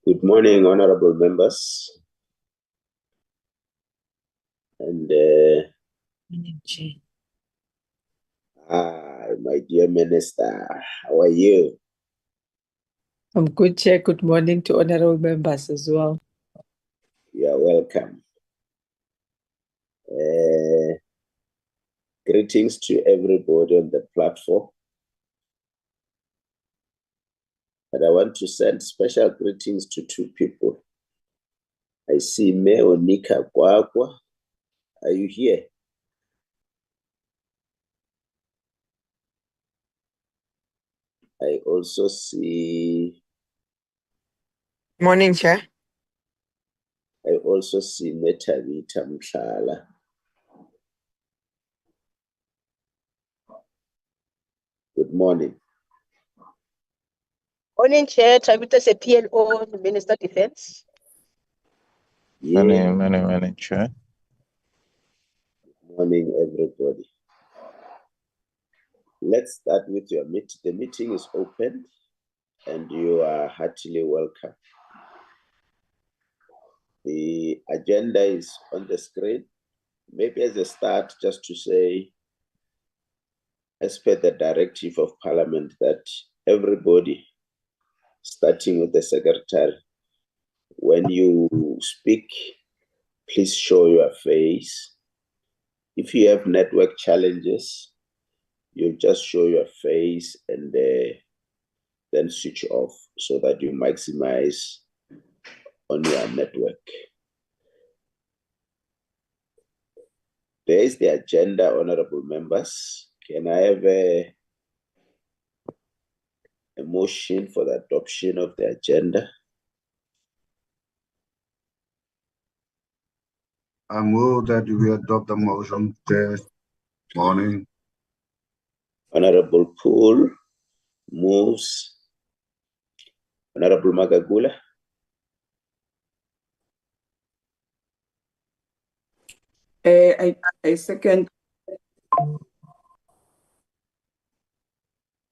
Good morning, honorable members. And my dear minister, how are you? I'm good, Chair. Good morning to honorable members as well. You are welcome. Greetings to everybody on the platform. And I want to send special greetings to two people. I see Meonika Kwakwa. Are you here? I also see... Morning, Chair. I also see Metavita Mshala. Good morning. Morning, Chair. Tabitha is a PLO, the Minister of Defense. Yeah. Morning, Chair. Good morning, everybody. Let's start with your meeting. The meeting is open and you are heartily welcome. The agenda is on the screen. Maybe as a start, just to say, as per the directive of Parliament, that everybody, starting with the Secretary, when you speak, please show your face. If you have network challenges, you just show your face and then switch off so that you maximize on your network. There is the agenda, honorable members. Can I have a motion for the adoption of the agenda? I move that we adopt the motion this morning. Honorable Poole moves. Honorable Magagula. I second.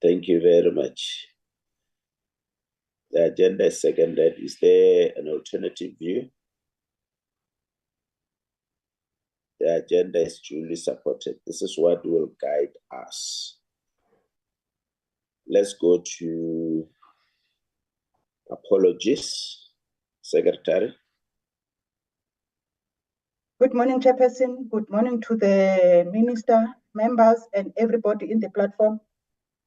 Thank you very much. The agenda is seconded. Is there an alternative view? The agenda is duly supported. This is what will guide us. Let's go to apologies. Secretary. Good morning, Chairperson. Good morning to the Minister, members, and everybody in the platform.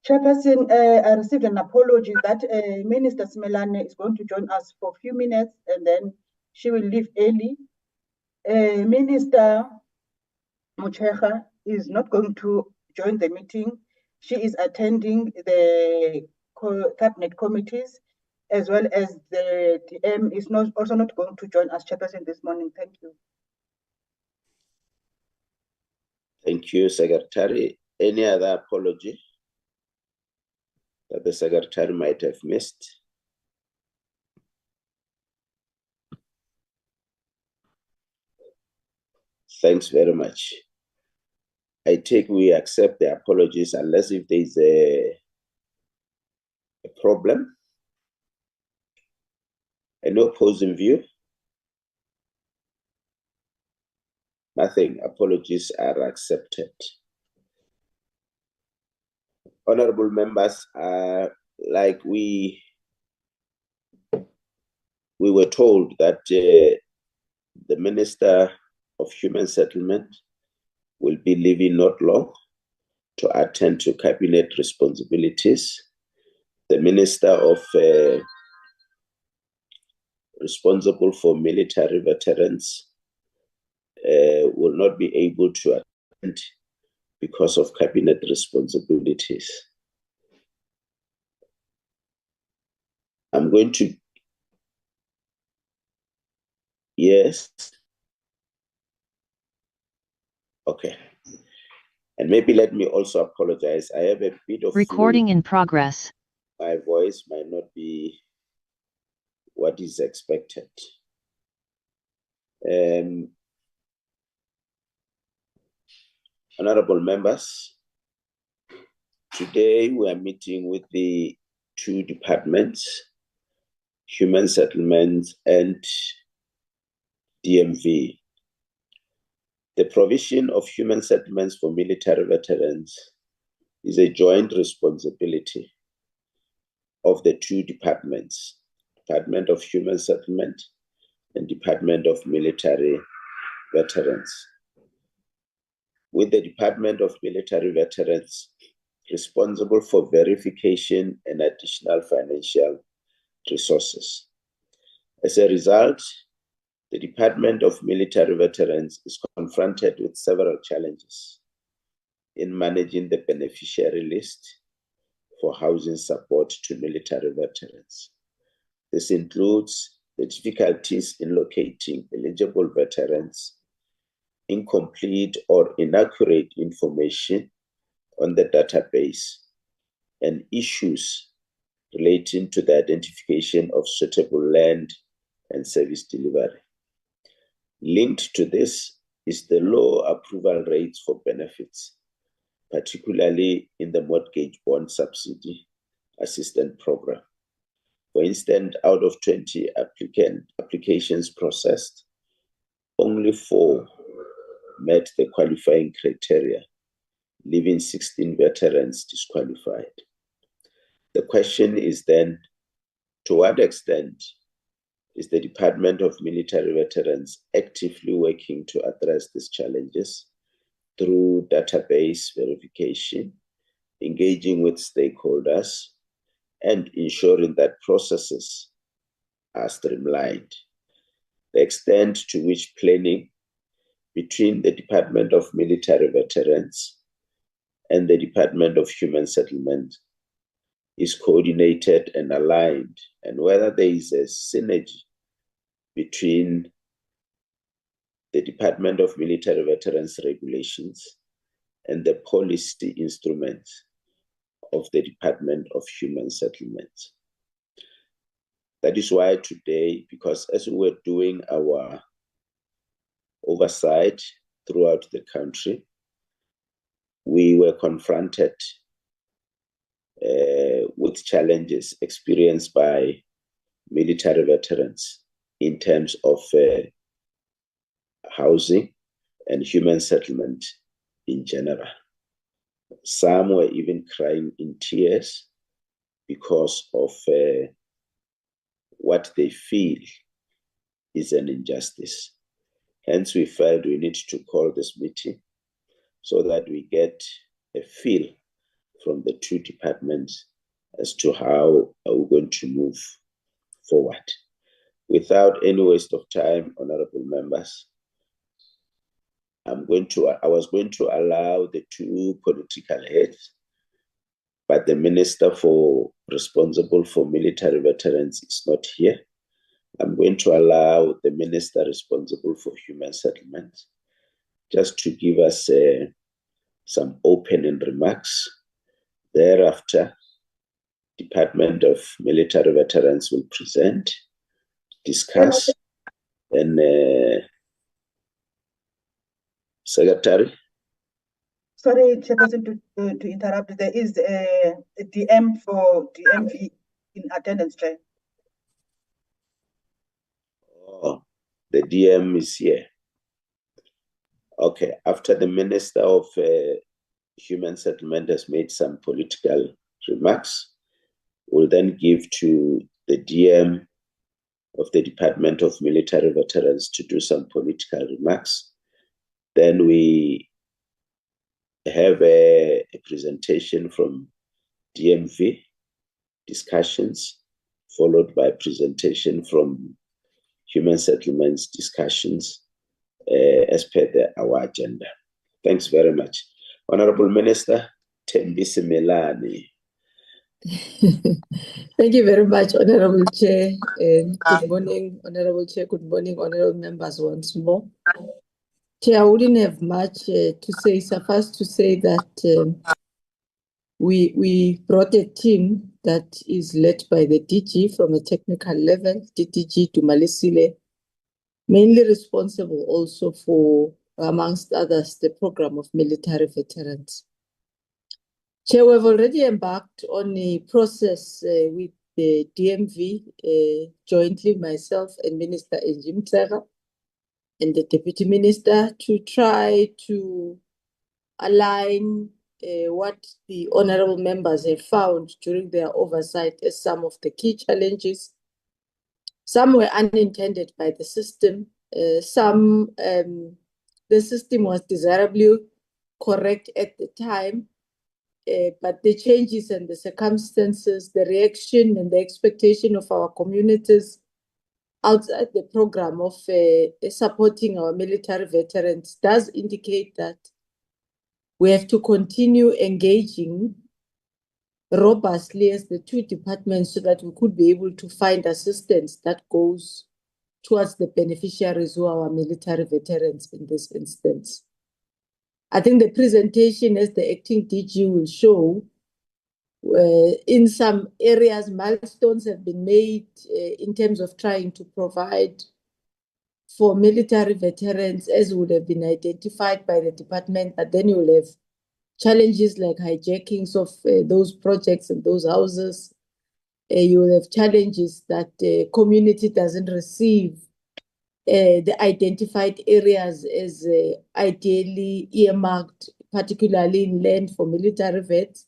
Chairperson, I received an apology that Minister Smelane is going to join us for a few minutes and then she will leave early. Minister Muchecha is not going to join the meeting. She is attending the cabinet committees, as well as the DM is also not going to join us, Chairperson, this morning. Thank you. Thank you, Secretary. Any other apology that the Secretary might have missed? Thanks very much. I take we accept the apologies unless if there is a problem. Any opposing view? Nothing. Apologies are accepted. Honorable members, like we were told that the Minister of Human Settlement will be leaving not long to attend to cabinet responsibilities. The Minister of responsible for military veterans will not be able to attend because of cabinet responsibilities. I'm going to... Yes. Okay. And maybe let me also apologize. I have a bit of recording in progress. My voice might not be what is expected. Honorable members, today we are meeting with the two departments, Human Settlements, and DMV. The provision of human settlements for military veterans is a joint responsibility of the two departments, Department of Human Settlement and Department of Military Veterans, with the Department of Military Veterans responsible for verification and additional financial resources. As a result, the Department of Military Veterans is confronted with several challenges in managing the beneficiary list for housing support to military veterans. This includes the difficulties in locating eligible veterans, incomplete or inaccurate information on the database, and issues relating to the identification of suitable land and service delivery. Linked to this is the low approval rates for benefits, particularly in the mortgage bond subsidy assistance program. For instance, out of 20 applications processed, only 4 met the qualifying criteria, leaving 16 veterans disqualified. The question is then, to what extent is the Department of Military Veterans actively working to address these challenges through database verification, engaging with stakeholders, and ensuring that processes are streamlined? The extent to which planning between the Department of Military Veterans and the Department of Human Settlement is coordinated and aligned, and whether there is a synergy between the Department of Military Veterans regulations and the policy instruments of the Department of Human Settlements. That is why today, because as we were doing our oversight throughout the country, we were confronted with challenges experienced by military veterans in terms of housing and human settlement in general. Some were even crying in tears because of what they feel is an injustice. Hence, we felt we need to call this meeting so that we get a feel from the two departments as to how are we going to move forward. Without any waste of time, honorable members, I was going to allow the two political heads, but the minister responsible for military veterans is not here. I'm going to allow the minister responsible for human settlements just to give us some opening remarks. Thereafter, Department of Military Veterans will present, discuss, and Secretary. Sorry, Chairperson, to interrupt. There is a DM for DMV in attendance, Chair. Oh, the DM is here. Okay, after the Minister of Human Settlement has made some political remarks, we'll then give to the DM of the Department of Military Veterans to do some political remarks. Then we have a presentation from DMV, discussions, followed by presentation from Human Settlements, discussions as per our agenda. Thanks very much. Honorable Minister, Thembisi Melani. Thank you very much, Honorable Chair. And good morning, Honorable Chair. Good morning, Honorable members once more. Chair, I wouldn't have much to say. Suffice to say that we brought a team that is led by the DG from a technical level, DDG Dumalisile, mainly responsible also for, amongst others, the program of military veterans. Chair, we've already embarked on a process with the DMV, jointly myself and Minister Enjim Tsega and the Deputy Minister, to try to align what the honorable members have found during their oversight as some of the key challenges. Some were unintended by the system. Some, the system was desirably correct at the time, but the changes and the circumstances, the reaction and the expectation of our communities outside the program of supporting our military veterans does indicate that we have to continue engaging robustly as the two departments so that we could be able to find assistance that goes towards the beneficiaries who are our military veterans in this instance. I think the presentation as the acting DG will show, in some areas, milestones have been made in terms of trying to provide for military veterans as would have been identified by the department, but then you'll have challenges like hijackings of those projects and those houses. You will have challenges that the community doesn't receive the identified areas as ideally earmarked, particularly in land for military vets,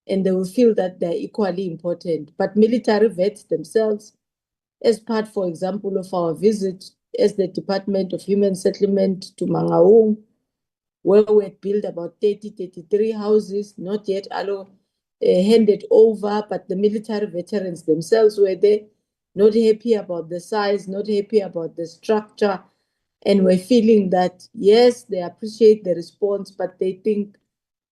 and they will feel that they're equally important. But military vets themselves, as part, for example, of our visit as the Department of Human Settlement to Mangaung, where we had built about 33 houses, not yet handed over, but the military veterans themselves were there, not happy about the size, not happy about the structure, and were feeling that, yes, they appreciate the response, but they think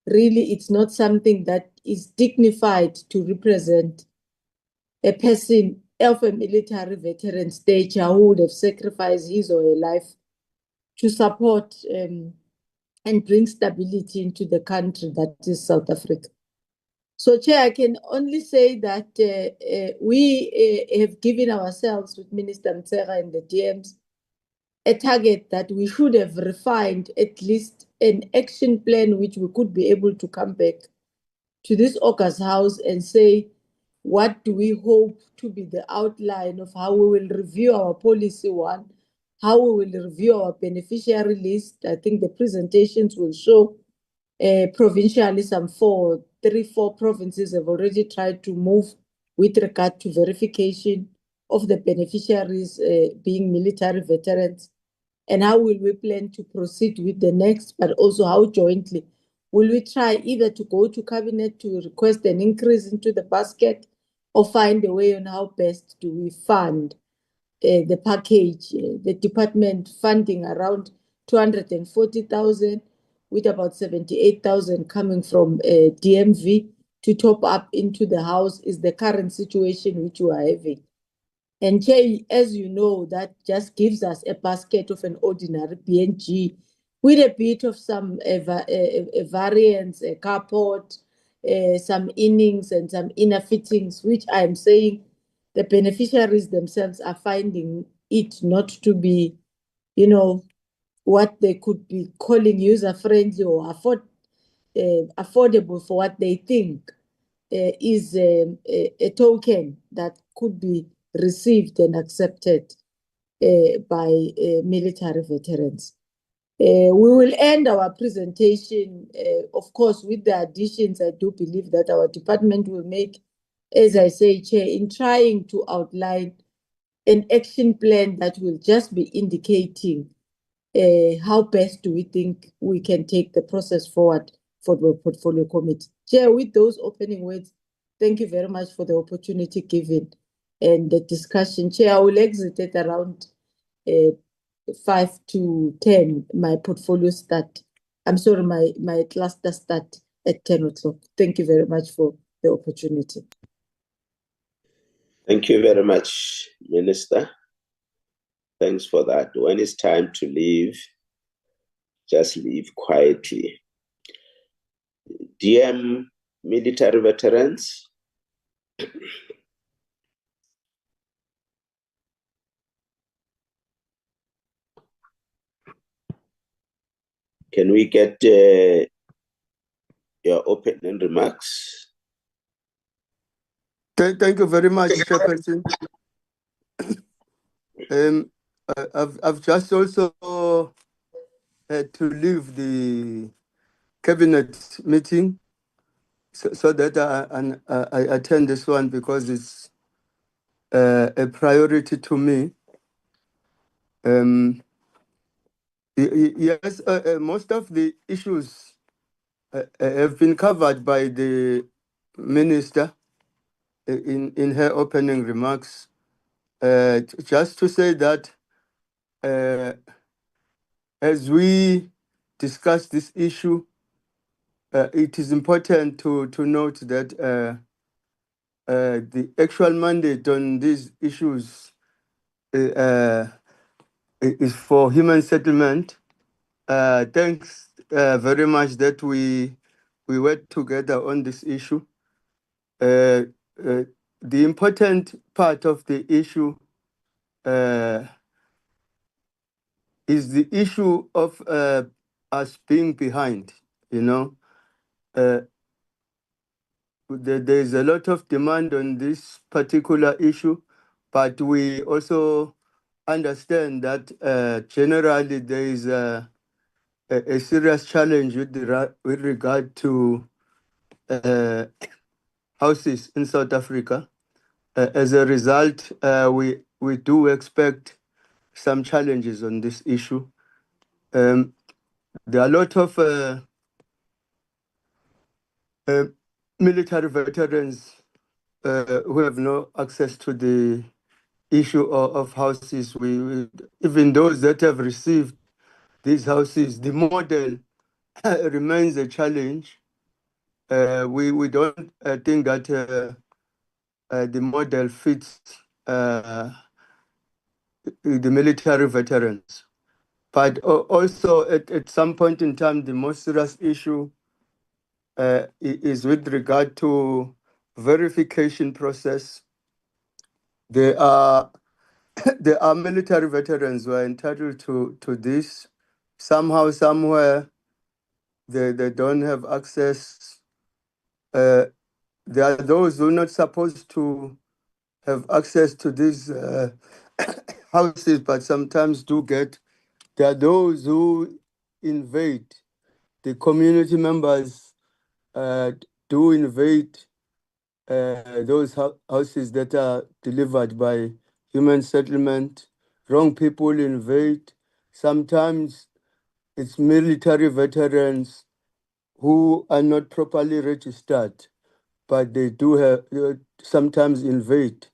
really it's not something that is dignified to represent a person of a military veteran stature who would have sacrificed his or her life to support and bring stability into the country that is South Africa. So, Chair, I can only say that we have given ourselves with Minister Mtsega and the DMs a target that we should have refined at least an action plan which we could be able to come back to this August House and say, what do we hope to be the outline of how we will review our policy one, how we will review our beneficiary list. I think the presentations will show provincially some 4 provinces have already tried to move with regard to verification of the beneficiaries being military veterans. And how will we plan to proceed with the next, but also how jointly will we try either to go to cabinet to request an increase into the basket or find a way on how best do we fund the package, the department funding around 240,000 with about 78,000 coming from DMV to top up into the house is the current situation which we are having. And Chair, as you know, that just gives us a basket of an ordinary BNG with a bit of some variants, a carport, some innings and some inner fittings, which I'm saying the beneficiaries themselves are finding it not to be, you know, what they could be calling user-friendly or affordable for what they think is a token that could be received and accepted by military veterans. We will end our presentation, of course, with the additions I do believe that our department will make, as I say, Chair, in trying to outline an action plan that will just be indicating how best do we think we can take the process forward for the portfolio committee. Chair, with those opening words, thank you very much for the opportunity given and the discussion. Chair, I will exit at around 5 to 10, my portfolio start. I'm sorry, my cluster start at 10 o'clock. Thank you very much for the opportunity. Thank you very much, Minister. Thanks for that. When it's time to leave, just leave quietly. DM military veterans. Can we get your opening remarks? Thank you very much, Chairperson. I've just also had to leave the cabinet meeting so that I attend this one because it's a priority to me. Yes, most of the issues have been covered by the minister in her opening remarks. Just to say that as we discuss this issue, it is important to note that the actual mandate on these issues is for human settlement. Thanks very much that we worked together on this issue. The important part of the issue is the issue of us being behind, you know. There is a lot of demand on this particular issue, but we also understand that generally there is a serious challenge with regard to houses in South Africa. As a result, we do expect some challenges on this issue. There are a lot of military veterans who have no access to the issue of houses. Even those that have received these houses, the model remains a challenge. We don't think that the model fits the military veterans. But also at some point in time, the most serious issue is with regard to verification process. There are military veterans who are entitled to this. Somehow, somewhere, they don't have access. There are those who are not supposed to have access to these houses, but sometimes do get. There are those who invade. The community members do invade those houses that are delivered by human settlement. Wrong people invade. Sometimes it's military veterans who are not properly registered, but they do have sometimes invade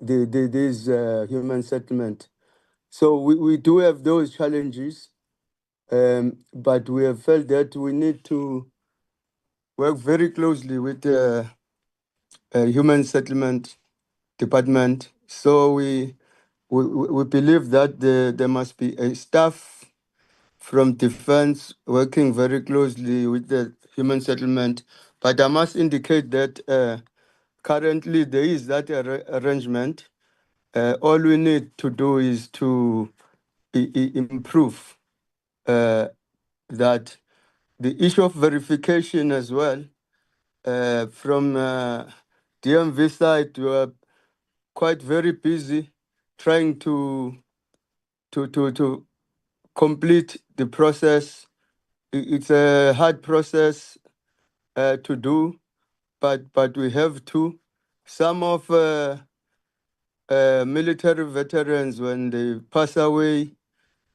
these human settlement. So we do have those challenges, but we have felt that we need to work very closely with the human settlement department. So we believe that there must be a staff from defense working very closely with the human settlement. But I must indicate that currently there is that arrangement. All we need to do is to improve that. The issue of verification as well, from DMV side, we are quite very busy trying to complete the process. It's a hard process to do, but we have to. Some of military veterans, when they pass away,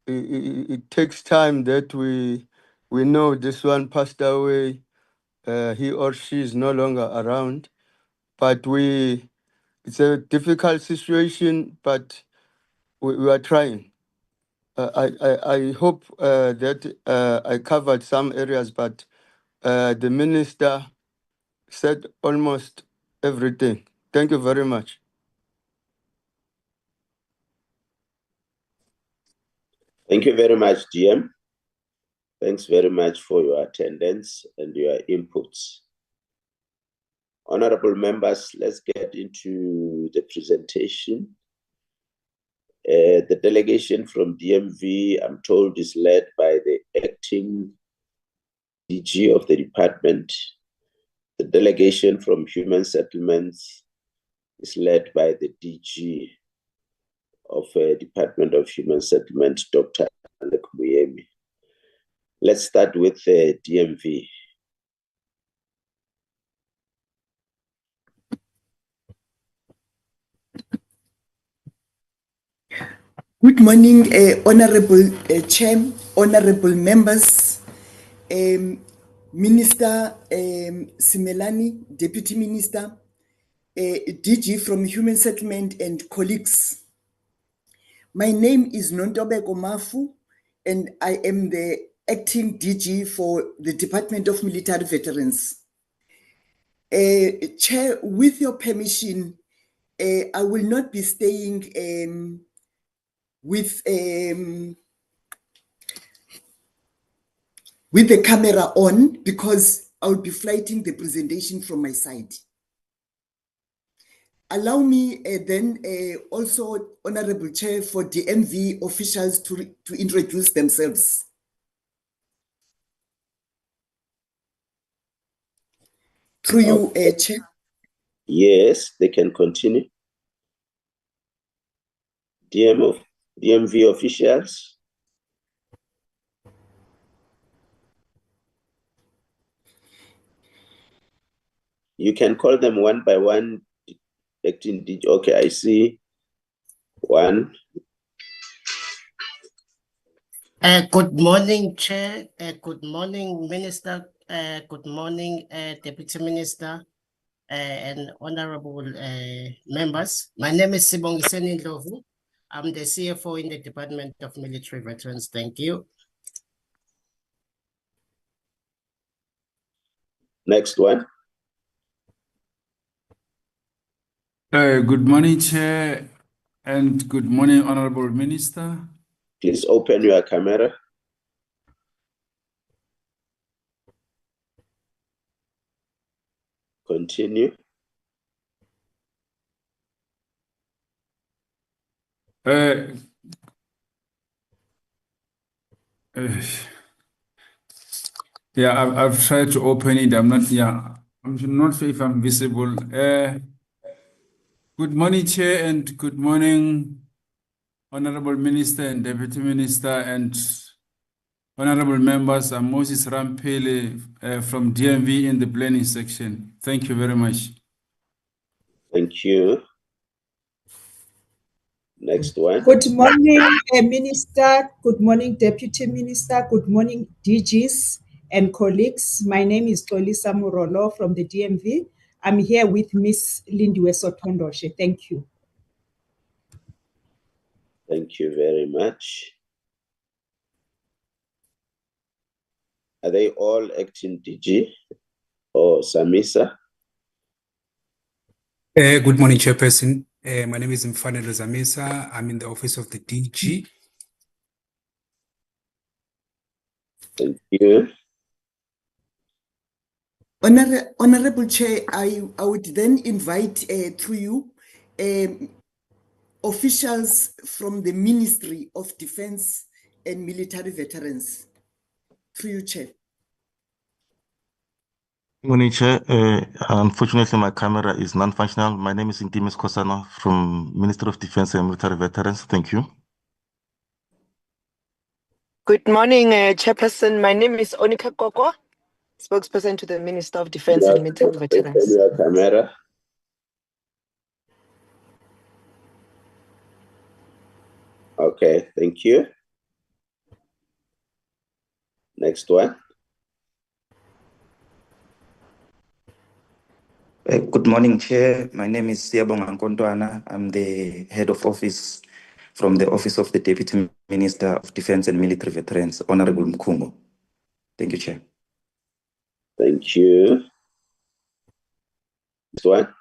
it takes time that we know this one passed away. He or she is no longer around, but it's a difficult situation, but we are trying. I hope that I covered some areas, but the minister said almost everything. Thank you very much. Thank you very much, GM. Thanks very much for your attendance and your inputs. Honorable members, let's get into the presentation. The delegation from DMV, I'm told, is led by the acting DG of the department. The delegation from Human Settlements is led by the DG of Department of Human Settlement, Dr. Alec Muyemi. Let's start with the DMV. Good morning, Honorable Chair, Honorable Members, Minister Simelane, Deputy Minister, DG from Human Settlement and colleagues. My name is Nontobeko Mafu, and I am the acting DG for the Department of Military Veterans. Chair, with your permission, I will not be staying with the camera on because I'll be flighting the presentation from my side. Allow me then also, Honorable Chair, for DMV officials to introduce themselves. Through you, Chair. Yes, they can continue. DMV officials. You can call them one by one. Okay, I see one. Good morning, Chair. Good morning, Minister. Good morning, Deputy Minister and honorable members. My name is Sibongiseni Ndlovu. I'm the CFO in the Department of Military Veterans. Thank you. Next one. Good morning, Chair, and good morning, Honorable Minister. Please open your camera. Continue. Yeah, I've tried to open it. I'm not sure if I'm visible. Good morning, Chair, and good morning, Honorable Minister and Deputy Minister and Honorable Members. I'm Moses Rampele from DMV in the planning section. Thank you very much. Thank you. Next one. Good morning, Minister. Good morning, Deputy Minister. Good morning, DGs and colleagues. My name is Xolisa Murolo from the DMV. I'm here with Miss Lindiwe Sotondoshe. Thank you. Thank you very much. Are they all acting DG or Samisa? Good morning, Chairperson. My name is Mfanelo Zamisa. I'm in the office of the DG. Thank you. Honorable Chair, I would then invite through you officials from the Ministry of Defense and Military Veterans. Through you, Chair. Good morning, Chair. Unfortunately, my camera is non-functional. My name is Intimis Kosana from Ministry of Defense and Military Veterans. Thank you. Good morning, Chairperson. My name is Onika Koko, spokesperson to the Minister of Defense and Military Veterans. Your camera. Okay, thank you. Next one. Good morning, Chair. My name is Siyabonga Nkontwana. I'm the head of office from the Office of the Deputy Minister of Defense and Military Veterans, Honorable Mkhungo. Thank you, Chair. Thank you. Next one.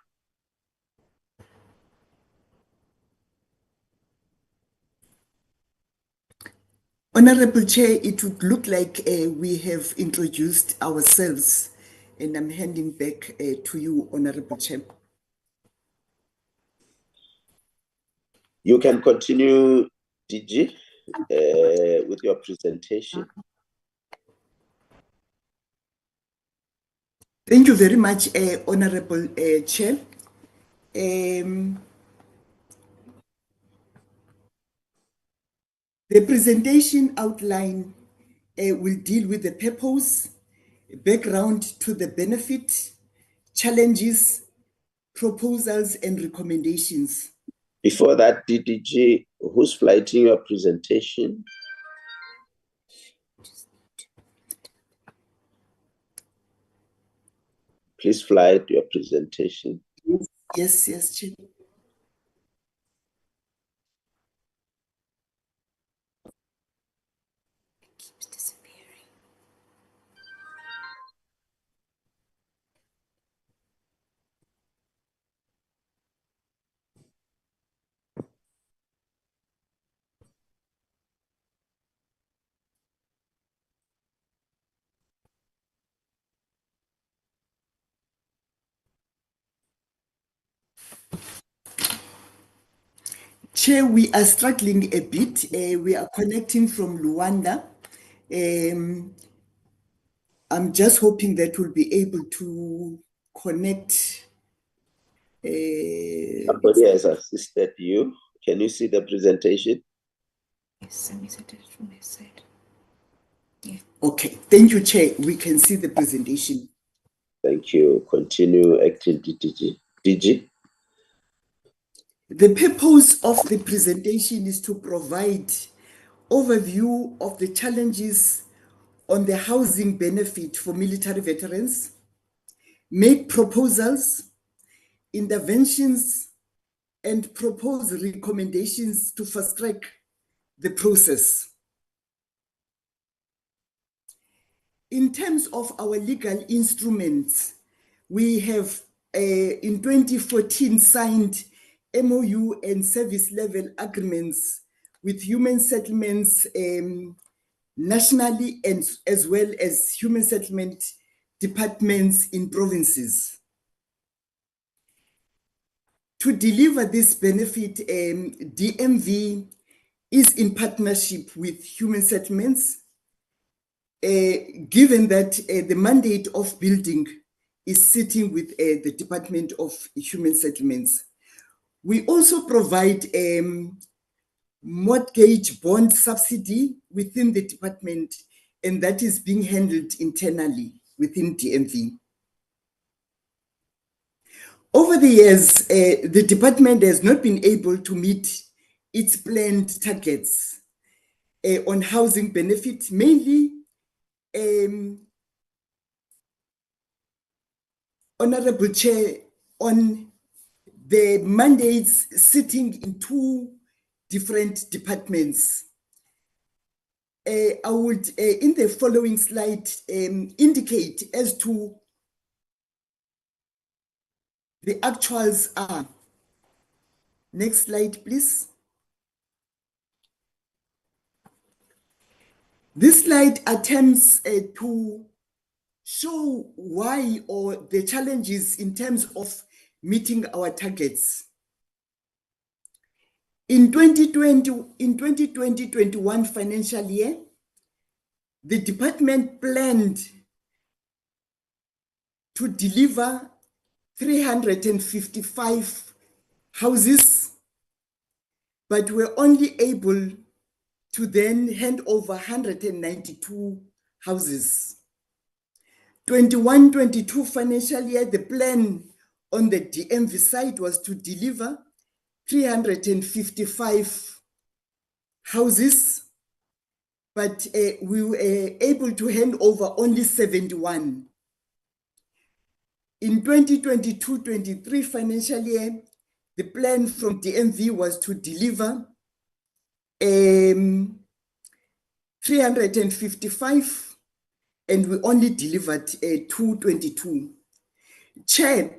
Honorable Chair, it would look like we have introduced ourselves, and I'm handing back to you, Honorable Chair. You can continue, DG, with your presentation. Thank you very much, Honorable Chair. The presentation outline will deal with the purpose, background to the benefit, challenges, proposals, and recommendations. Before that, DDG, who's flighting your presentation? Please flight your presentation. Yes, Chair. Chair, we are struggling a bit. We are connecting from Luanda. I'm just hoping that we'll be able to connect. Somebody has assisted you. Can you see the presentation? Yes, let me set it from his side. Yeah. Okay, thank you, Chair. We can see the presentation. Thank you. Continue, Acting DDG. DG? The purpose of the presentation is to provide overview of the challenges on the housing benefit for military veterans, make proposals, interventions, and propose recommendations to fast track the process. In terms of our legal instruments, we have in 2014 signed MOU and service level agreements with human settlements nationally and as well as human settlement departments in provinces. To deliver this benefit, DMV is in partnership with human settlements, given that the mandate of building is sitting with the Department of Human Settlements. We also provide mortgage bond subsidy within the department, and that is being handled internally within DMV. Over the years, the department has not been able to meet its planned targets on housing benefit, mainly Honorable Chair, on the mandates sitting in two different departments. I would, in the following slide, indicate as to the actuals are. Next slide, please. This slide attempts to show why or the challenges in terms of meeting our targets. In 2020-21 financial year, the department planned to deliver 355 houses, but were only able to then hand over 192 houses. 21-22 financial year, the plan on the DMV side was to deliver 355 houses, but we were able to hand over only 71. In 2022-23 financial year, the plan from DMV was to deliver 355, and we only delivered 222. Chair,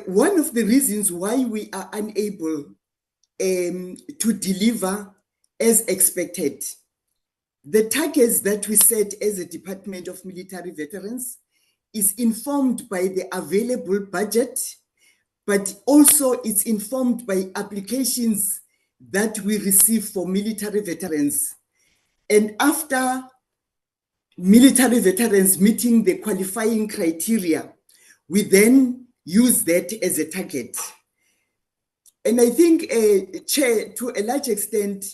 one of the reasons why we are unable to deliver as expected, the targets that we set as a Department of Military Veterans is informed by the available budget, but also it's informed by applications that we receive for military veterans. And after military veterans meeting the qualifying criteria, we then use that as a target. And I think, Chair, to a large extent,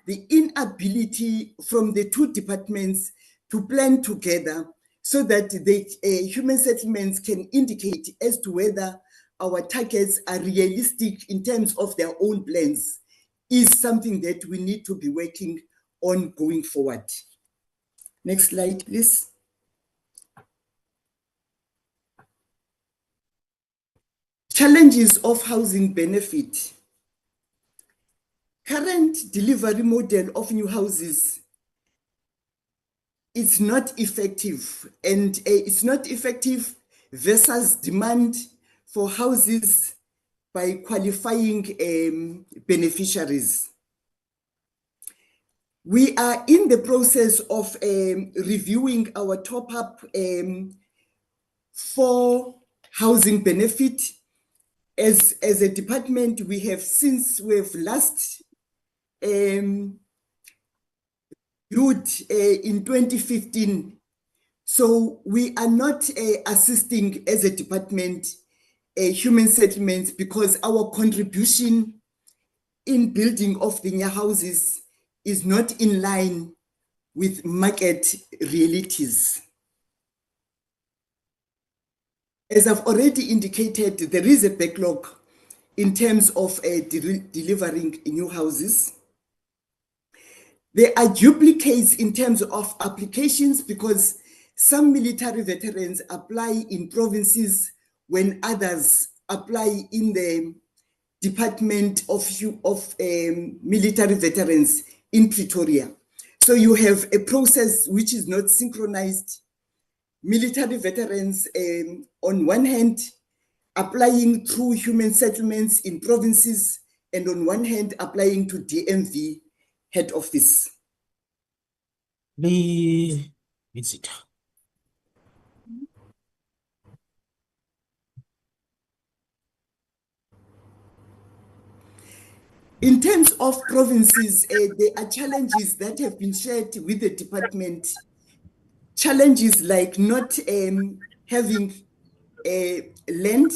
the inability from the two departments to plan together so that the human settlements can indicate as to whether our targets are realistic in terms of their own plans is something that we need to be working on going forward. Next slide, please. Challenges of housing benefit. Current delivery model of new houses is not effective, and it's not effective versus demand for houses by qualifying beneficiaries. We are in the process of reviewing our top-up for housing benefit. As a department, we have, since we've last viewed in 2015, so we are not assisting as a department human settlements because our contribution in building of the new houses is not in line with market realities. As I've already indicated, there is a backlog in terms of delivering new houses. There are duplicates in terms of applications because some military veterans apply in provinces when others apply in the Department of Military Veterans in Pretoria. So you have a process which is not synchronized. Military veterans, on one hand, applying through human settlements in provinces, and on one hand, applying to DMV head office. Visitor. In terms of provinces, there are challenges that have been shared with the department. Challenges like not having land,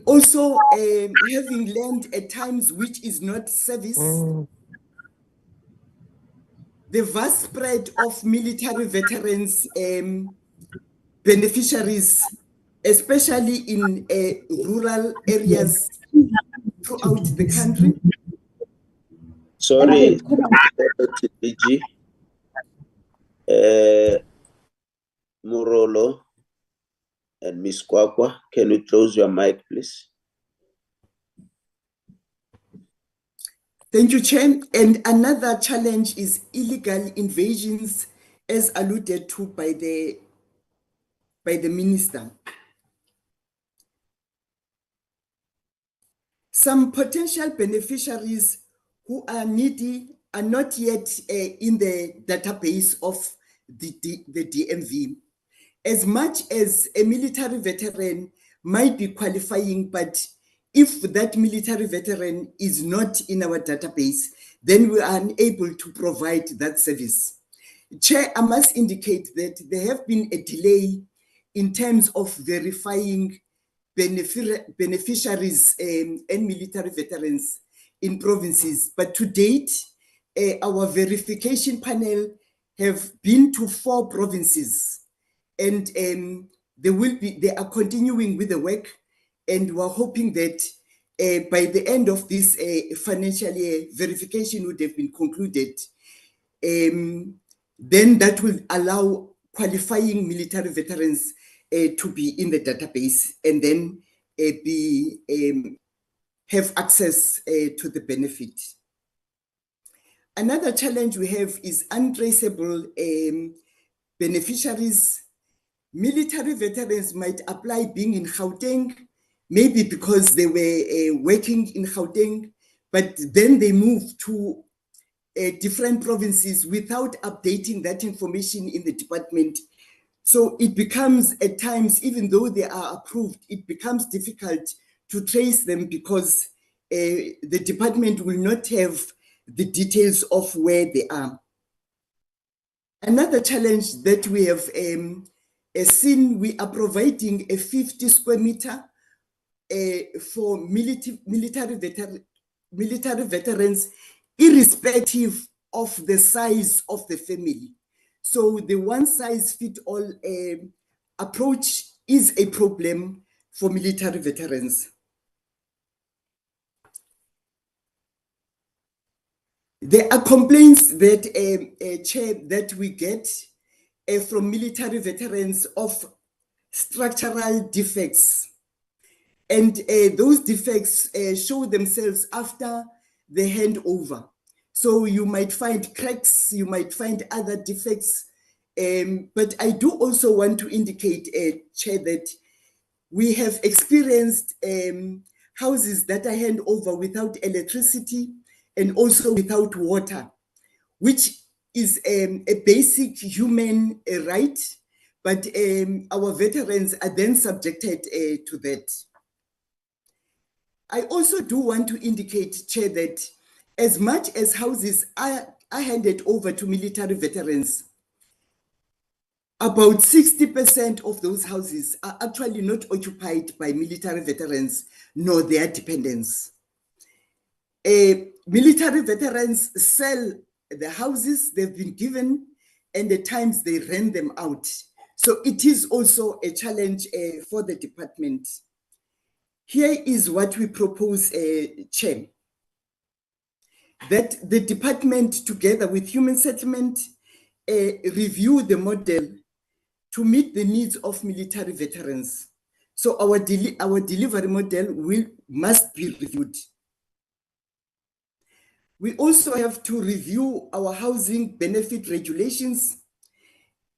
also having land at times which is not service. The vast spread of military veterans beneficiaries, especially in rural areas throughout the country. Sorry, TPG. Murolo and Ms. Kwakwa, can you close your mic, please? Thank you, Chair. And another challenge is illegal invasions, as alluded to by the minister. Some potential beneficiaries who are needy are not yet in the database of the DMV. As much as a military veteran might be qualifying, but if that military veteran is not in our database, then we are unable to provide that service. Chair, I must indicate that there have been a delay in terms of verifying beneficiaries and military veterans in provinces. But to date, our verification panel have been to 4 provinces, and they are continuing with the work, and we're hoping that by the end of this financial year, verification would have been concluded. Then that will allow qualifying military veterans to be in the database and then have access to the benefit. Another challenge we have is untraceable beneficiaries. Military veterans might apply being in Gauteng, maybe because they were working in Gauteng, but then they move to different provinces without updating that information in the department. So it becomes, at times, even though they are approved, it becomes difficult to trace them because the department will not have the details of where they are. Another challenge that we have seen, we are providing a 50 square meter for military veterans, irrespective of the size of the family. So the one size fit all approach is a problem for military veterans. There are complaints that Chair, that we get from military veterans of structural defects, and those defects show themselves after the handover. So you might find cracks, you might find other defects, but I do also want to indicate, Chair, that we have experienced houses that are handed over without electricity and also without water, which is a basic human right, but our veterans are then subjected to that. I also do want to indicate, Chair, that as much as houses are handed over to military veterans, about 60% of those houses are actually not occupied by military veterans nor their dependents. Military veterans sell the houses they've been given, and at times they rent them out. So it is also a challenge for the department. Here is what we propose, Chair, that the department, together with Human Settlement, review the model to meet the needs of military veterans. So our delivery model must be reviewed. We also have to review our housing benefit regulations,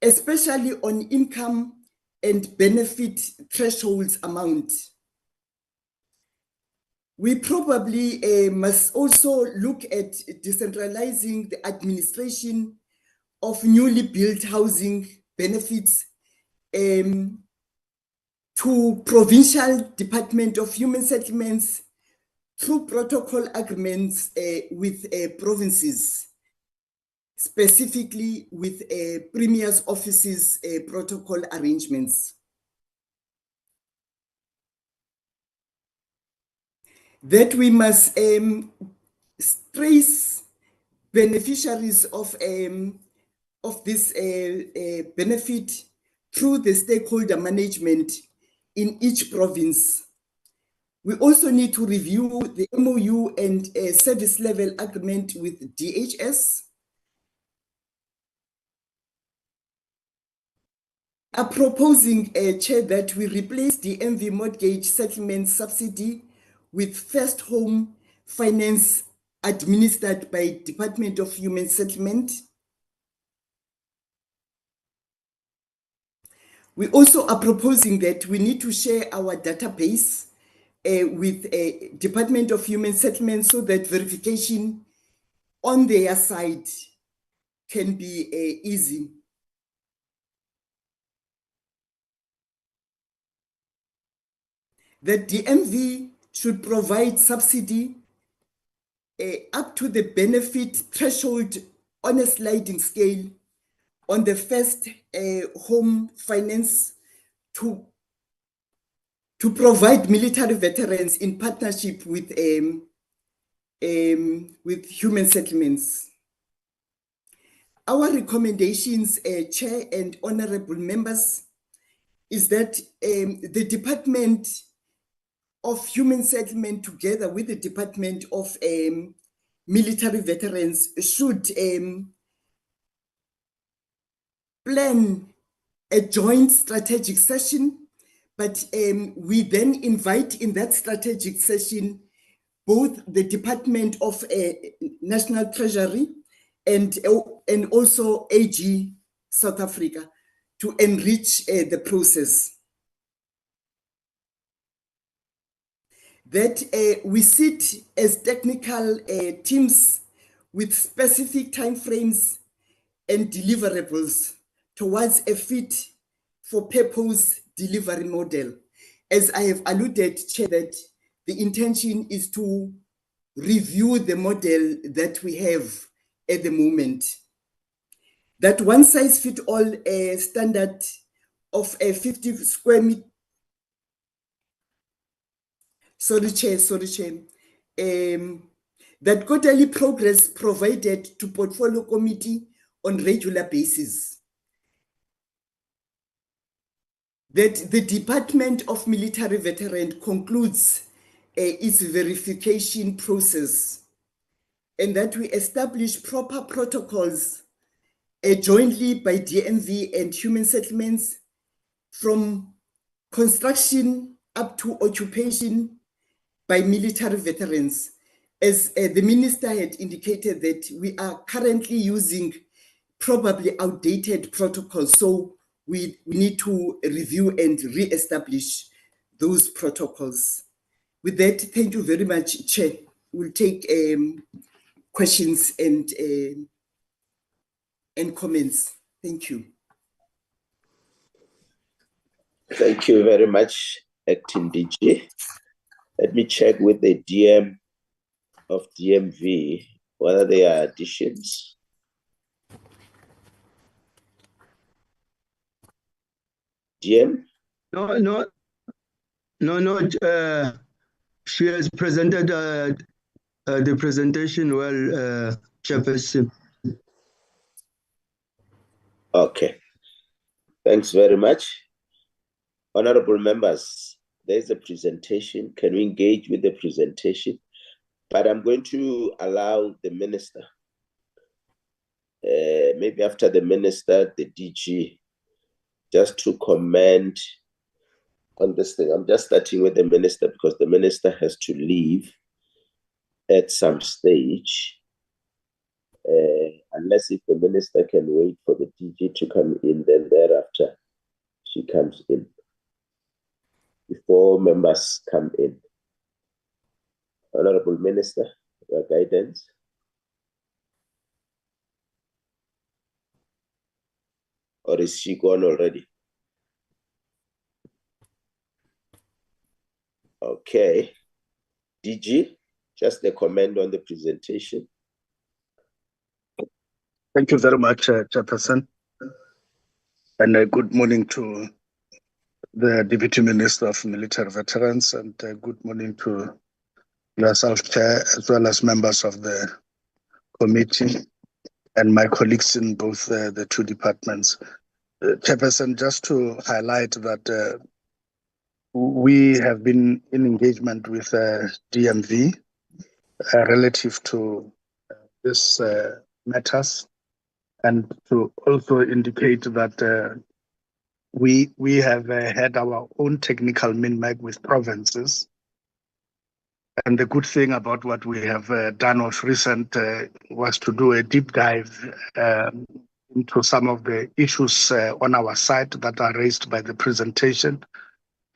especially on income and benefit thresholds amount. We probably must also look at decentralizing the administration of newly built housing benefits to Provincial Department of Human Settlements through protocol agreements with provinces, specifically with Premier's office's protocol arrangements. That we must trace beneficiaries of this benefit through the stakeholder management in each province. We also need to review the MOU and service level agreement with DHS. I'm proposing, Chair, that we replace the MV mortgage settlement subsidy with First Home Finance administered by Department of Human Settlement. We also are proposing that we need to share our database with a Department of Human Settlement so that verification on their side can be easy. The DMV should provide subsidy up to the benefit threshold on a sliding scale on the first home finance to provide military veterans in partnership with Human Settlements. Our recommendations, Chair and honorable members, is that the Department of Human Settlement, together with the Department of Military Veterans, should plan a joint strategic session, but we then invite in that strategic session both the Department of National Treasury and also AG South Africa to enrich the process. That we sit as technical teams with specific timeframes and deliverables towards a fit for purpose delivery model. As I have alluded, Chair, that the intention is to review the model that we have at the moment. that one size fit all standard of a 50 square meter. Sorry, Chair. That quarterly progress provided to portfolio committee on regular basis. That the Department of Military Veterans concludes its verification process, and that we establish proper protocols jointly by DMV and Human Settlements from construction up to occupation by military veterans. As the minister had indicated that we are currently using probably outdated protocols, so we need to review and re-establish those protocols. With that, thank you very much, Chair. We'll take questions and comments. Thank you. Thank you very much, Acting DG. Let me check with the DM of DMV whether there are additions. DM? No. She has presented the presentation well, Chairperson. Okay. Thanks very much. Honorable members, there's a presentation. Can we engage with the presentation? But I'm going to allow the minister, maybe after the minister, the DG, just to comment on this thing. I'm just starting with the minister because the minister has to leave at some stage. Unless if the minister can wait for the DG to come in, then thereafter she comes in. Before members come in. Honorable Minister, your guidance. Or is she gone already? Okay. DG, just a comment on the presentation. Thank you very much, Chairperson. And good morning to the Deputy Minister of Military Veterans, and good morning to yourself, Chair, as well as members of the committee and my colleagues in both the two departments. Chairperson, just to highlight that we have been in engagement with DMV relative to this matters, and to also indicate that we have had our own technical min-mag with provinces. And the good thing about what we have done of recent was to do a deep dive into some of the issues on our side that are raised by the presentation,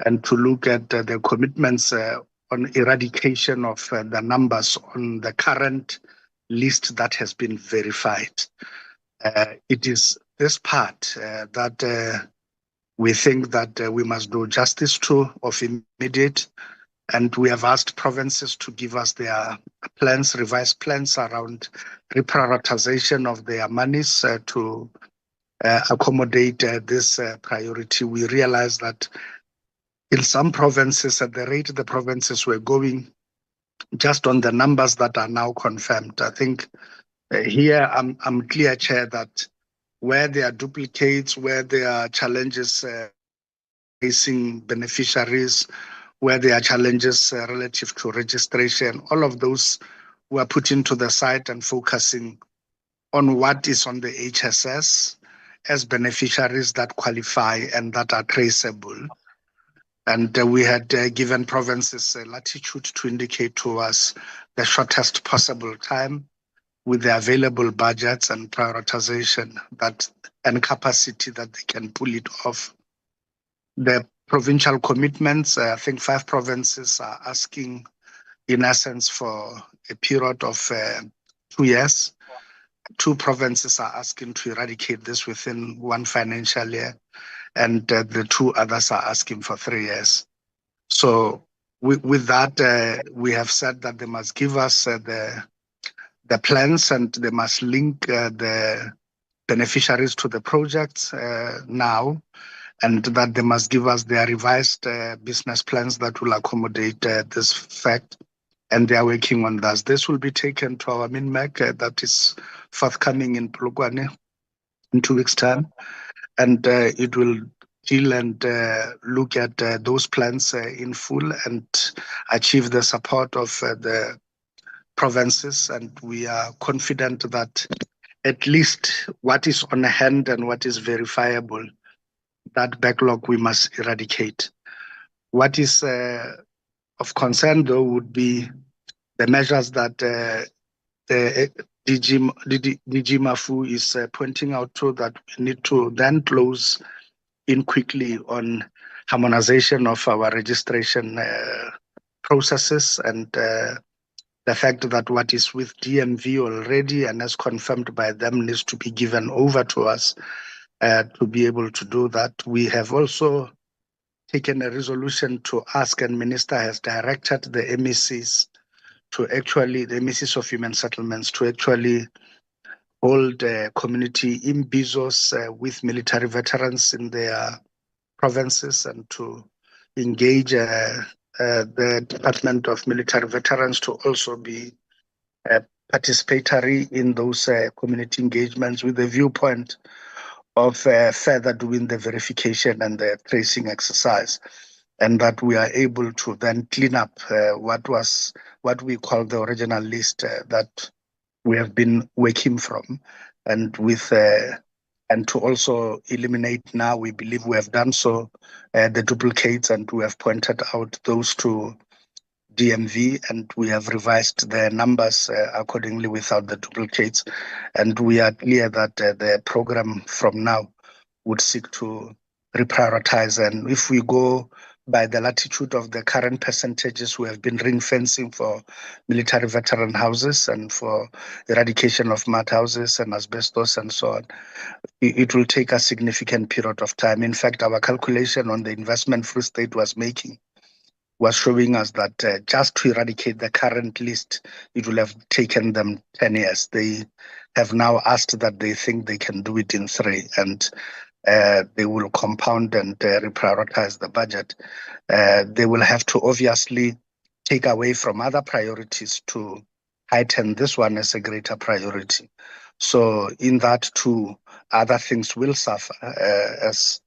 and to look at the commitments on eradication of the numbers on the current list that has been verified. It is this part that we think that we must do justice to of immediate, and we have asked provinces to give us their plans, revised plans around reprioritization of their monies to accommodate this priority. We realize that in some provinces, at the rate the provinces were going, just on the numbers that are now confirmed, I think here I'm clear, Chair, that where there are duplicates, where there are challenges facing beneficiaries, where there are challenges relative to registration, all of those were put into the site and focusing on what is on the HSS as beneficiaries that qualify and that are traceable. And we had given provinces latitude to indicate to us the shortest possible time with the available budgets and prioritization that and capacity that they can pull it off. The provincial commitments, I think 5 provinces are asking, in essence, for a period of 2 years. 2 provinces are asking to eradicate this within 1 financial year, and the 2 others are asking for 3 years. So with that, we have said that they must give us the plans, and they must link the beneficiaries to the projects now, and that they must give us their revised business plans that will accommodate this fact. And they are working on that. This will be taken to our MINMAC that is forthcoming in Polokwane in 2 weeks' time. And it will deal and look at those plans in full and achieve the support of the provinces. And we are confident that at least what is on hand and what is verifiable, that backlog we must eradicate. What is of concern, though, would be the measures that the DG Mafu is pointing out to, that we need to then close in quickly on harmonization of our registration processes, and the fact that what is with DMV already and as confirmed by them needs to be given over to us to be able to do that. We have also taken a resolution to ask, and Minister has directed the MECs to actually, the MECs of Human Settlements, to actually hold community imbizos with military veterans in their provinces, and to engage the Department of Military Veterans to also be participatory in those community engagements, with the viewpoint of further doing the verification and the tracing exercise, and that we are able to then clean up what we call the original list that we have been working from, and with and to also eliminate, now we believe we have done so, the duplicates, and we have pointed out those to DMV, and we have revised the numbers accordingly without the duplicates. And we are clear that the program from now would seek to reprioritize. And if we go by the latitude of the current percentages, we have been ring fencing for military veteran houses and for eradication of mud houses and asbestos and so on. It will take a significant period of time. In fact, our calculation on the investment Free State was making was showing us that just to eradicate the current list, it will have taken them 10 years. They have now asked that they think they can do it in 3, and they will compound and reprioritize the budget. They will have to obviously take away from other priorities to heighten this one as a greater priority. So in that too, other things will suffer, as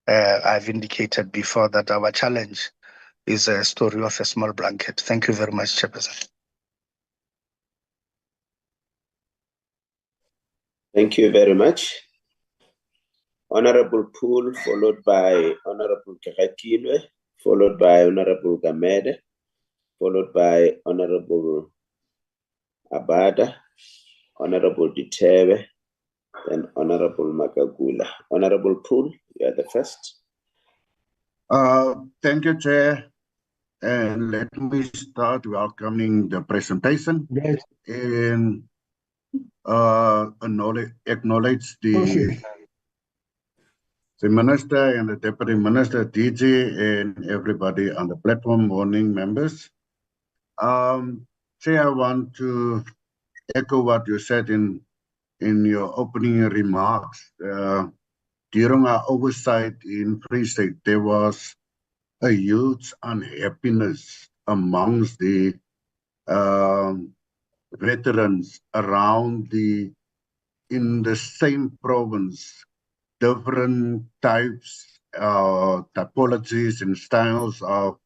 I've indicated before, that our challenge is a story of a small blanket. Thank you very much, Chairperson. Thank you very much. Honorable Poole, followed by Honorable Kerekilwe, followed by Honorable Gamede, followed by Honorable Abada, Honorable Ditewe, and Honorable Magagula. Honorable Poole, you are the first. Thank you, Chair. And let me start welcoming the presentation. Yes. And acknowledge the Minister and the Deputy Minister, DG, and everybody on the platform, morning members. Chair, I want to echo what you said in your opening remarks. During our oversight in Free State, there was a huge unhappiness amongst the veterans around in the same province, different types, typologies and styles of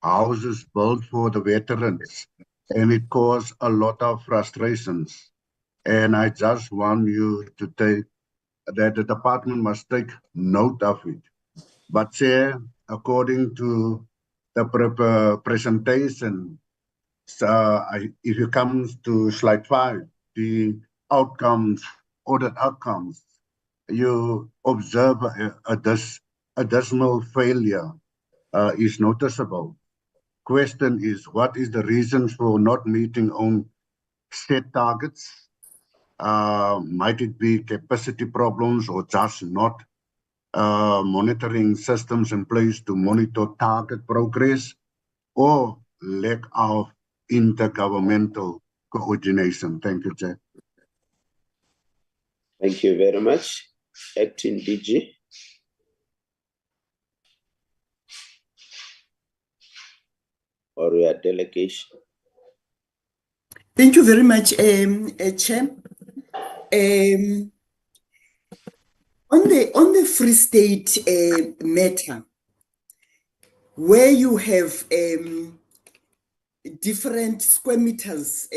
houses built for the veterans. And it caused a lot of frustrations. And I just want you to take that the department must take note of it. But Chair, according to the presentation, if you come to slide 5, the outcomes, audit outcomes, you observe a decimal failure is noticeable. Question is, what is the reason for not meeting on set targets? Might it be capacity problems or just not monitoring systems in place to monitor target progress, or lack of intergovernmental coordination? Thank you, Chair. Thank you very much. Acting DG. Or your delegation. Thank you very much, Chair. On the Free State matter, where you have different square meters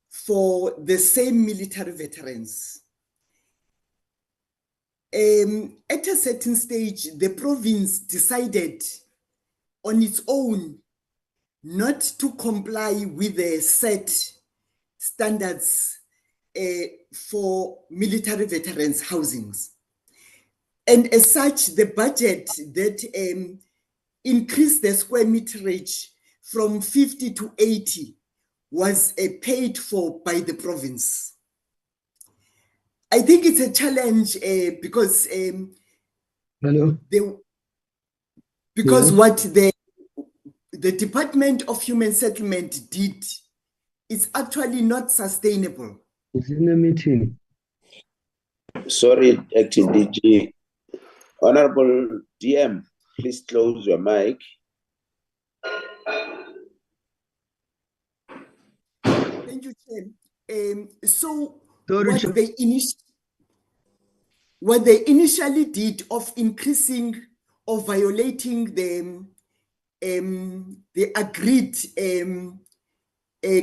for the same military veterans. At a certain stage, the province decided on its own not to comply with the set standards for military veterans' housings. And as such, the budget that increased the square meterage from 50 to 80 was paid for by the province. I think it's a challenge because Hello. Because Yes. what the Department of Human Settlement did is actually not sustainable. It's in a meeting. Sorry, Acting DG. Honorable DM, please close your mic. Thank you, Chair. So Sorry, what they initially did of increasing or violating the agreed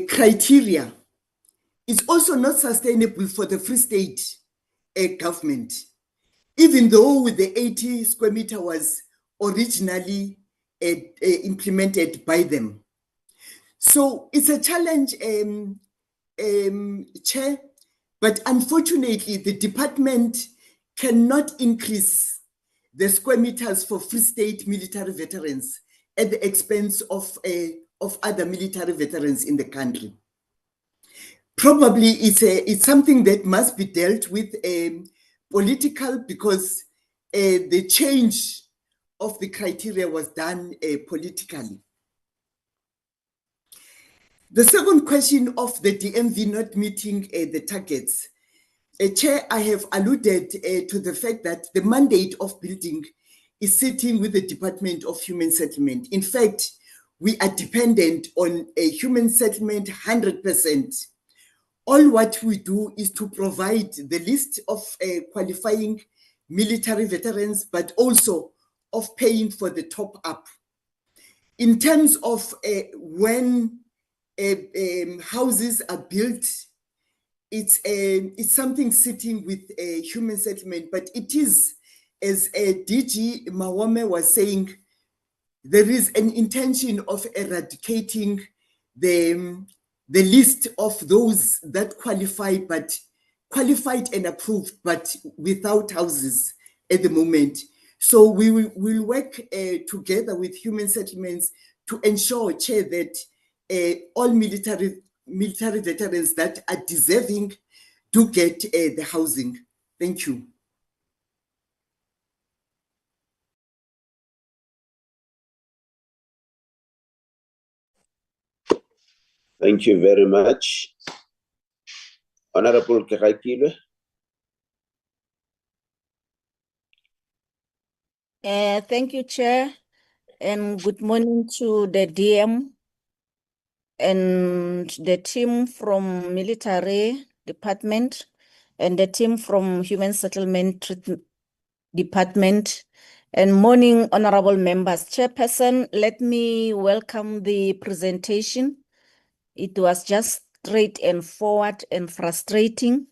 criteria is also not sustainable for the Free State government, even though the 80 square meter was originally implemented by them. So it's a challenge, Chair, but unfortunately the department cannot increase the square meters for Free State military veterans at the expense of other military veterans in the country. Probably it's something that must be dealt with political, because the change of the criteria was done politically. The second question of the DMV not meeting the targets. Chair, I have alluded to the fact that the mandate of building is sitting with the Department of Human Settlement. In fact, we are dependent on a human settlement 100%. All what we do is to provide the list of qualifying military veterans, but also of paying for the top up. In terms of when houses are built, it's something sitting with a human settlement, but it is, as DG Mawame was saying, there is an intention of eradicating the list of those that qualified and approved, but without houses at the moment. So we will work together with human settlements to ensure, Chair, that all military veterans that are deserving do get the housing. Thank you. Thank you very much. Honorable Kerakilwe. Thank you, Chair, and good morning to the DM and the team from Military Department and the team from Human Settlement Department, and morning, honorable members. Chairperson, let me welcome the presentation. It was just straight and forward and frustrating.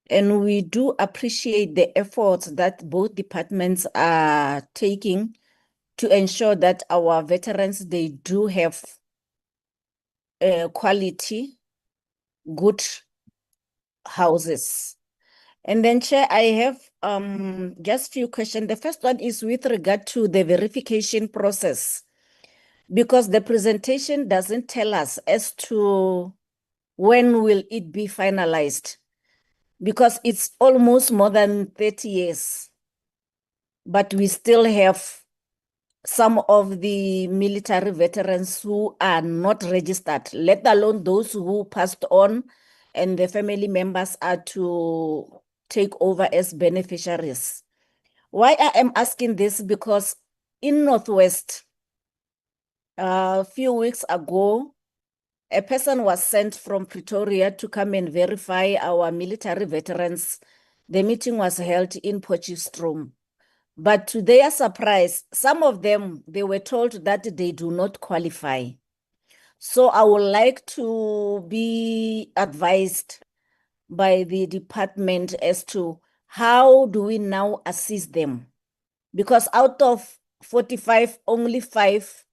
And we do appreciate the efforts that both departments are taking to ensure that our veterans, they do have quality, good houses. And then, Chair, I have just few questions. The first one is with regard to the verification process, because the presentation doesn't tell us as to when will it be finalized, because it's almost more than 30 years, but we still have some of the military veterans who are not registered, let alone those who passed on and the family members are to take over as beneficiaries. Why I am asking this, because in Northwest, a few weeks ago, a person was sent from Pretoria to come and verify our military veterans. The meeting was held in Potchefstroom. But to their surprise, some of them, they were told that they do not qualify. So I would like to be advised by the department as to how do we now assist them? Because out of 45, only 5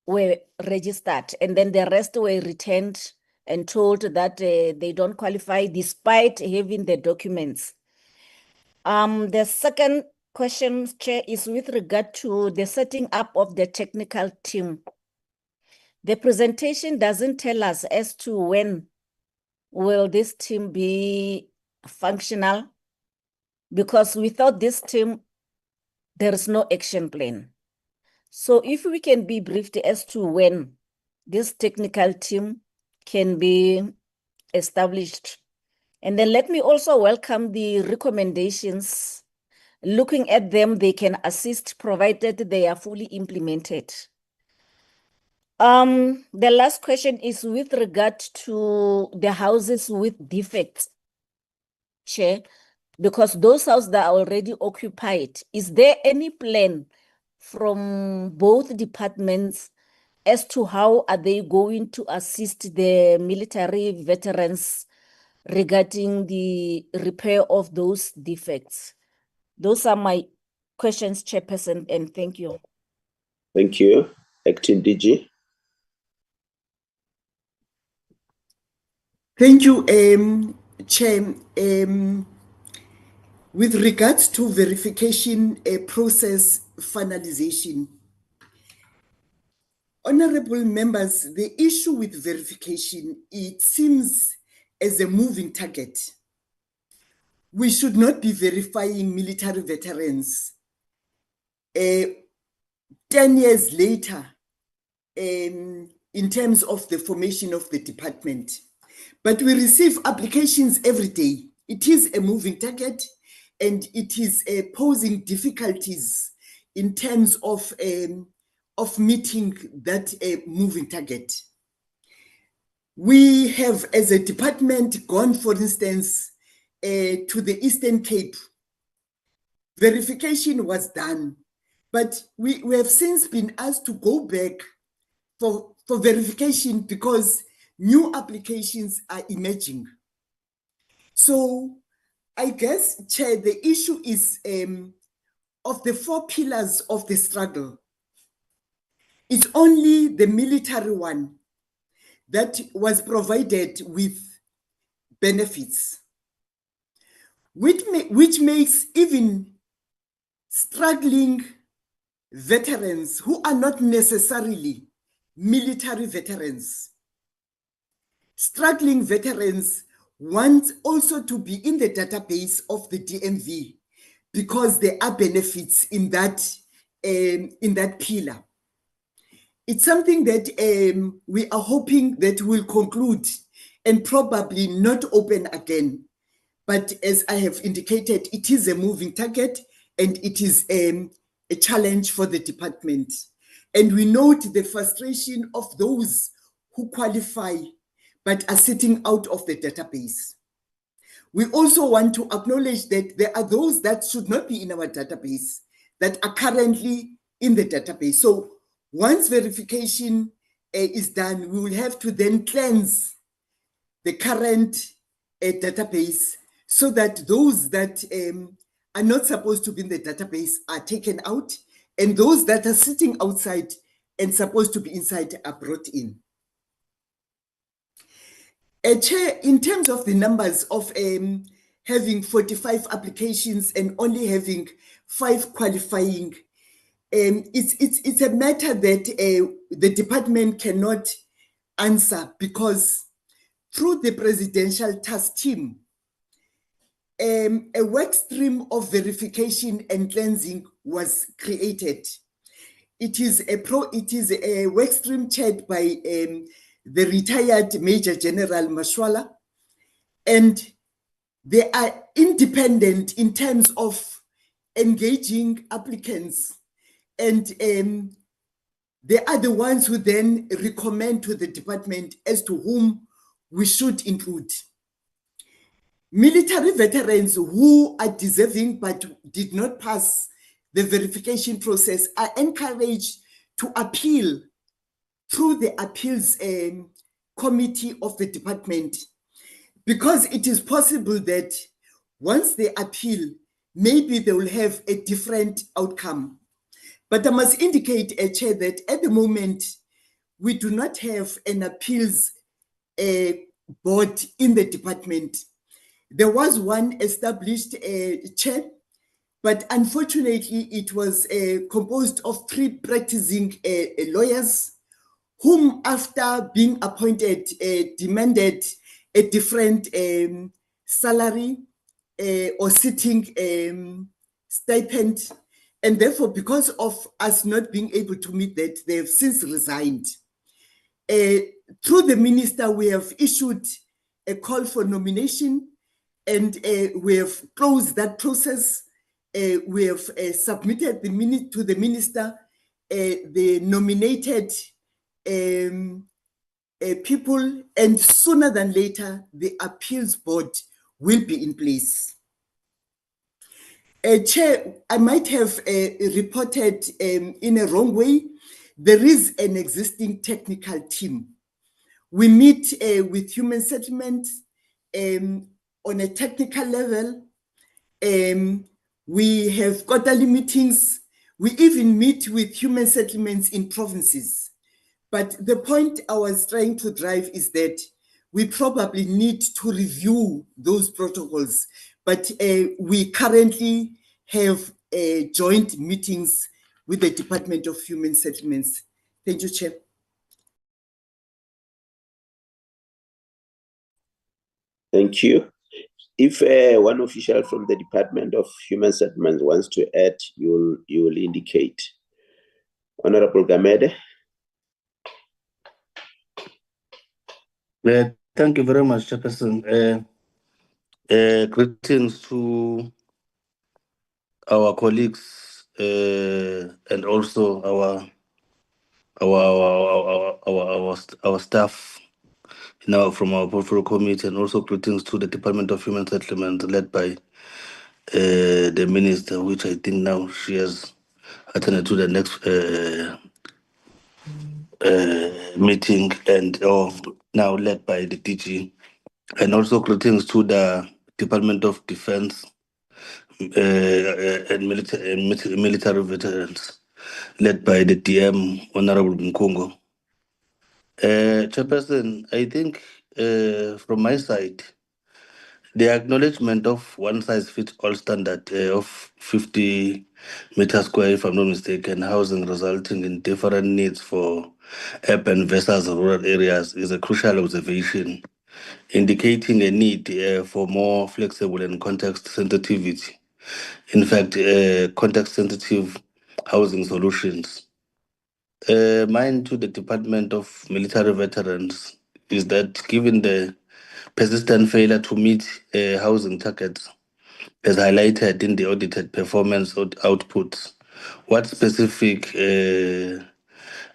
were registered, and then the rest were returned and told that they don't qualify despite having the documents. The second question, Chair, is with regard to the setting up of the technical team. The presentation doesn't tell us as to when will this team be functional, because without this team, there is no action plan. So if we can be briefed as to when this technical team can be established. And then let me also welcome the recommendations. Looking at them, they can assist provided they are fully implemented. The last question is with regard to the houses with defects, Chair, because those houses that are already occupied, is there any plan from both departments as to how are they going to assist the military veterans regarding the repair of those defects? Those are my questions, Chairperson, and thank you. Thank you. Acting DG. Thank you, Chair. With regards to verification process finalization, honorable members, the issue with verification, it seems as a moving target. We should not be verifying military veterans 10 years later in terms of the formation of the department. But we receive applications every day. It is a moving target, and it is posing difficulties in terms of meeting that moving target. We have, as a department, gone, for instance, to the Eastern Cape. Verification was done, but we have since been asked to go back for verification because new applications are emerging. So I guess, Chair, the issue is of the 4 pillars of the struggle. It's only the military one that was provided with benefits, which makes even struggling veterans who are not necessarily military veterans. Struggling veterans want also to be in the database of the DMV because there are benefits in that pillar. It's something that we are hoping that will conclude and probably not open again. But as I have indicated, it is a moving target and it is a challenge for the department. And we note the frustration of those who qualify but are sitting out of the database. We also want to acknowledge that there are those that should not be in our database that are currently in the database. So once verification is done, we will have to then cleanse the current database so that those that are not supposed to be in the database are taken out, and those that are sitting outside and supposed to be inside are brought in. Chair, in terms of the numbers of having 45 applications and only having 5 qualifying, it's a matter that the department cannot answer because through the presidential task team, a work stream of verification and cleansing was created. It is a work stream chaired by the retired Major General Mashwala, and they are independent in terms of engaging applicants, and they are the ones who then recommend to the department as to whom we should include. Military veterans who are deserving but did not pass the verification process are encouraged to appeal through the appeals committee of the department, because it is possible that once they appeal, maybe they will have a different outcome. But I must indicate, Chair, that at the moment, we do not have an appeals board in the department. There was one established, Chair, but unfortunately it was composed of 3 practicing lawyers, whom after being appointed demanded a different salary or sitting stipend. And therefore, because of us not being able to meet that, they have since resigned. Through the minister, we have issued a call for nomination, and we have closed that process. We have submitted to the minister the nominated people, and sooner than later, the appeals board will be in place. Chair, I might have reported in a wrong way. There is an existing technical team. We meet with human settlements on a technical level. We have quarterly meetings. We even meet with human settlements in provinces. But the point I was trying to drive is that we probably need to review those protocols. But we currently have joint meetings with the Department of Human Settlements. Thank you, Chair. Thank you. If one official from the Department of Human Settlements wants to add, you will indicate. Honorable Gamede. Thank you very much, Chairperson. Greetings to our colleagues and also our staff now from our portfolio committee, and also greetings to the Department of Human Settlement led by the minister, which I think now she has attended to the next meeting, and now led by the DG, and also greetings to the Department of Defense and military veterans led by the DM, Honorable Mkungo. Chairperson, I think from my side, the acknowledgement of one size fits all standard of 50 meters square, if I'm not mistaken, housing resulting in different needs for urban versus rural areas is a crucial observation, indicating a need for more flexible and context sensitivity. In fact, context sensitive housing solutions. Mine to the Department of Military Veterans is that given the persistent failure to meet housing targets, as highlighted in the audited performance outputs, what specific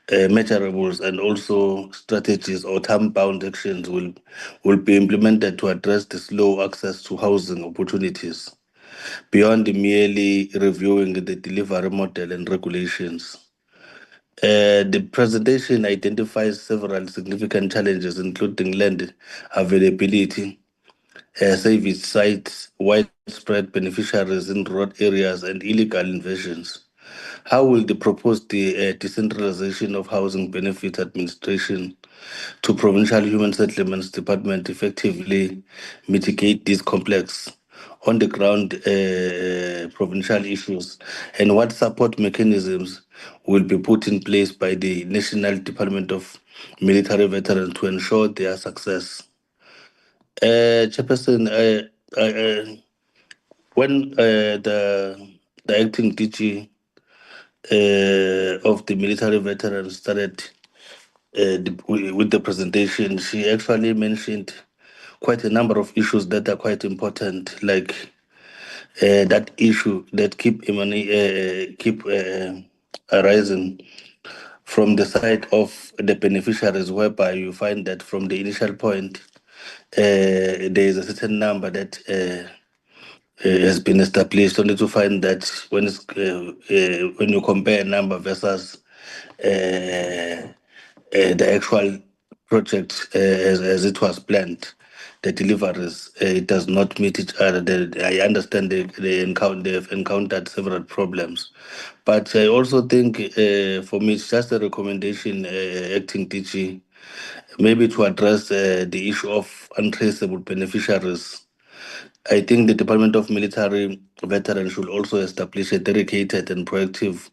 measurables and also strategies or time-bound actions will be implemented to address the slow access to housing opportunities, beyond merely reviewing the delivery model and regulations? The presentation identifies several significant challenges, including land availability, service sites, widespread beneficiaries in rural areas, and illegal invasions. How will the proposed decentralization of housing benefit administration to Provincial Human Settlements Department effectively mitigate these complex on-the-ground provincial issues, and what support mechanisms will be put in place by the National Department of Military Veterans to ensure their success? Chairperson, when the acting DG of the military veterans started with the presentation, she actually mentioned quite a number of issues that are quite important, like that issue that keep arising from the side of the beneficiaries, whereby you find that from the initial point, there is a certain number that has been established, only to find that when you compare a number versus the actual project as it was planned, the deliveries, it does not meet each other. I understand they've encountered several problems. But I also think for me, it's just a recommendation, acting DG, maybe to address the issue of untraceable beneficiaries. I think the Department of Military Veterans should also establish a dedicated and proactive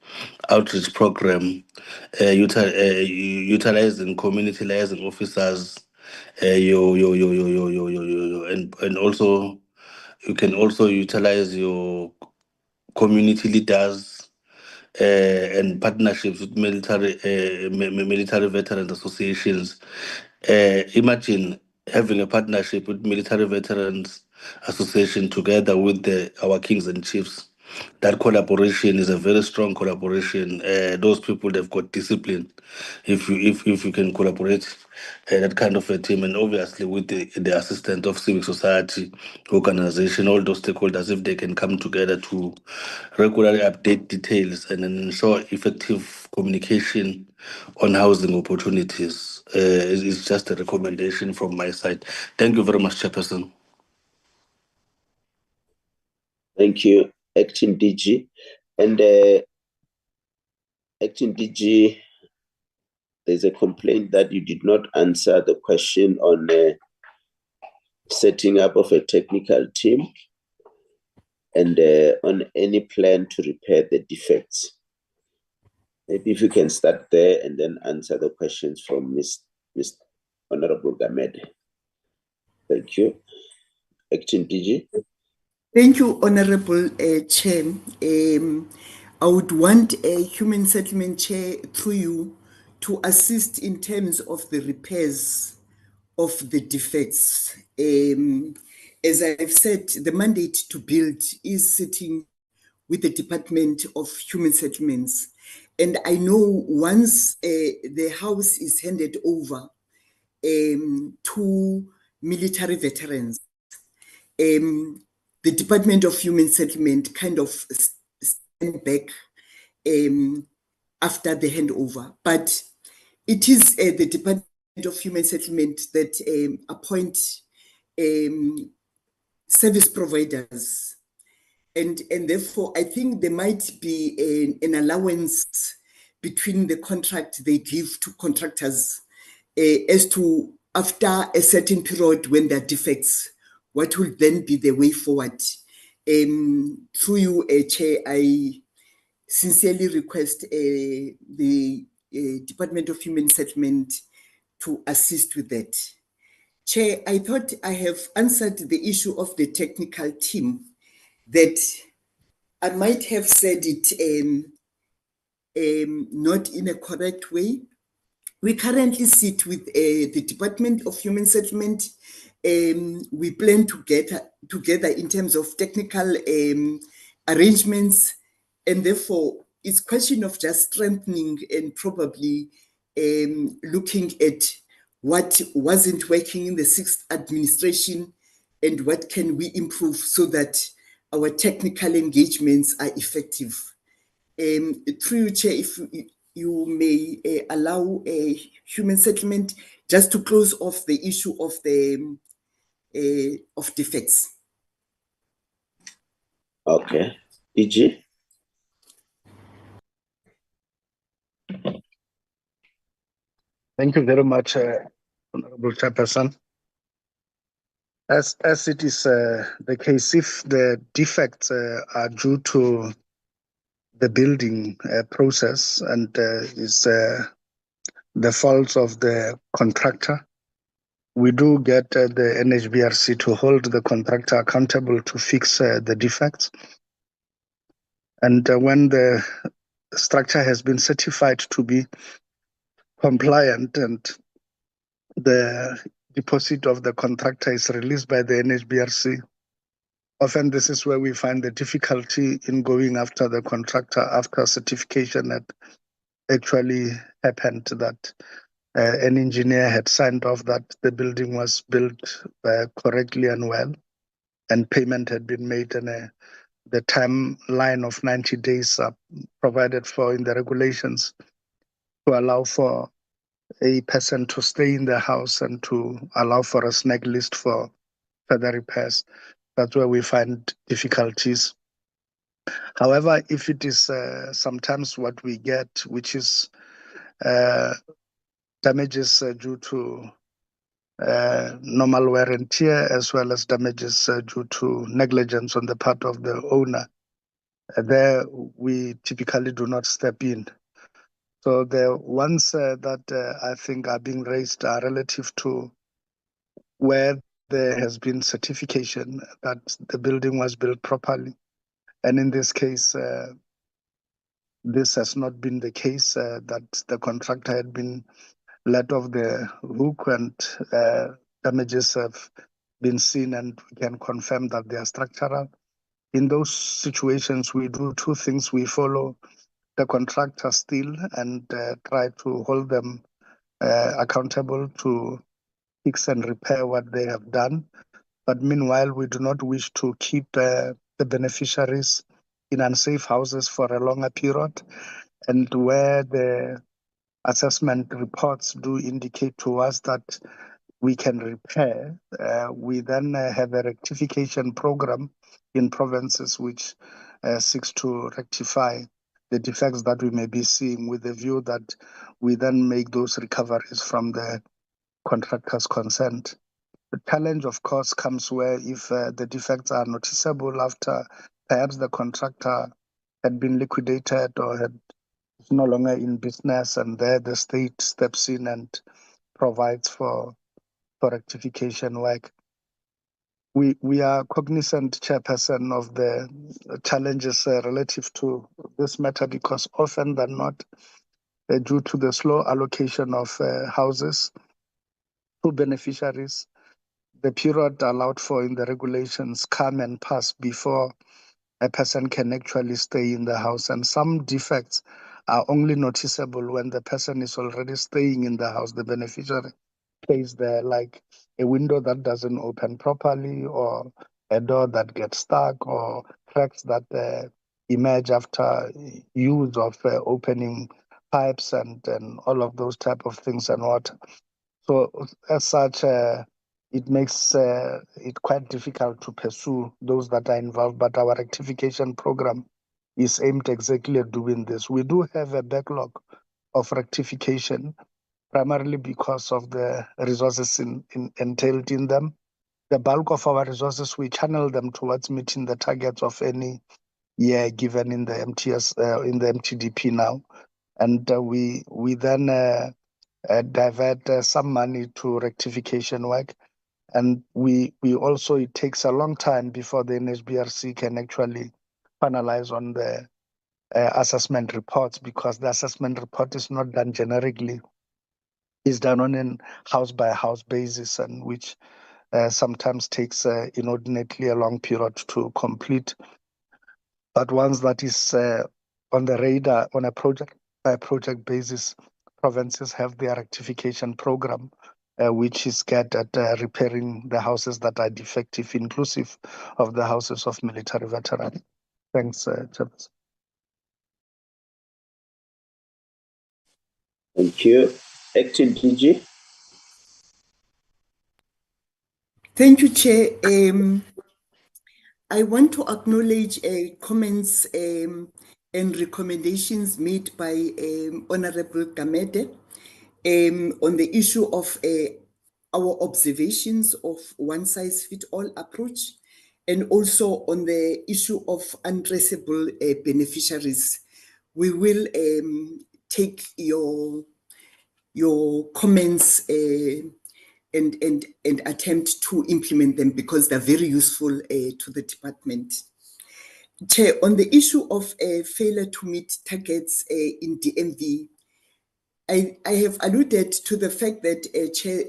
outreach program, utilizing community liaison officers, and also you can also utilize your community leaders and partnerships with military veterans associations. Imagine having a partnership with military veterans association together with our kings and chiefs. That collaboration is a very strong collaboration. Those people, they've got discipline. If you can collaborate that kind of a team, and obviously with the assistance of civic society organization, all those stakeholders, if they can come together to regularly update details and ensure effective communication on housing opportunities, is just a recommendation from my side. Thank you very much, Chairperson. Thank you, Acting DG. And Acting DG, there's a complaint that you did not answer the question on setting up of a technical team and on any plan to repair the defects. Maybe if you can start there and then answer the questions from Ms. Honorable Gamede. Thank you. Acting DG. Thank you, Honorable Chair. I would want a Human Settlement Chair through you to assist in terms of the repairs of the defects. As I've said, the mandate to build is sitting with the Department of Human Settlements. And I know once the house is handed over to military veterans, the Department of Human Settlement kind of stand back after the handover. But it is the Department of Human Settlement that appoint service providers. And therefore, I think there might be an allowance between the contract they give to contractors as to after a certain period when there are defects, what will then be the way forward? Through you, Chair, I sincerely request the Department of Human Settlement to assist with that. Chair, I thought I have answered the issue of the technical team, that I might have said it not in a correct way. We currently sit with the Department of Human Settlement. We plan to get together in terms of technical arrangements, and therefore it's a question of just strengthening and probably looking at what wasn't working in the 6th administration and what can we improve so that our technical engagements are effective. Through you, Chair, if you may allow a Human Settlement just to close off the issue of the of defects. Okay. DG. Thank you very much, Honorable Chairperson. As it is the case, if the defects are due to the building process and is the faults of the contractor, we do get the NHBRC to hold the contractor accountable to fix the defects. And when the structure has been certified to be compliant and the deposit of the contractor is released by the NHBRC. Often this is where we find the difficulty in going after the contractor after certification had actually happened, that an engineer had signed off that the building was built correctly and well, and payment had been made, and the timeline of 90 days provided for in the regulations to allow for a person to stay in the house and to allow for a snag list for further repairs. That's where we find difficulties. However, if it is sometimes what we get, which is damages due to normal wear and tear, as well as damages due to negligence on the part of the owner, there we typically do not step in. So the ones that I think are being raised are relative to where there has been certification that the building was built properly. And in this case, this has not been the case, that the contractor had been let off the hook, and damages have been seen, and we can confirm that they are structural. In those situations, we do two things. We follow the contractor still and try to hold them accountable to fix and repair what they have done. But meanwhile, we do not wish to keep the beneficiaries in unsafe houses for a longer period. And where the assessment reports do indicate to us that we can repair, we then have a rectification program in provinces which seeks to rectify the defects that we may be seeing, with the view that we then make those recoveries from the contractor's consent. The challenge, of course, comes where if the defects are noticeable after perhaps the contractor had been liquidated or had no longer in business, and there the state steps in and provides for rectification work. We are cognizant, Chairperson, of the challenges relative to this matter, because often than not, due to the slow allocation of houses to beneficiaries, the period allowed for in the regulations come and pass before a person can actually stay in the house. And some defects are only noticeable when the person is already staying in the house, the beneficiary stays there, like a window that doesn't open properly, or a door that gets stuck, or cracks that emerge after use of opening pipes and all of those type of things and water. So as such, it makes it quite difficult to pursue those that are involved, but our rectification program is aimed exactly at doing this. We do have a backlog of rectification, primarily because of the resources entailed in them. The bulk of our resources, we channel them towards meeting the targets of any year given in the MTS, in the MTDP now. And we then divert some money to rectification work. And we also, it takes a long time before the NHBRC can actually finalize on the assessment reports, because the assessment report is not done generically. It's done on a house-by-house basis, and which sometimes takes inordinately a long period to complete. But once that is on the radar on a project-by-project basis, provinces have their rectification program, which is geared at repairing the houses that are defective, inclusive of the houses of military veterans. Thanks, Chairperson. Thank you. Acting DG. Thank you, Chair. I want to acknowledge comments and recommendations made by Honorable Gamede on the issue of our observations of one-size-fits-all approach, and also on the issue of untraceable beneficiaries. We will take your comments and attempt to implement them, because they're very useful to the department. Chair, on the issue of failure to meet targets in DMV, I have alluded to the fact that, Chair,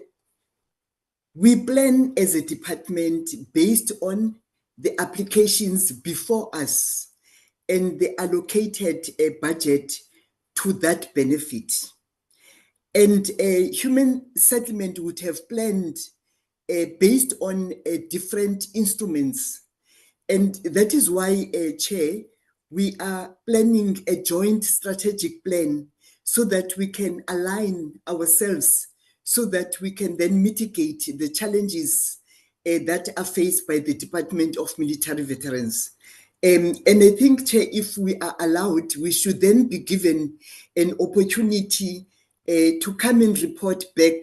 We plan as a department based on the applications before us and the allocated budget to that benefit. And human settlement would have planned based on different instruments. And that is why, Chair, we are planning a joint strategic plan so that we can align ourselves, so that we can then mitigate the challenges that are faced by the Department of Military Veterans. And I think, Chair, if we are allowed, we should then be given an opportunity to come and report back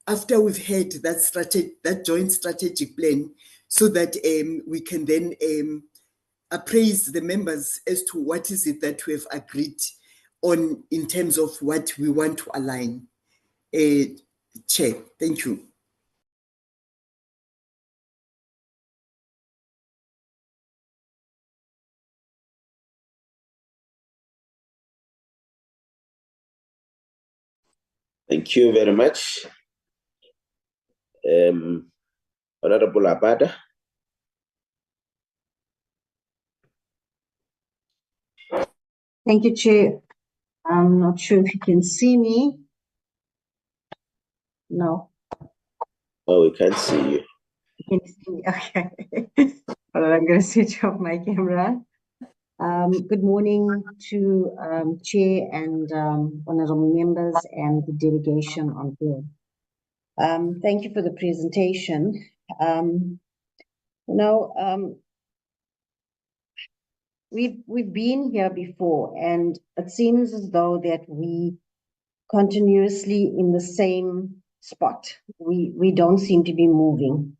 after we've had that joint strategic plan, so that we can then appraise the members as to what is it that we have agreed on in terms of what we want to align. Chair, thank you. Thank you very much. Honorable Abada. Thank you, Chair. I'm not sure if you can see me. No. Oh, we can't see you. You can see me. Okay. Well, I'm going to switch off my camera. Good morning to Chair and honorable members and the delegation on board. Thank you for the presentation. We've been here before, and it seems as though that we continuously in the same spot. We don't seem to be moving.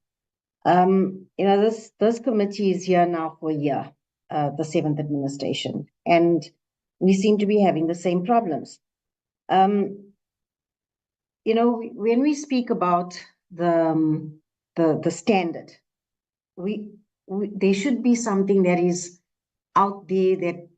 This committee is here now for a year, the 7th administration, and we seem to be having the same problems. When we speak about the standard, there should be something that is out there that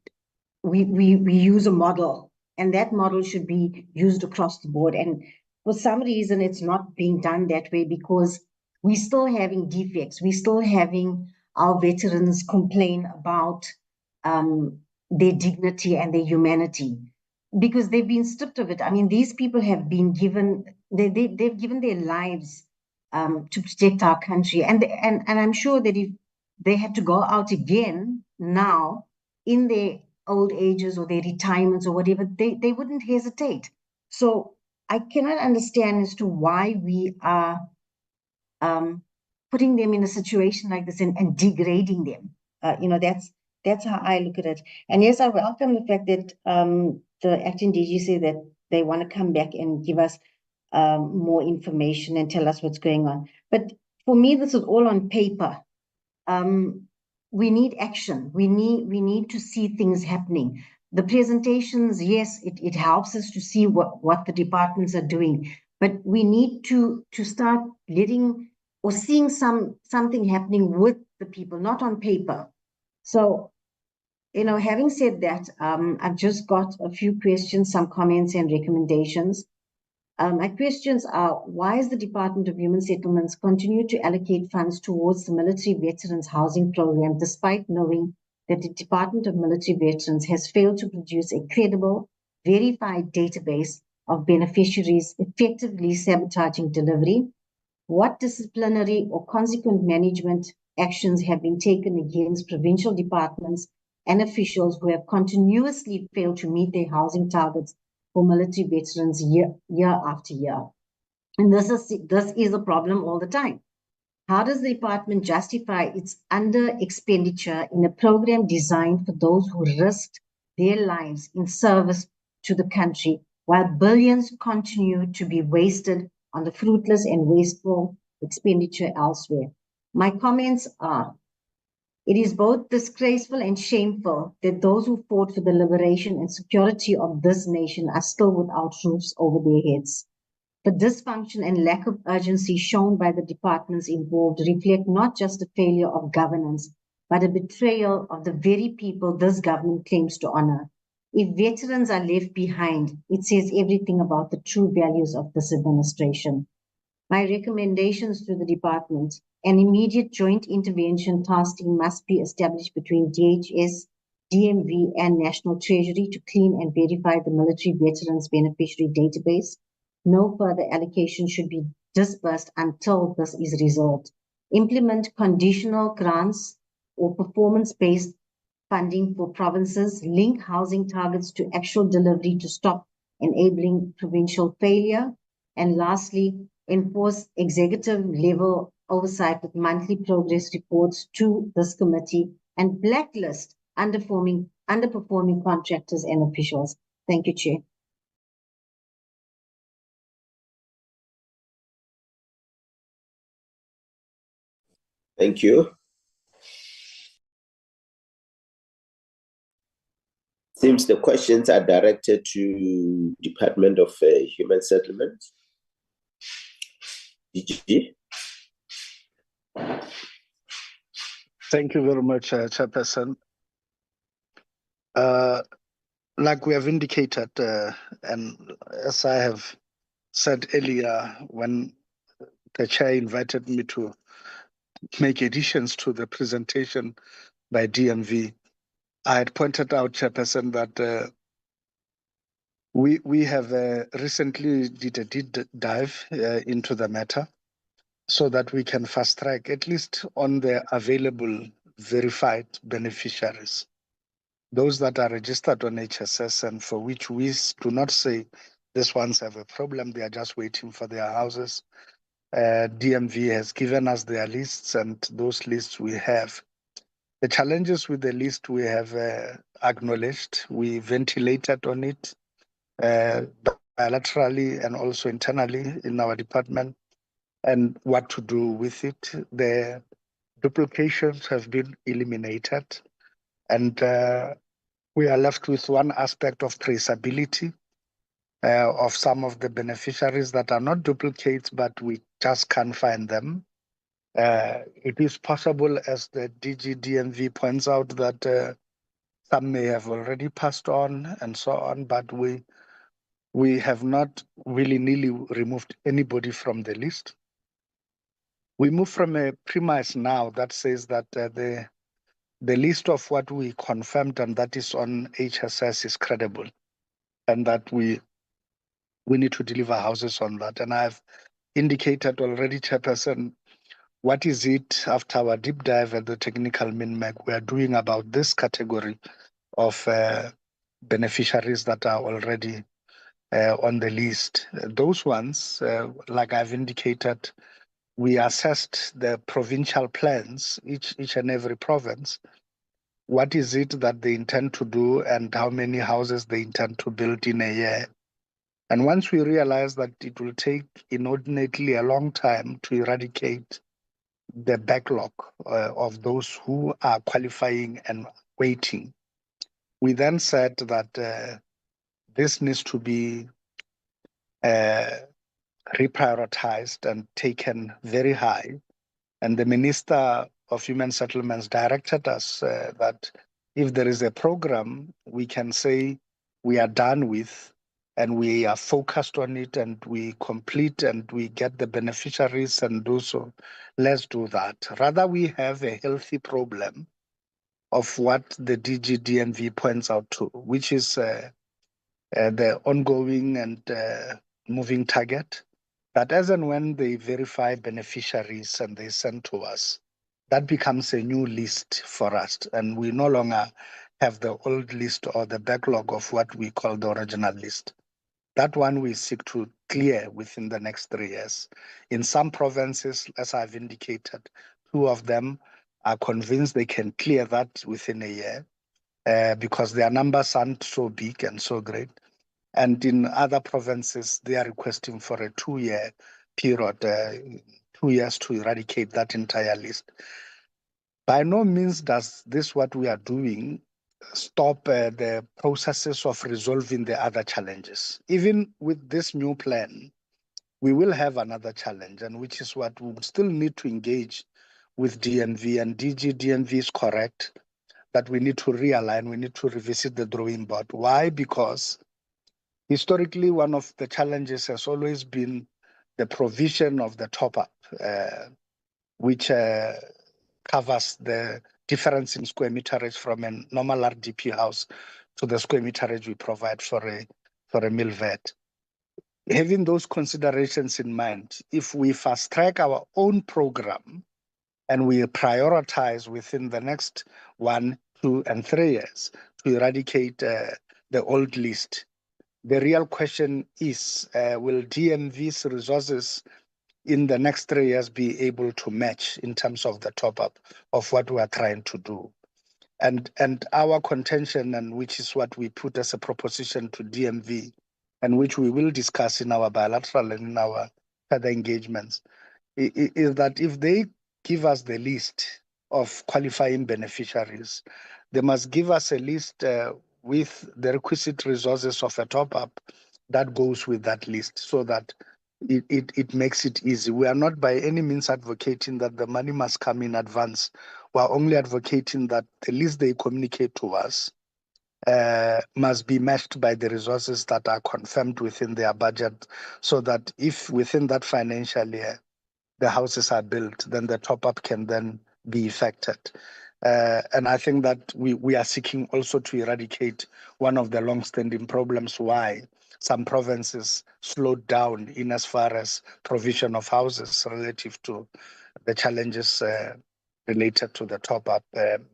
we use a model, and that model should be used across the board. And for some reason, it's not being done that way, because we're still having defects. We're still having our veterans complain about their dignity and their humanity, because they've been stripped of it. I mean, these people have been given, they've given their lives to protect our country. And I'm sure that if they had to go out again now in their old ages or their retirements or whatever, they wouldn't hesitate. So I cannot understand as to why we are putting them in a situation like this and degrading them. That's how I look at it. And yes, I welcome the fact that the acting DG said that they want to come back and give us more information and tell us what's going on. But for me, this is all on paper. We need action. We need to see things happening. The presentations, yes, it helps us to see what the departments are doing, but we need to start letting or seeing something happening with the people, not on paper. So, having said that, I've just got a few questions, some comments and recommendations. My questions are, why is the Department of Human Settlements continue to allocate funds towards the military veterans housing program, despite knowing that the Department of Military Veterans has failed to produce a credible, verified database of beneficiaries, effectively sabotaging delivery? What disciplinary or consequent management actions have been taken against provincial departments and officials who have continuously failed to meet their housing targets for military veterans year after year? And this is a problem all the time. How does the department justify its under expenditure in a program designed for those who risked their lives in service to the country, while billions continue to be wasted on the fruitless and wasteful expenditure elsewhere? My comments are, it is both disgraceful and shameful that those who fought for the liberation and security of this nation are still without roofs over their heads. The dysfunction and lack of urgency shown by the departments involved reflect not just a failure of governance, but a betrayal of the very people this government claims to honor. If veterans are left behind, it says everything about the true values of this administration. My recommendations to the department: an immediate joint intervention task team must be established between DHS, DMV, and National Treasury to clean and verify the military veterans beneficiary database. No further allocation should be disbursed until this is resolved. Implement conditional grants or performance-based funding for provinces. Link housing targets to actual delivery to stop enabling provincial failure. And lastly, enforce executive level oversight with monthly progress reports to this committee and blacklist underperforming contractors and officials. Thank you, Chair. Thank you. Seems the questions are directed to Department of Human Settlements. DG. Thank you very much, Chairperson. Like we have indicated, and as I have said earlier, when the chair invited me to make additions to the presentation by DMV, I had pointed out, Chairperson, that we have recently did a deep dive into the matter so that we can fast track, at least on the available verified beneficiaries, those that are registered on HSS and for which we do not say these ones have a problem, they are just waiting for their houses. DMV has given us their lists, and those lists we have. The challenges with the list we have acknowledged, we ventilated on it bilaterally and also internally in our department, and what to do with it. The duplications have been eliminated, and we are left with one aspect of traceability of some of the beneficiaries that are not duplicates, but we just can't find them. It is possible, as the DG DMV points out, that some may have already passed on and so on, but we have not willy-nilly removed anybody from the list. We move from a premise now that says that the list of what we confirmed and that is on HSS is credible, and that we need to deliver houses on that. And I've indicated already, Chairperson, what is it after our deep dive at the technical min-mac we are doing about this category of beneficiaries that are already on the list. Those ones, like I've indicated, we assessed the provincial plans, each and every province. What is it that they intend to do and how many houses they intend to build in a year? And once we realize that it will take inordinately a long time to eradicate the backlog of those who are qualifying and waiting, we then said that this needs to be reprioritized and taken very high. And the Minister of Human Settlements directed us that if there is a program we can say we are done with and we are focused on it and we complete and we get the beneficiaries and do so, let's do that. Rather, we have a healthy problem of what the DG DMV points out to, which is the ongoing and moving target, that as and when they verify beneficiaries and they send to us, that becomes a new list for us. And we no longer have the old list or the backlog of what we call the original list. That one we seek to clear within the next 3 years. In some provinces, as I've indicated, 2 of them are convinced they can clear that within a year because their numbers aren't so big and so great. And in other provinces, they are requesting for a 2-year period, 2 years to eradicate that entire list. By no means does this what we are doing stop the processes of resolving the other challenges. Even with this new plan, we will have another challenge, and which is what we would still need to engage with DMV, and DG DMV is correct that we need to realign, we need to revisit the drawing board. Why? Because historically, one of the challenges has always been the provision of the top-up, which covers the difference in square meterage from a normal RDP house to the square meterage we provide for a mill vet. Having those considerations in mind, if we fast-track our own program and we prioritize within the next 1, 2, and 3 years to eradicate the old list, the real question is, will DMV's resources in the next 3 years be able to match in terms of the top-up of what we are trying to do? And our contention, and which is what we put as a proposition to DMV, and which we will discuss in our bilateral and in our further engagements, is that if they give us the list of qualifying beneficiaries, they must give us a list with the requisite resources of a top-up that goes with that list, so that it makes it easy. We are not by any means advocating that the money must come in advance. We are only advocating that the list they communicate to us must be matched by the resources that are confirmed within their budget, so that if within that financial year the houses are built, then the top-up can then be effected. And I think that we are seeking also to eradicate one of the long-standing problems why some provinces slowed down in as far as provision of houses relative to the challenges related to the top-up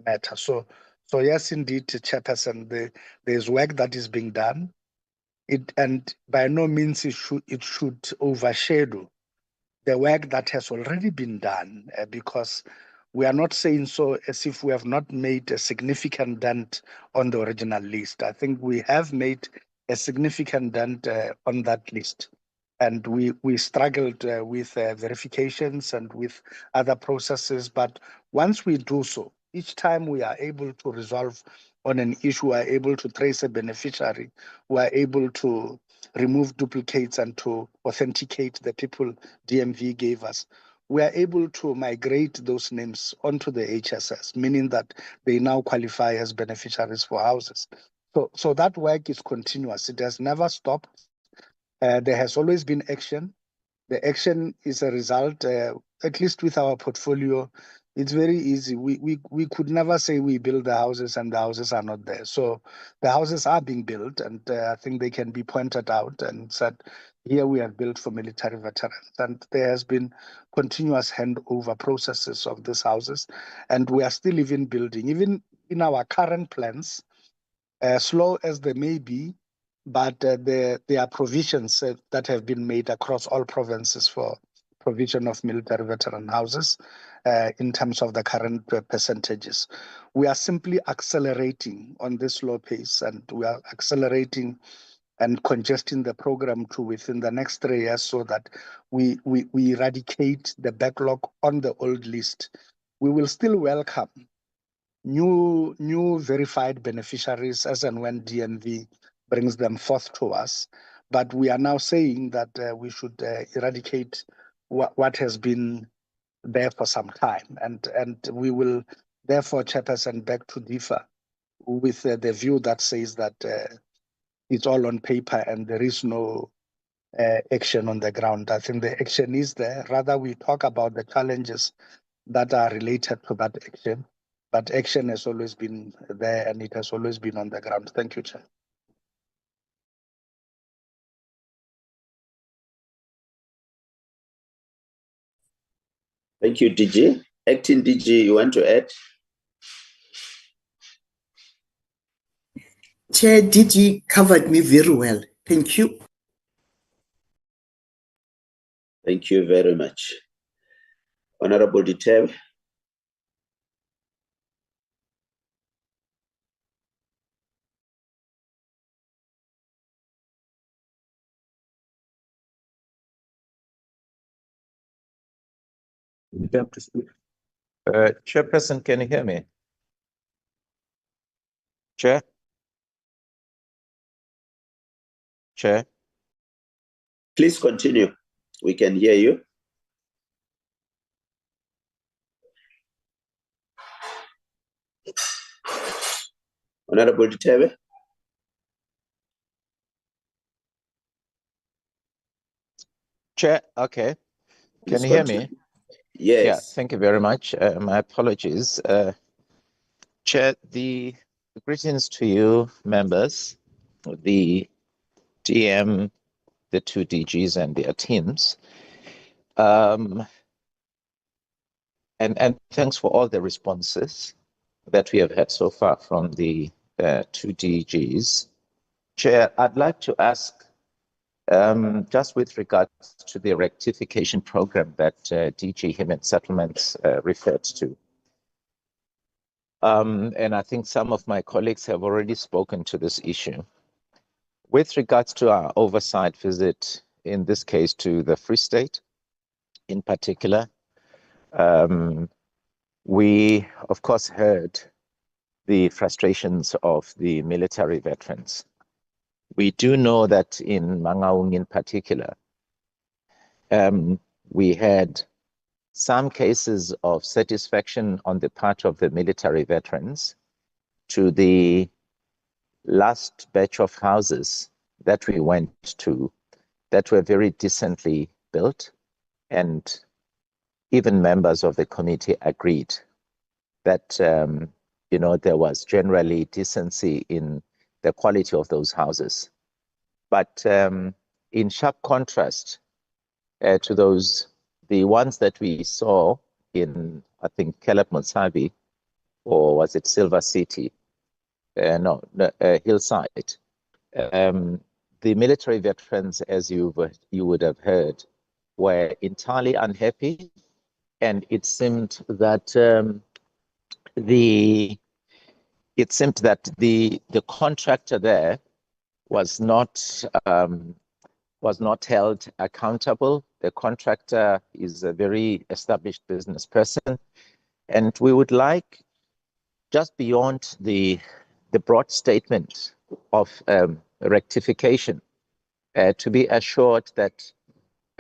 matter. So yes, indeed, Chairperson, there's work that is being done. And by no means it should overshadow the work that has already been done, because we are not saying so as if we have not made a significant dent on the original list. I think we have made a significant dent on that list. And we struggled with verifications and with other processes. But once we do so, each time we are able to resolve on an issue, we are able to trace a beneficiary, we are able to remove duplicates and to authenticate the people DMV gave us, we are able to migrate those names onto the HSS, meaning that they now qualify as beneficiaries for houses. So that work is continuous. It has never stopped. There has always been action. The action is a result, at least with our portfolio, it's very easy. We could never say we build the houses and the houses are not there. So the houses are being built, and I think they can be pointed out and said, here we have built for military veterans. And there has been continuous handover processes of these houses, and we are still even building. Even in our current plans, slow as they may be, but there are provisions that have been made across all provinces for provision of military veteran houses in terms of the current percentages. We are simply accelerating on this slow pace, and we are accelerating and congesting the program to within the next 3 years, so that we eradicate the backlog on the old list. We will still welcome new verified beneficiaries as and when DMV brings them forth to us. But we are now saying that we should eradicate what has been there for some time. And we will therefore, Chairperson, beg to differ with the view that says that it's all on paper and there is no action on the ground. I think the action is there. Rather, we talk about the challenges that are related to that action. But action has always been there, and it has always been on the ground. Thank you, Chair. Thank you, DG. Acting DG, you want to add? Chair, DG covered me very well. Thank you. Thank you very much. Honorable Detail. Chairperson, can you hear me? Chair? Chair? Please continue. We can hear you. Honorable Detail. Chair, okay. Can Please you hear continue. me? Yes. Yeah, thank you very much. My apologies. Chair, the greetings to you, members, the DM, the two DGs and their teams. And thanks for all the responses that we have had so far from the two DGs. Chair, I'd like to ask, just with regards to the rectification program that DG Human Settlements referred to. And I think some of my colleagues have already spoken to this issue. With regards to our oversight visit, in this case to the Free State in particular, we of course heard the frustrations of the military veterans. We do know that in Mangaung in particular, we had some cases of satisfaction on the part of the military veterans to the last batch of houses that we went to that were very decently built, and even members of the committee agreed that there was generally decency in the quality of those houses. But in sharp contrast to those, the ones that we saw in, I think, Caleb Motsabi, or was it Silver City? Hillside. The military veterans, as you would have heard, were entirely unhappy, and it seemed that the contractor there was not held accountable. The contractor is a very established business person, and we would like, just beyond the broad statement of rectification, to be assured that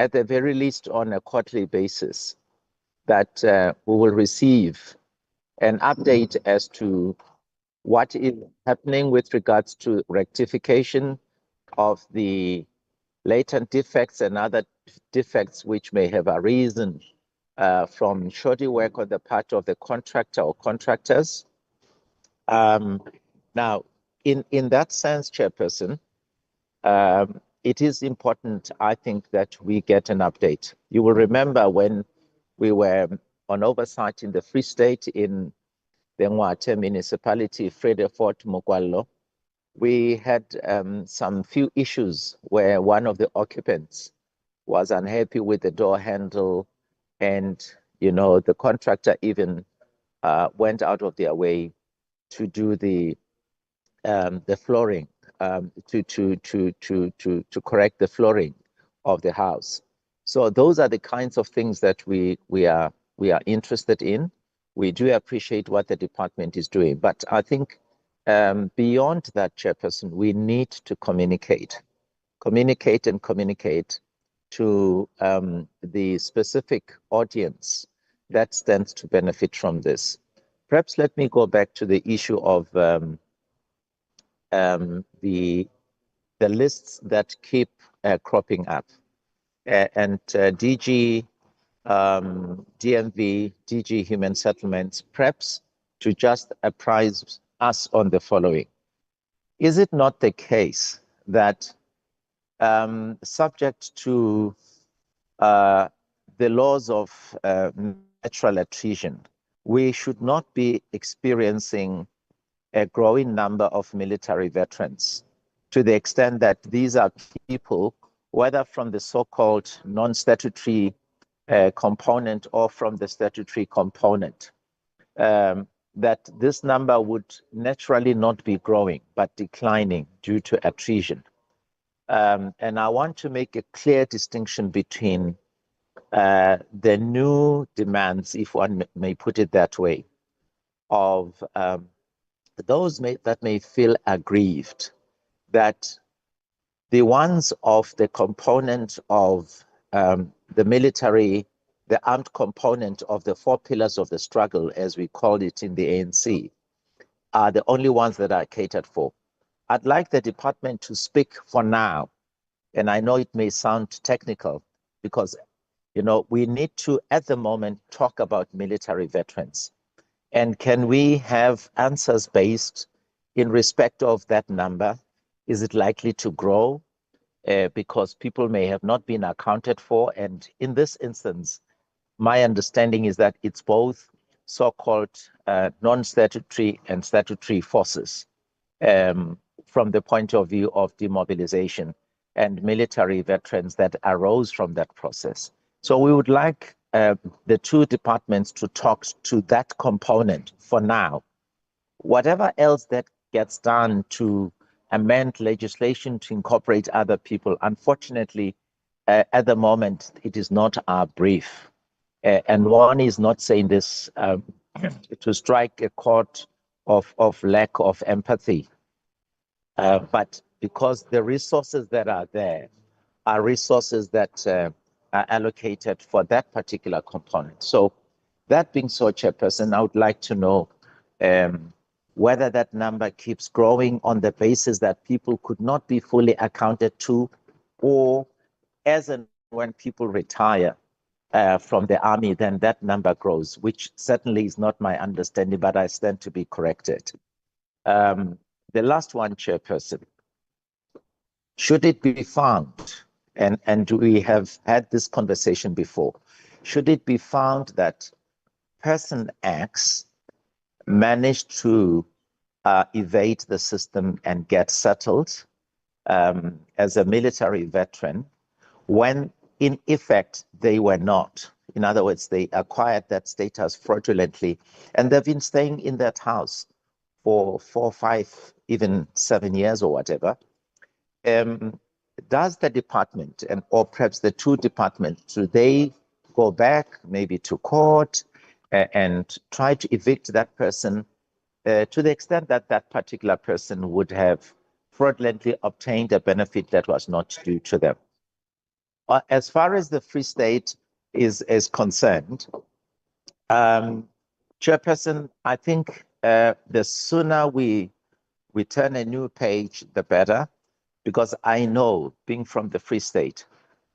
at the very least on a quarterly basis, that we will receive an update as to what is happening with regards to rectification of the latent defects and other defects which may have arisen from shoddy work on the part of the contractor or contractors. Now, in that sense, Chairperson, it is important, I think, that we get an update. You will remember when we were on oversight in the Free State in the Ngwate municipality, Fredefort Mokwallo, we had some few issues where one of the occupants was unhappy with the door handle, and the contractor even went out of their way to do the flooring, to correct the flooring of the house. So those are the kinds of things that we are interested in. We do appreciate what the department is doing, but I think beyond that, Chairperson, we need to communicate to the specific audience that stands to benefit from this. Perhaps let me go back to the issue of the lists that keep cropping up. And DG DMV, DG Human Settlements, perhaps to just apprise us on the following. Is it not the case that subject to the laws of natural attrition, we should not be experiencing a growing number of military veterans, to the extent that these are people, whether from the so-called non-statutory component or from the statutory component, that this number would naturally not be growing, but declining due to attrition. And I want to make a clear distinction between the new demands, if one may put it that way, of those that may feel aggrieved that the ones of the component of the military, the armed component of the four pillars of the struggle, as we called it in the ANC, are the only ones that are catered for. I'd like the department to speak for now, and I know it may sound technical, because, you know, we need to, at the moment, talk about military veterans. And can we have answers based in respect of that number? Is it likely to grow? Because people may have not been accounted for. And in this instance, my understanding is that it's both so-called non-statutory and statutory forces from the point of view of demobilization and military veterans that arose from that process. So we would like the two departments to talk to that component for now. Whatever else that gets done to amend legislation to incorporate other people, unfortunately, at the moment, it is not our brief. And one is not saying this to strike a chord of lack of empathy, but because the resources that are there are resources that are allocated for that particular component. So that being so, Chairperson, I would like to know whether that number keeps growing on the basis that people could not be fully accounted to, or as and when people retire from the army, then that number grows, which certainly is not my understanding, but I stand to be corrected. The last one, Chairperson, should it be found, and we have had this conversation before, should it be found that person X managed to evade the system and get settled as a military veteran when in effect they were not? In other words, they acquired that status fraudulently, and they've been staying in that house for 4, 5, even 7 years or whatever. Does the department, and or perhaps the two departments, do they go back maybe to court and try to evict that person to the extent that that particular person would have fraudulently obtained a benefit that was not due to them? As far as the Free State is concerned, Chairperson, I think the sooner we turn a new page, the better, because I know, being from the Free State,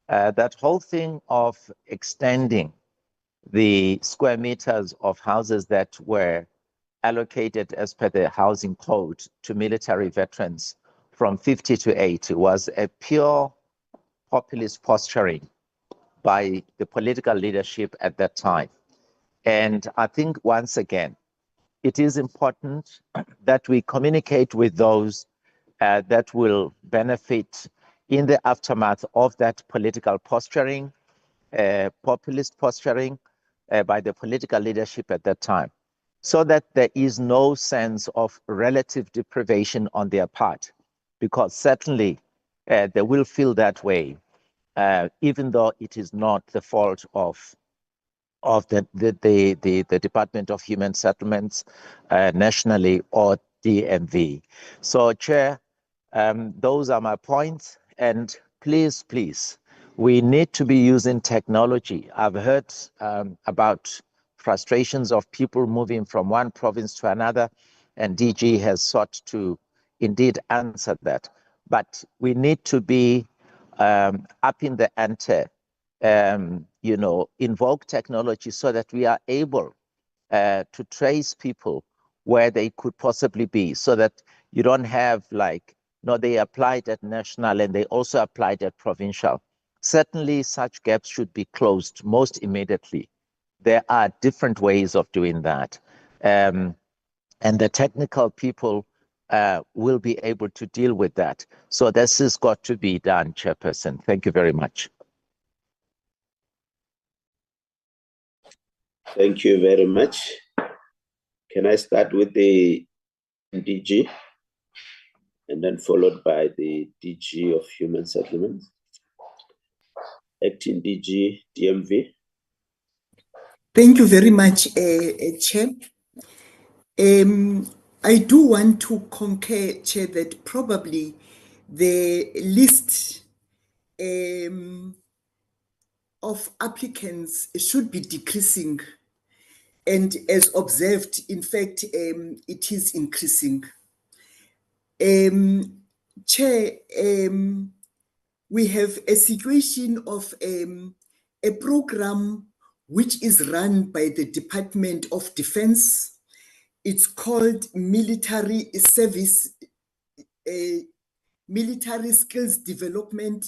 that whole thing of extending the square meters of houses that were allocated as per the housing code to military veterans from 50 to 80 was a pure populist posturing by the political leadership at that time. And I think, once again, it is important that we communicate with those that will benefit in the aftermath of that political posturing, populist posturing by the political leadership at that time, so that there is no sense of relative deprivation on their part, because certainly they will feel that way, even though it is not the fault of the Department of Human Settlements nationally or DMV. So, Chair, those are my points. And please, we need to be using technology. I've heard about frustrations of people moving from one province to another, and DG has sought to indeed answer that. But we need to be up in the ante, invoke technology so that we are able to trace people where they could possibly be, so that you don't have they applied at national and they also applied at provincial. Certainly such gaps should be closed most immediately. There are different ways of doing that. And the technical people will be able to deal with that. So this has got to be done, Chairperson. Thank you very much. Thank you very much. Can I start with the DG and then followed by the DG of Human Settlements? Acting DG, DMV. Thank you very much, Chair. I do want to concur, Chair, that probably the list of applicants should be decreasing. And as observed, in fact, it is increasing. Chair, we have a situation of a program which is run by the Department of Defense. It's called Military Service, Military Skills Development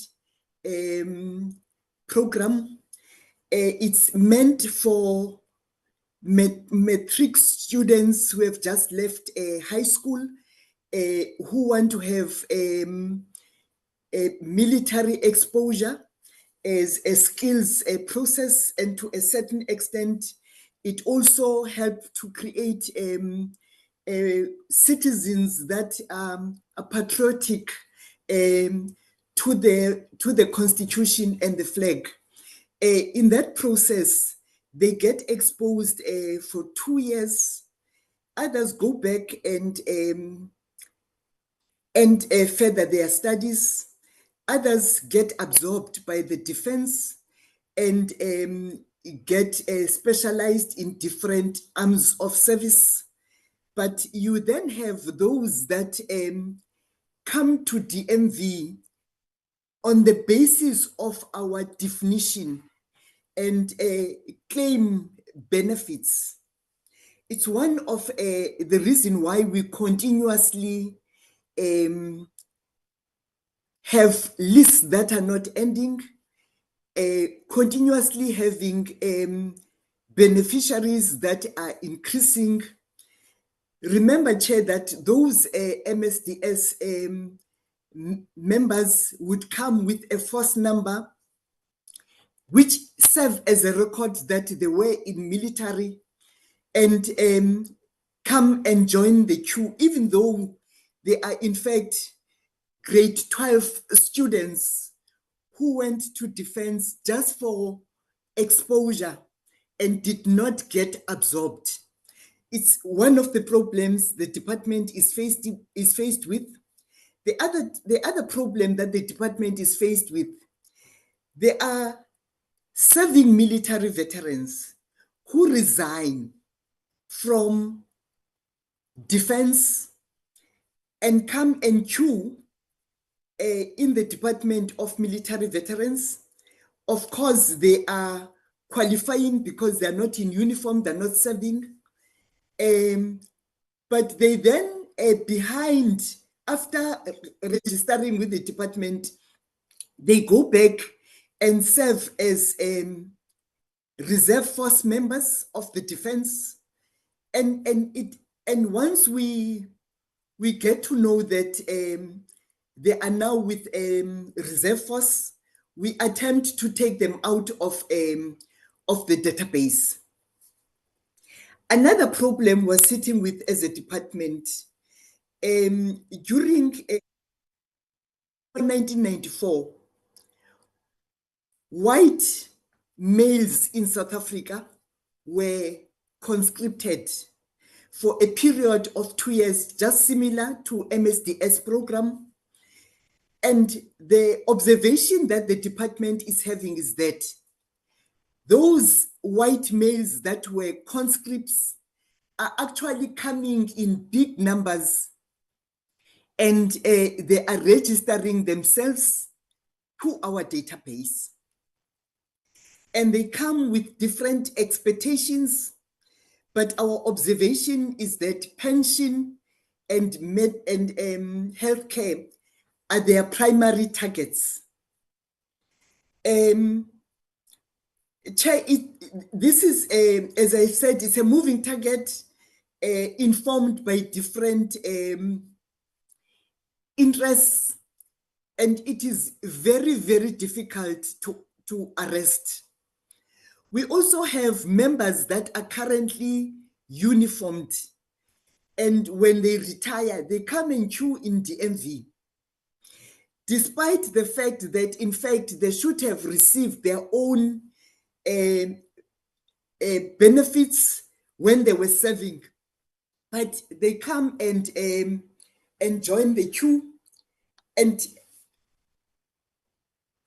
Program. It's meant for matric students who have just left high school, who want to have a military exposure as a skills process, and to a certain extent, it also helped to create citizens that are patriotic to the Constitution and the flag. In that process, they get exposed for 2 years. Others go back and further their studies. Others get absorbed by the defense and get specialized in different arms of service. But you then have those that come to DMV on the basis of our definition and claim benefits. It's one of the reason why we continuously have lists that are not ending, continuously having beneficiaries that are increasing. Remember, Chair, that those MSDS members would come with a force number which serve as a record that they were in military, and come and join the queue, even though they are in fact grade 12 students who went to defense just for exposure and did not get absorbed. It's one of the problems the department is faced with. The other problem that the department is faced with, there are serving military veterans who resign from defense and come and queue in the Department of Military Veterans. Of course, they are qualifying because they're not in uniform, they're not serving. But they then behind, after registering with the department, they go back and serve as reserve force members of the defense. And once we get to know that they are now with reserve force, we attempt to take them out of the database. Another problem we're sitting with as a department, during 1994, white males in South Africa were conscripted for a period of 2 years, just similar to MSDS program. And the observation that the department is having is that those white males that were conscripts are actually coming in big numbers, and they are registering themselves to our database. And they come with different expectations, but our observation is that pension and healthcare are their primary targets. Chair, this is, as I said, it's a moving target informed by different interests, and it is very, very difficult to arrest. We also have members that are currently uniformed, and when they retire, they come and queue in DMV, despite the fact that, in fact, they should have received their own benefits when they were serving. But they come and join the queue, and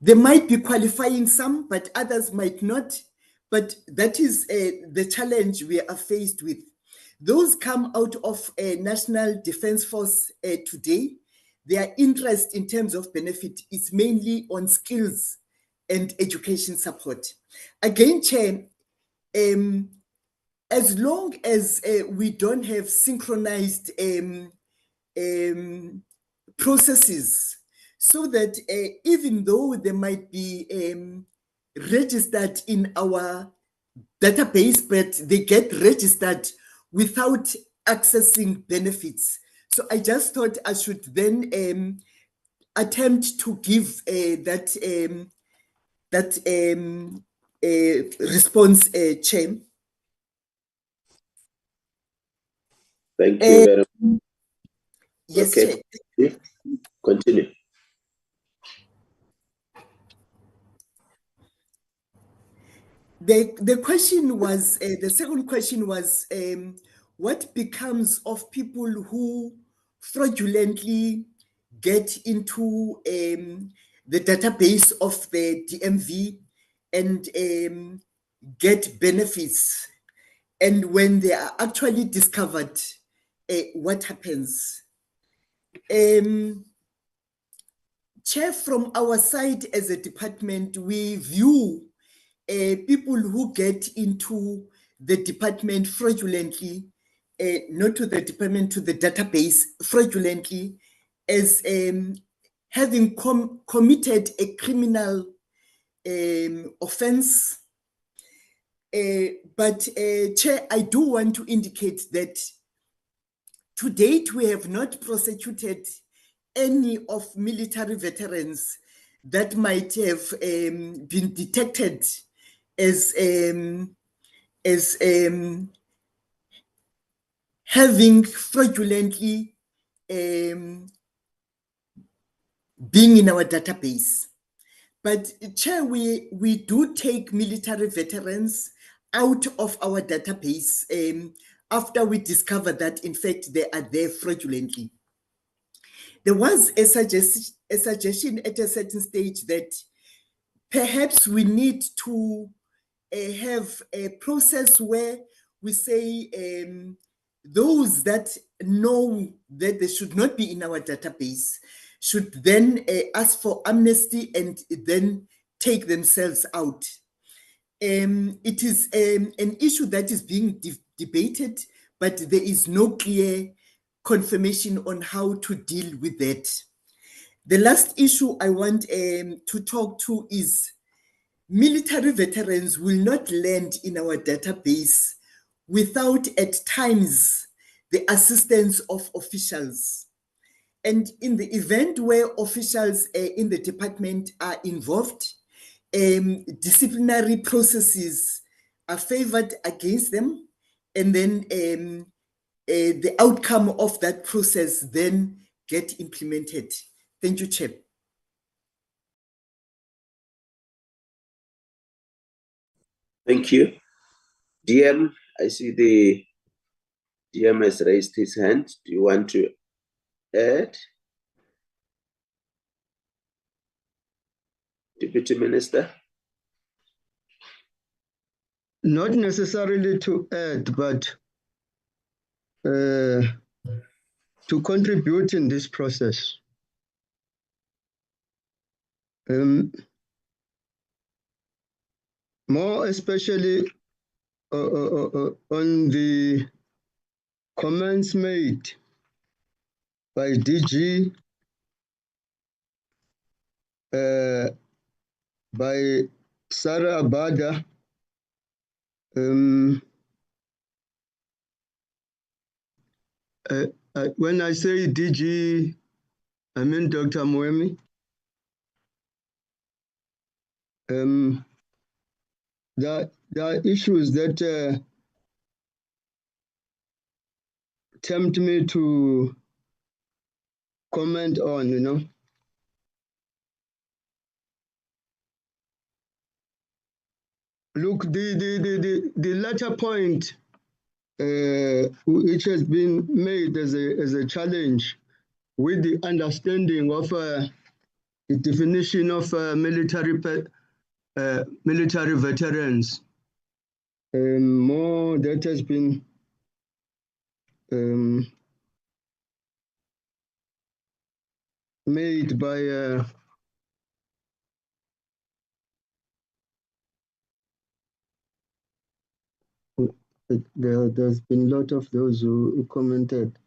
they might be qualifying some, but others might not. But that is the challenge we are faced with. Those come out of a National Defence Force today. Their interest in terms of benefit is mainly on skills and education support. Again, Chair, as long as we don't have synchronized processes, so that even though they might be registered in our database, but they get registered without accessing benefits. So I just thought I should then attempt to give that response, Chair. Thank you very much. Yes, okay. Chair. Continue. The question was, the second question was, what becomes of people who fraudulently get into the database of the DMV and get benefits, and when they are actually discovered, what happens? Chair, from our side as a department, we view people who get into the department fraudulently, not to the department, to the database fraudulently, as having committed a criminal offense. But Chair, I do want to indicate that to date, we have not prosecuted any of military veterans that might have been detected as having fraudulently being in our database. But Chair, we do take military veterans out of our database after we discover that, in fact, they are there fraudulently. There was a suggestion at a certain stage that perhaps we need to have a process where we say those that know that they should not be in our database should then ask for amnesty and then take themselves out. It is an issue that is being debated, but there is no clear confirmation on how to deal with that. The last issue I want to talk to is military veterans will not land in our database without, at times, the assistance of officials. And in the event where officials in the department are involved, disciplinary processes are favored against them, and then the outcome of that process then get implemented. Thank you, Chair. Thank you. DM, I see the DM has raised his hand. Do you want to add? Deputy Minister? Not necessarily to add, but to contribute in this process. More especially on the comments made by DG, by Sarah Abada, when I say DG, I mean Dr. Moemi. There are issues that tempt me to comment on, you know. Look, the latter point, which has been made as a challenge with the understanding of the definition of military veterans, more that has been made by There's been a lot of those who commented.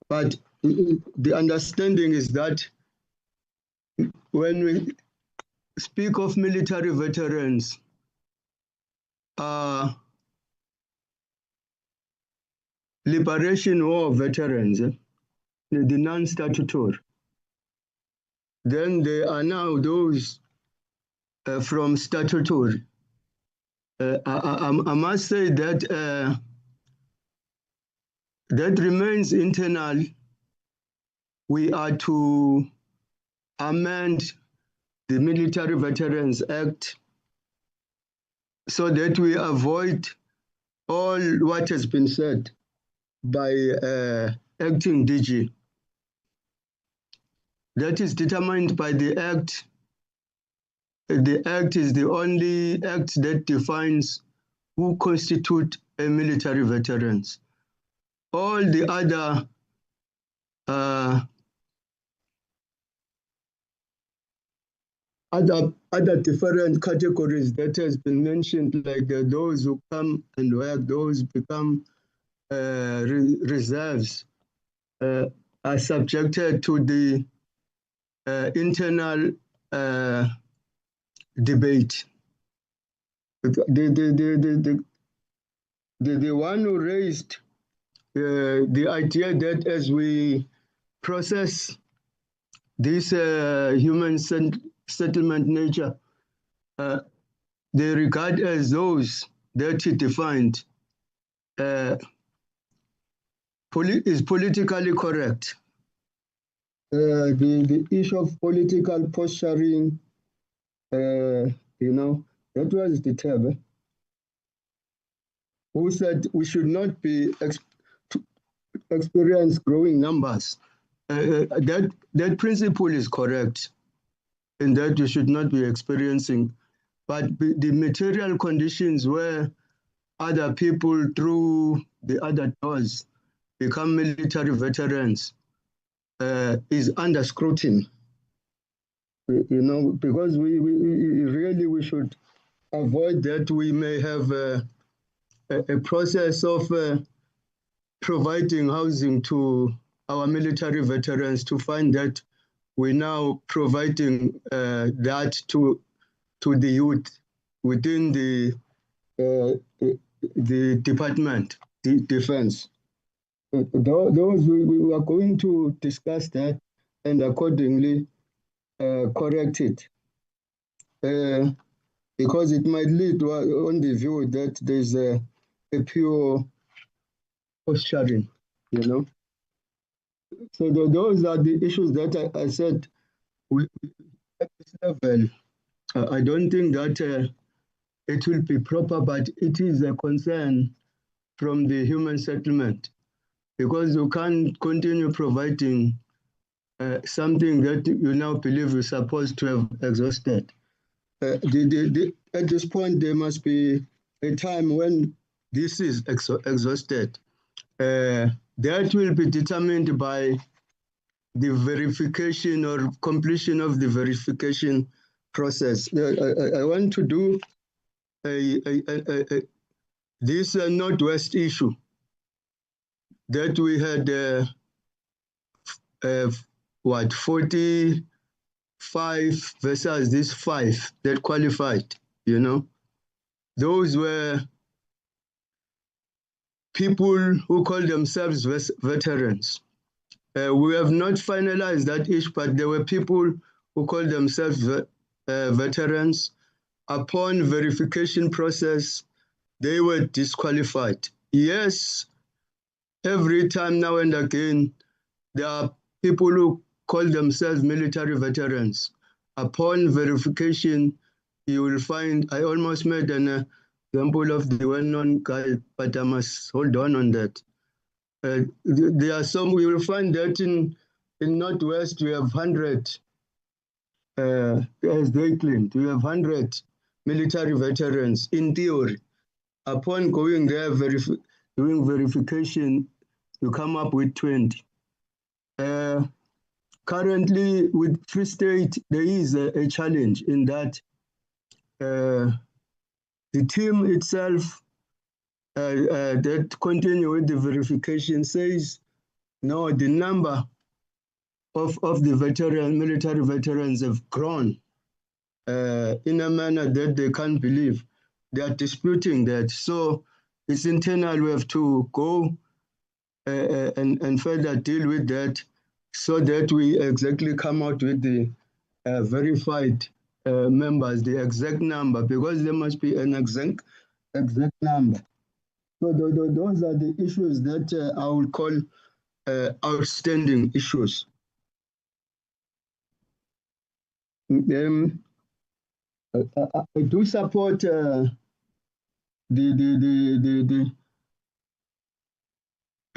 But the understanding is that when we speak of military veterans, Liberation War veterans, the non-statutory. Then there are now those from statutory. I must say that that remains internal. We are to amend the Military Veterans Act so that we avoid all what has been said by acting DG. That is determined by the Act. The Act is the only Act that defines who constitute a military veterans. All the other other different categories that has been mentioned, like those who come and work, those become reserves, are subjected to the internal debate. The one who raised the idea that as we process this human settlement nature, they regard as those that he defined is politically correct. The issue of political posturing, that was the term. Who said we should not be experience growing numbers? That principle is correct, in that you should not be experiencing, but the material conditions where other people through the other doors become military veterans is under scrutiny. Because we really should avoid that. We may have a process of providing housing to our military veterans, to find that we're now providing that to the youth within the department, the defense. Those we are going to discuss that and accordingly correct it, because it might lead on the view that there's a pure posturing, So those are the issues that I said at this level. I don't think that it will be proper, but it is a concern from the human settlement, because you can't continue providing something that you now believe you're supposed to have exhausted. At this point, there must be a time when this is exhausted. That will be determined by the verification or completion of the verification process. I want to do this Northwest issue that we had 45 versus these 5 that qualified, Those were people who call themselves veterans. We have not finalized that issue, but there were people who call themselves veterans. Upon verification process, they were disqualified. Yes, every time now and again, there are people who call themselves military veterans. Upon verification, you will find, I almost made an example of the well-known guy, but I must hold on that. There are some, we will find that in Northwest, we have 100, as they claimed, we have 100 military veterans in theory. Upon going there, doing verification, you come up with 20. Currently, with Free State, there is a challenge in that the team itself that continue with the verification says, no, the number of the military veterans have grown in a manner that they can't believe. They are disputing that. So it's internal. We have to go and further deal with that so that we exactly come out with the verified members, the exact number, because there must be an exact number. So those are the issues that I would call outstanding issues. I do support the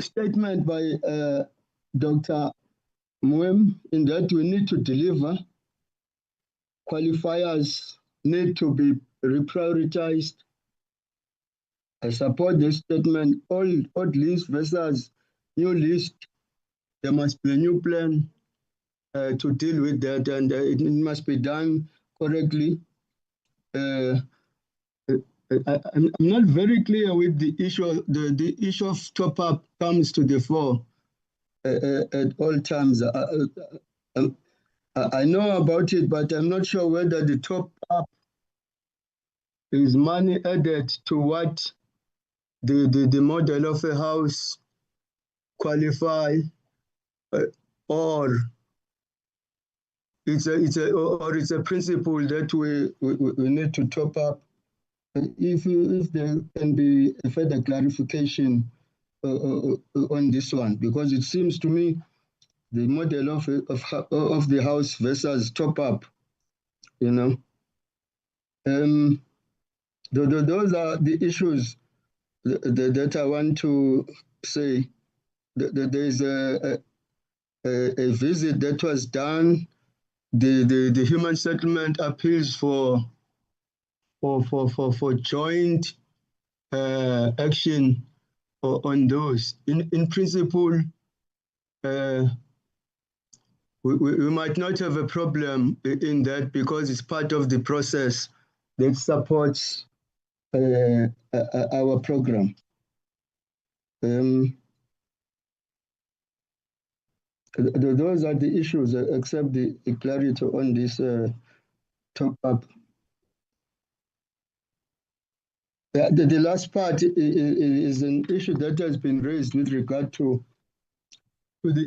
statement by Dr. Mwem in that we need to deliver. Qualifiers need to be reprioritized. I support this statement. Old list versus new list. There must be a new plan to deal with that, and it must be done correctly. I'm not very clear with the issue. The issue of top up comes to the fore at all times. I know about it, but I'm not sure whether the top up is money added to what the model of a house qualify, or it's a principle that we need to top up. If there can be a further clarification on this one, because it seems to me the model of the house versus top up, you know. Those are the issues that I want to say. There is a visit that was done. The human settlement appeals for joint action on those. In principle, we might not have a problem in that because it's part of the process that supports our program. Those are the issues, except the clarity on this top up. The last part is an issue that has been raised with regard to the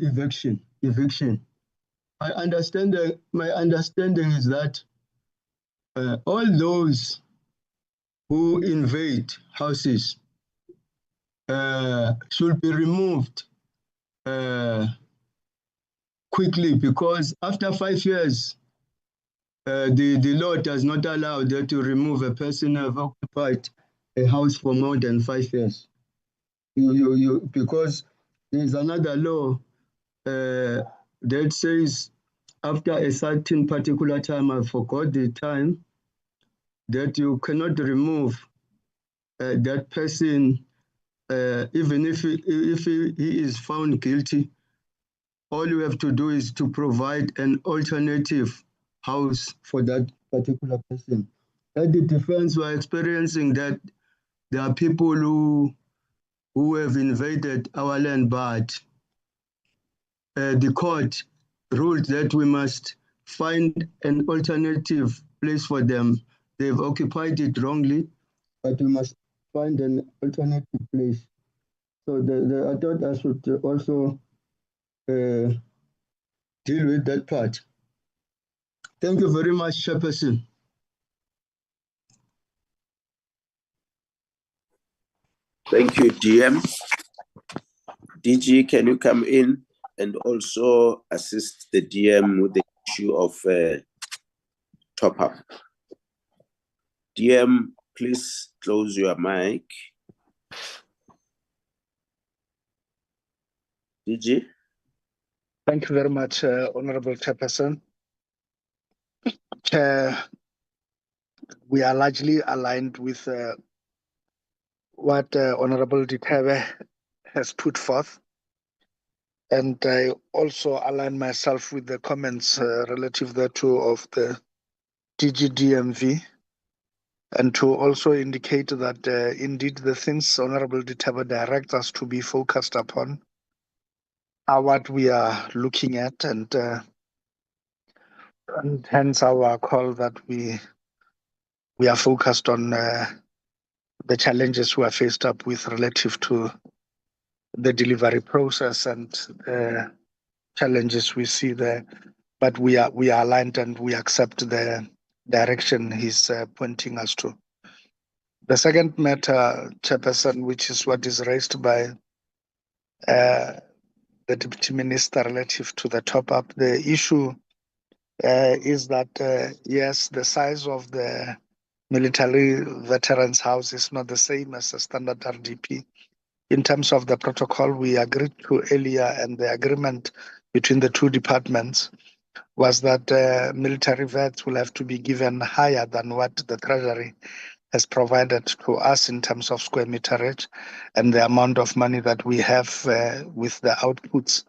eviction. My understanding is that all those who invade houses should be removed quickly, because after 5 years, the law does not allow that to remove a person who have occupied a house for more than 5 years. Because there is another law that says after a certain particular time, I forgot the time, that you cannot remove that person even if he is found guilty. All you have to do is to provide an alternative house for that particular person. At the defense, we're experiencing that there are people who have invaded our land, but the court ruled that we must find an alternative place for them. They've occupied it wrongly, but we must find an alternative place. So I thought I should also deal with that part. Thank you very much, Chairperson. Thank you, DM. DG, can you come in and also assist the DM with the issue of top up? DM, please close your mic. DG? Thank you very much, Honorable Chairperson. Chair, we are largely aligned with what Honorable Ditebe has put forth. And I also align myself with the comments relative thereto of the DGDMV. and to also indicate that indeed the things Honorable Ditabo directs us to be focused upon are what we are looking at, and hence our call that we are focused on the challenges we are faced up with relative to the delivery process and challenges we see there. But we are aligned and we accept the direction he's pointing us to. The second matter, Chairperson, which is what is raised by the Deputy Minister relative to the top-up, the issue is that, yes, the size of the military veterans house is not the same as a standard RDP. In terms of the protocol we agreed to earlier, and the agreement between the two departments was that military vets will have to be given higher than what the Treasury has provided to us in terms of square meterage and the amount of money that we have with the outputs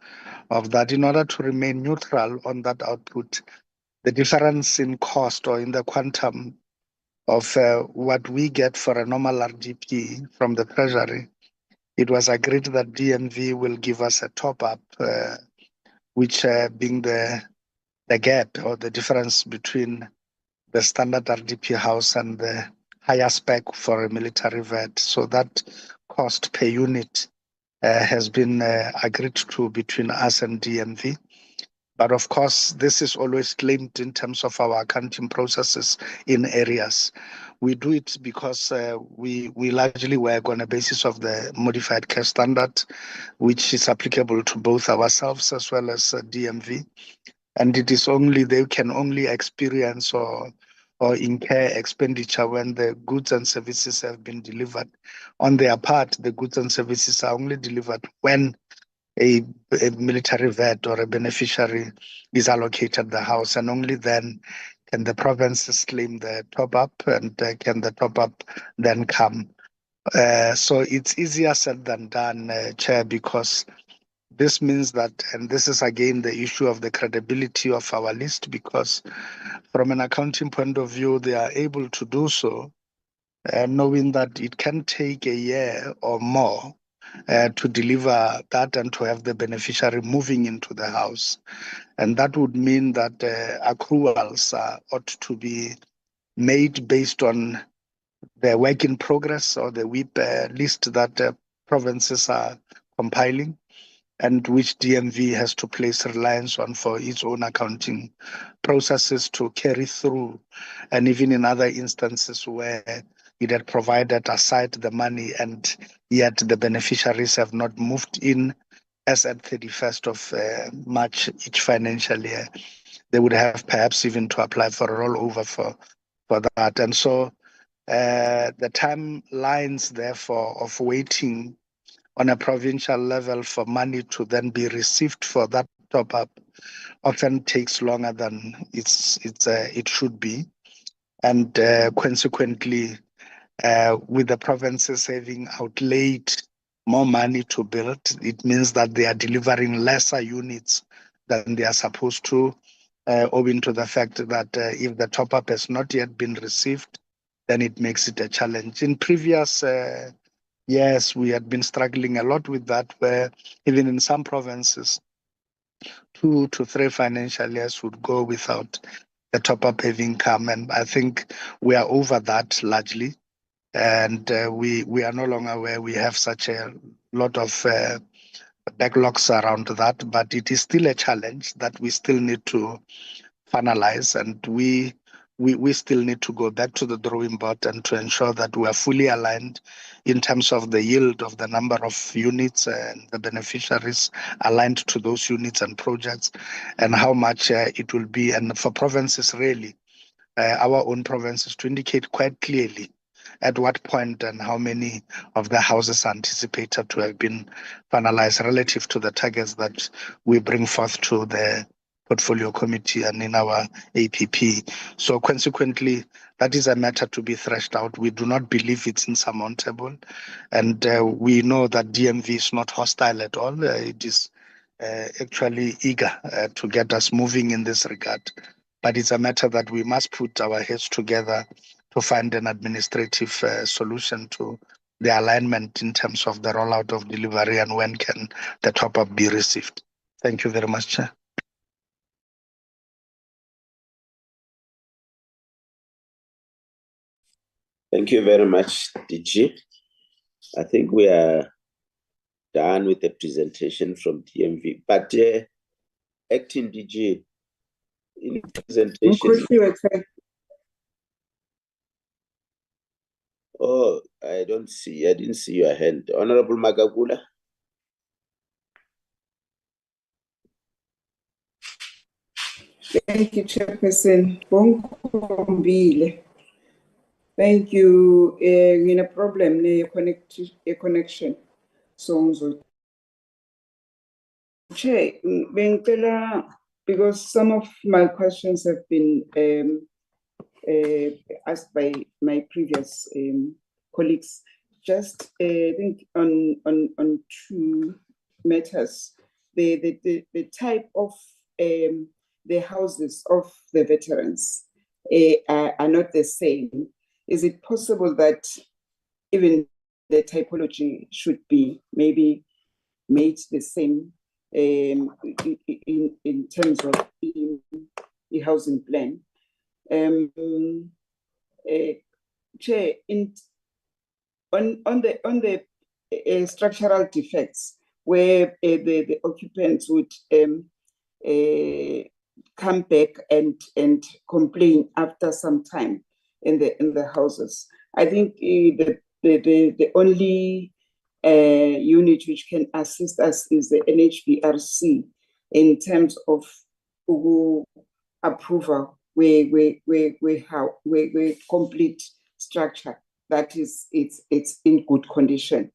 of that. In order to remain neutral on that output, the difference in cost or in the quantum of what we get for a normal RDP from the Treasury, it was agreed that DMV will give us a top-up, which being the gap or the difference between the standard RDP house and the higher spec for a military vet. So that cost per unit has been agreed to between us and DMV. But of course, this is always claimed in terms of our accounting processes in areas. We do it because we largely work on a basis of the modified cash standard, which is applicable to both ourselves as well as DMV. And it is only, they can only experience or incur expenditure when the goods and services have been delivered. On their part, the goods and services are only delivered when a military vet or a beneficiary is allocated the house, and only then can the provinces claim the top-up, and can the top-up then come. So it's easier said than done, Chair, because this means that, and this is again the issue of the credibility of our list, because from an accounting point of view, they are able to do so, knowing that it can take a year or more to deliver that and to have the beneficiary moving into the house. And that would mean that accruals ought to be made based on the work in progress or the WIP list that provinces are compiling, and which DMV has to place reliance on for its own accounting processes to carry through. And even in other instances where it had provided aside the money and yet the beneficiaries have not moved in as at 31st of March each financial year, they would have perhaps even to apply for a rollover for that. And so the timelines, therefore, of waiting on a provincial level for money to then be received for that top-up often takes longer than it should be. And consequently, with the provinces having outlaid more money to build, it means that they are delivering lesser units than they are supposed to, owing to the fact that if the top-up has not yet been received, then it makes it a challenge. In previous years, we had been struggling a lot with that, where even in some provinces, 2 to 3 financial years would go without the top-up having come. And I think we are over that largely. And we are no longer where we have such a lot of backlogs around that, but it is still a challenge that we still need to finalize, and we still need to go back to the drawing board and to ensure that we are fully aligned in terms of the yield of the number of units and the beneficiaries aligned to those units and projects, and how much it will be. And for provinces, really, our own provinces, to indicate quite clearly at what point and how many of the houses are anticipated to have been finalized relative to the targets that we bring forth to the portfolio committee and in our APP. So consequently, that is a matter to be threshed out. We do not believe it's insurmountable. And we know that DMV is not hostile at all. It is actually eager to get us moving in this regard. But it's a matter that we must put our heads together to find an administrative solution to the alignment in terms of the rollout of delivery and when can the top-up be received. Thank you very much, Chair. Thank you very much, DG. I think we are done with the presentation from DMV, but acting DG, in presentation. Oh, I didn't see your hand. Honorable Magagula. Thank you, Chairperson. Bonkombile. Thank you. In a problem, a connection. So, Chair, because some of my questions have been asked by my previous colleagues. Just I think on two matters, the type of the houses of the veterans are not the same. Is it possible that even the typology should be maybe made the same in terms of the housing plan? Chair, on the structural defects where the occupants would come back and complain after some time in the houses. I think the only unit which can assist us is the NHBRC in terms of approval we complete structure that is it's in good condition,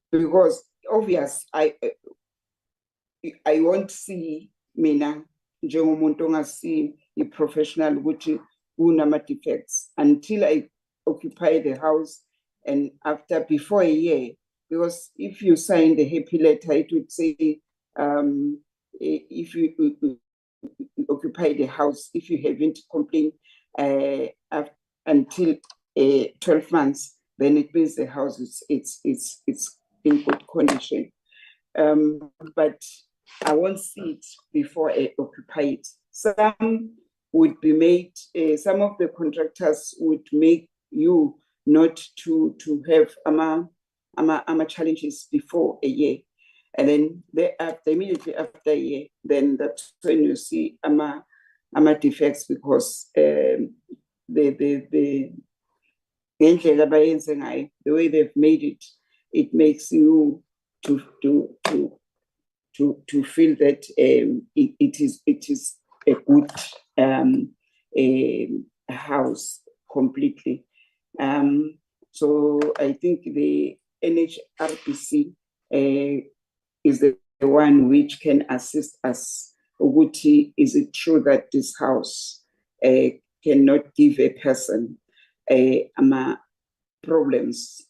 because obvious I won't see mina njengomuntu ongasi i-professional ukuthi kunama defects until I occupy the house and before a year, because if you sign the happy letter it would say if you occupy the house, if you haven't complained until 12 months, then it means the house it's in good condition. But I won't see it before I occupy it. Some would be made, some of the contractors would make you not to have ama challenges before a year. And then immediately after a year, then that's when you see ama defects, because the way they've made it, it makes you to feel that it is a good a house completely. So I think the NHRPC is the one which can assist us. Uguti, is it true that this house cannot give a person problems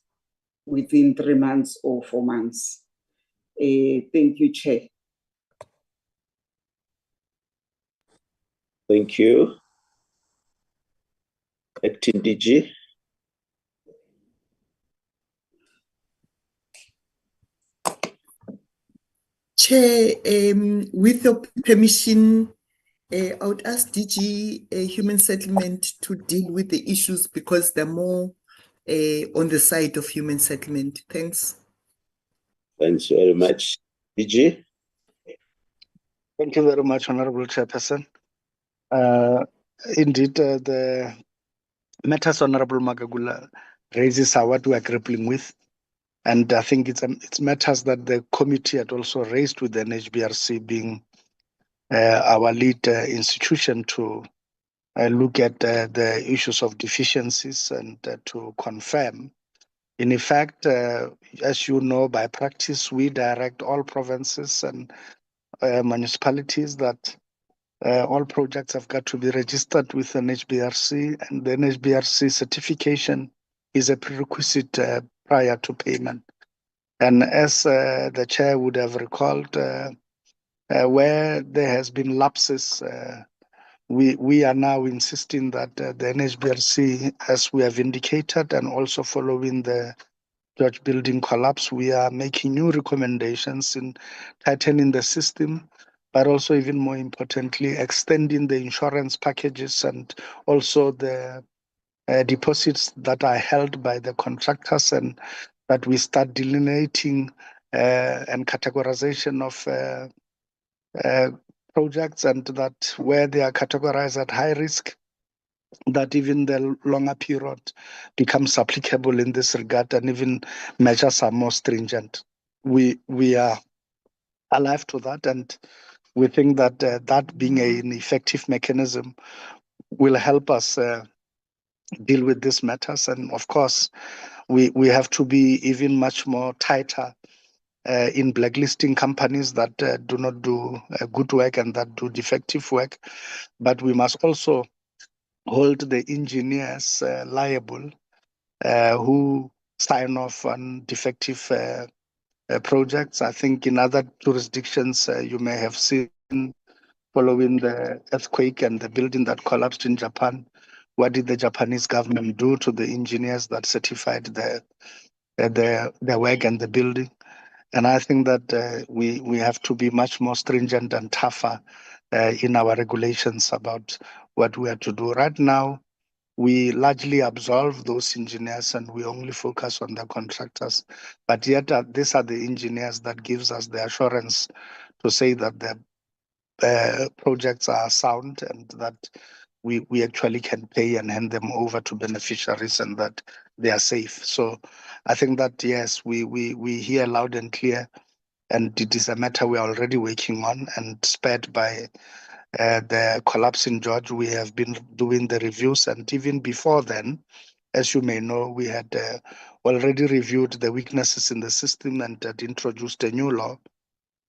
within 3 months or 4 months? Thank you, Chair. Thank you. Acting DG. Chair, with your permission, I would ask DG Human Settlement to deal with the issues because they're more on the side of human settlement. Thanks. Thanks very much. DG? Thank you very much, Honorable Chairperson. Indeed, the matters Honorable Magagula raises are what we are grappling with. And I think it's matters that the committee had also raised with the NHBRC being our lead institution to look at the issues of deficiencies and to confirm. In effect, as you know, by practice, we direct all provinces and municipalities that all projects have got to be registered with NHBRC, and the NHBRC certification is a prerequisite prior to payment. And as the chair would have recalled, where there has been lapses we are now insisting that the NHBRC, as we have indicated, and also following the George building collapse, we are making new recommendations in tightening the system, but also even more importantly, extending the insurance packages and also the deposits that are held by the contractors, and that we start delineating and categorization of projects, and that where they are categorized at high risk, that even the longer period becomes applicable in this regard, and even measures are more stringent. We are alive to that, and we think that that being an effective mechanism will help us deal with these matters. And of course, we have to be even much more tighter in blacklisting companies that do not do good work and that do defective work. But we must also hold the engineers liable who sign off on defective projects. I think in other jurisdictions, you may have seen, following the earthquake and the building that collapsed in Japan, what did the Japanese government do to the engineers that certified their work and the building? And I think that we have to be much more stringent and tougher in our regulations about what we are to do. Right now, we largely absolve those engineers and we only focus on the contractors. But yet, these are the engineers that gives us the assurance to say that the projects are sound and that we actually can pay and hand them over to beneficiaries and that they are safe. So I think that, yes, we hear loud and clear, and it is a matter we are already working on, and spurred by the collapse in George, we have been doing the reviews. And even before then, as you may know, we had already reviewed the weaknesses in the system and had introduced a new law.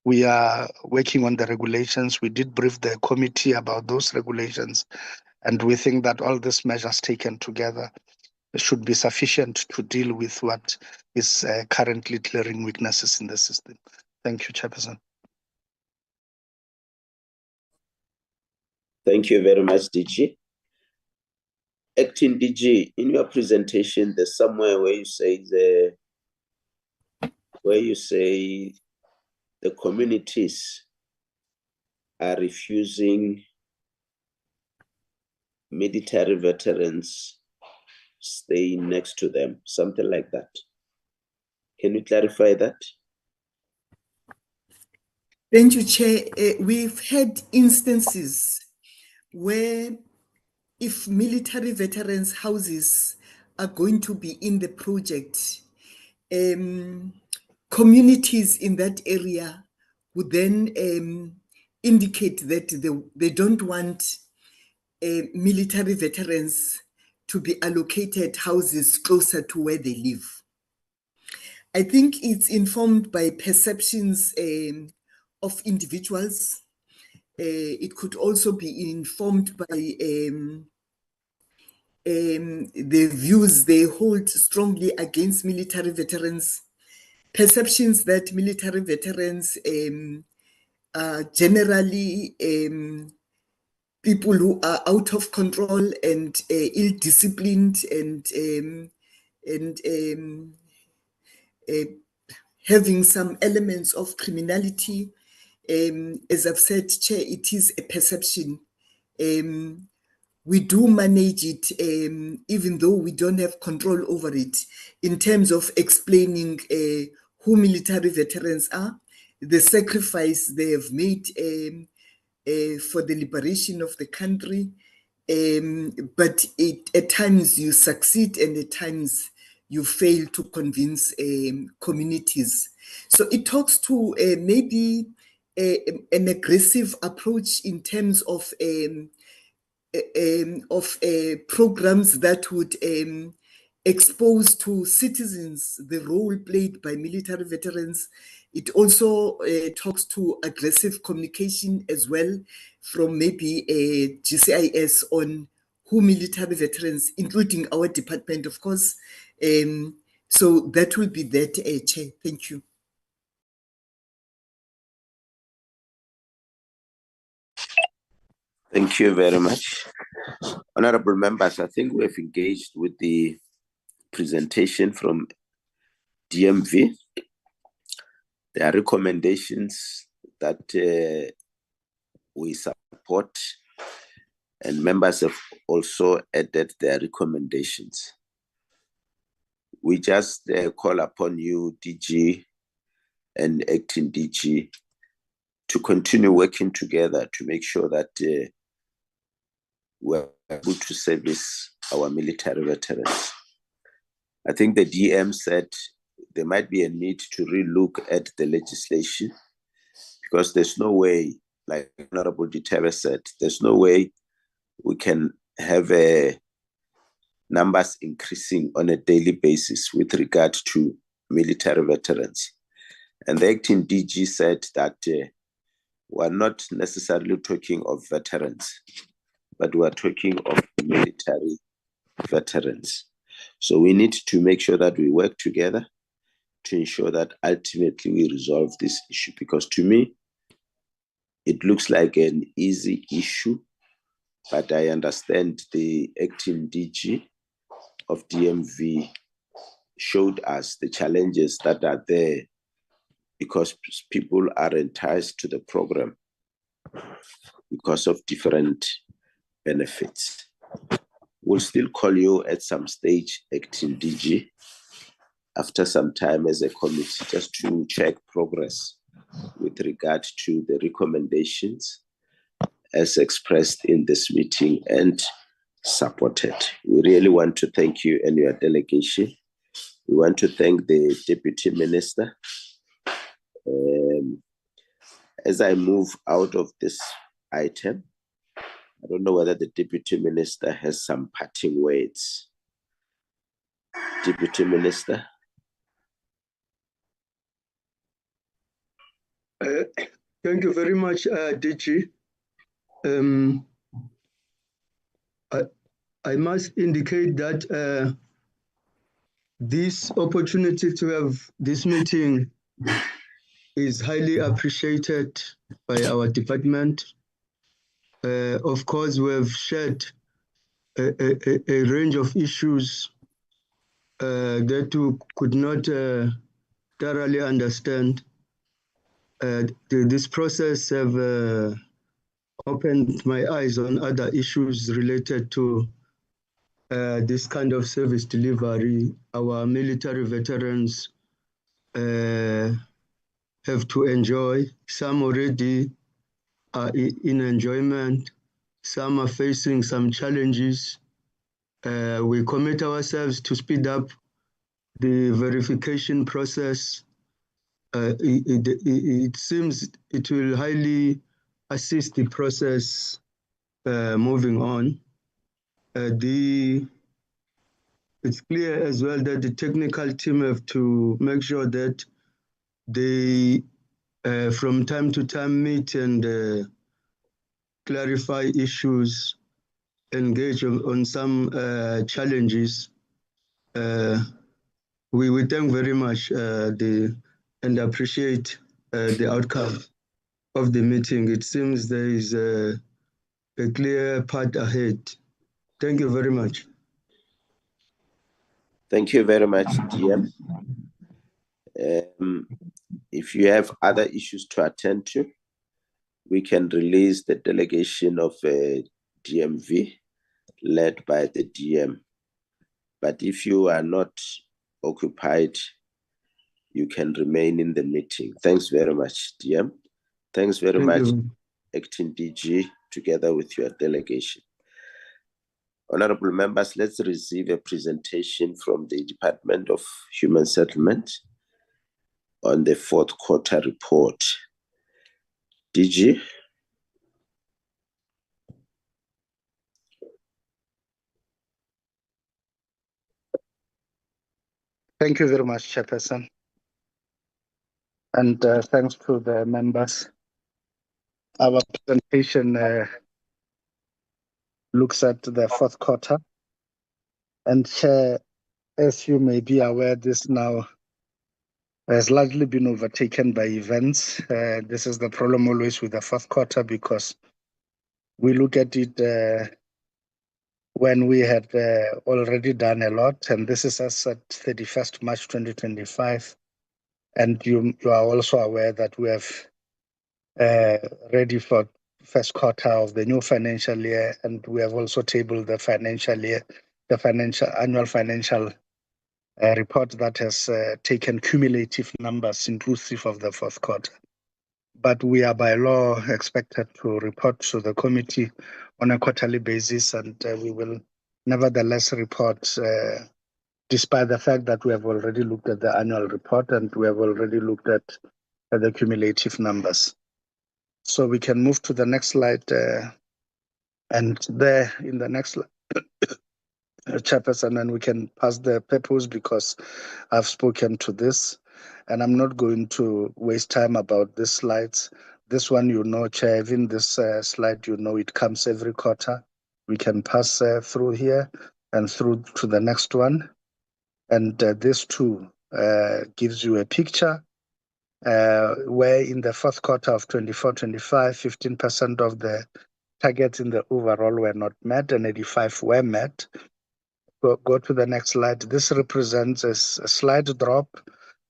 We are working on the regulations. We did brief the committee about those regulations. And we think that all these measures taken together should be sufficient to deal with what is currently clearing weaknesses in the system. Thank you, Chairperson. Thank you very much, DG. Acting DG, in your presentation, there's somewhere where you say the communities are refusing military veterans staying next to them, something like that. Can you clarify that? Thank you, Chair. We've had instances where if military veterans' houses are going to be in the project, communities in that area would then indicate that they don't want military veterans to be allocated houses closer to where they live. I think it's informed by perceptions of individuals. It could also be informed by the views they hold strongly against military veterans, perceptions that military veterans are generally people who are out of control and ill-disciplined and having some elements of criminality. As I've said, Chair, it is a perception. We do manage it, even though we don't have control over it, in terms of explaining who military veterans are, the sacrifice they have made for the liberation of the country. But at times you succeed and at times you fail to convince communities. So it talks to maybe an aggressive approach in terms of programs that would expose to citizens the role played by military veterans. It also talks to aggressive communication as well from maybe GCIS on who military veterans, including our department, of course. So that will be that, Chair. Thank you. Thank you very much. Honorable members, I think we have engaged with the presentation from DMV. There are recommendations that we support, and members have also added their recommendations. We just call upon you, DG and acting DG, to continue working together to make sure that we're able to service our military veterans. I think the DM said there might be a need to relook at the legislation, because there's no way, like Honorable Ditebe said, there's no way we can have numbers increasing on a daily basis with regard to military veterans. And the acting DG said that we're not necessarily talking of veterans, but we're talking of military veterans. So we need to make sure that we work together to ensure that ultimately we resolve this issue, because to me, it looks like an easy issue, but I understand the acting DG of DMV showed us the challenges that are there because people are enticed to the program because of different benefits. We'll still call you at some stage, acting DG, after some time as a committee, just to check progress with regard to the recommendations as expressed in this meeting and supported. We really want to thank you and your delegation. We want to thank the Deputy Minister. As I move out of this item, I don't know whether the Deputy Minister has some parting words. Deputy Minister. Thank you very much, DG. I must indicate that this opportunity to have this meeting is highly appreciated by our department. Of course, we have shared a range of issues that we could not thoroughly understand. This process have opened my eyes on other issues related to this kind of service delivery. Our military veterans have to enjoy. Some already are in enjoyment. Some are facing some challenges. We commit ourselves to speed up the verification process. It seems it will highly assist the process moving on. It's clear as well that the technical team have to make sure that they, from time to time, meet and clarify issues, engage on some challenges. We thank very much and appreciate the outcome of the meeting. It seems there is a clear path ahead. Thank you very much. Thank you very much, DM. If you have other issues to attend to, we can release the delegation of DMV led by the DM. But if you are not occupied, you can remain in the meeting. Thanks very much, DM. Thanks very much, acting DG, together with your delegation. Honorable members, let's receive a presentation from the Department of Human Settlement on the fourth quarter report. DG. Thank you very much, Chairperson. And thanks to the members. Our presentation looks at the fourth quarter. And Chair, as you may be aware, this now has largely been overtaken by events. This is the problem always with the fourth quarter, because we look at it when we had already done a lot, and this is as at 31st March 2025. And you are also aware that we have ready for first quarter of the new financial year, and we have also tabled the financial year, the annual financial report that has taken cumulative numbers inclusive of the fourth quarter. But we are by law expected to report to the committee on a quarterly basis, and we will nevertheless report despite the fact that we have already looked at the annual report and we have already looked at the cumulative numbers. So we can move to the next slide. And there in the next slide, Chairperson, and we can pass the purpose because I've spoken to this. And I'm not going to waste time about these slides. This one, you know, Chair, even this slide, you know, it comes every quarter. We can pass through here and through to the next one. And this too gives you a picture where in the fourth quarter of 24-25, 15% of the targets in the overall were not met and 85 were met. Go to the next slide. This represents a slight drop.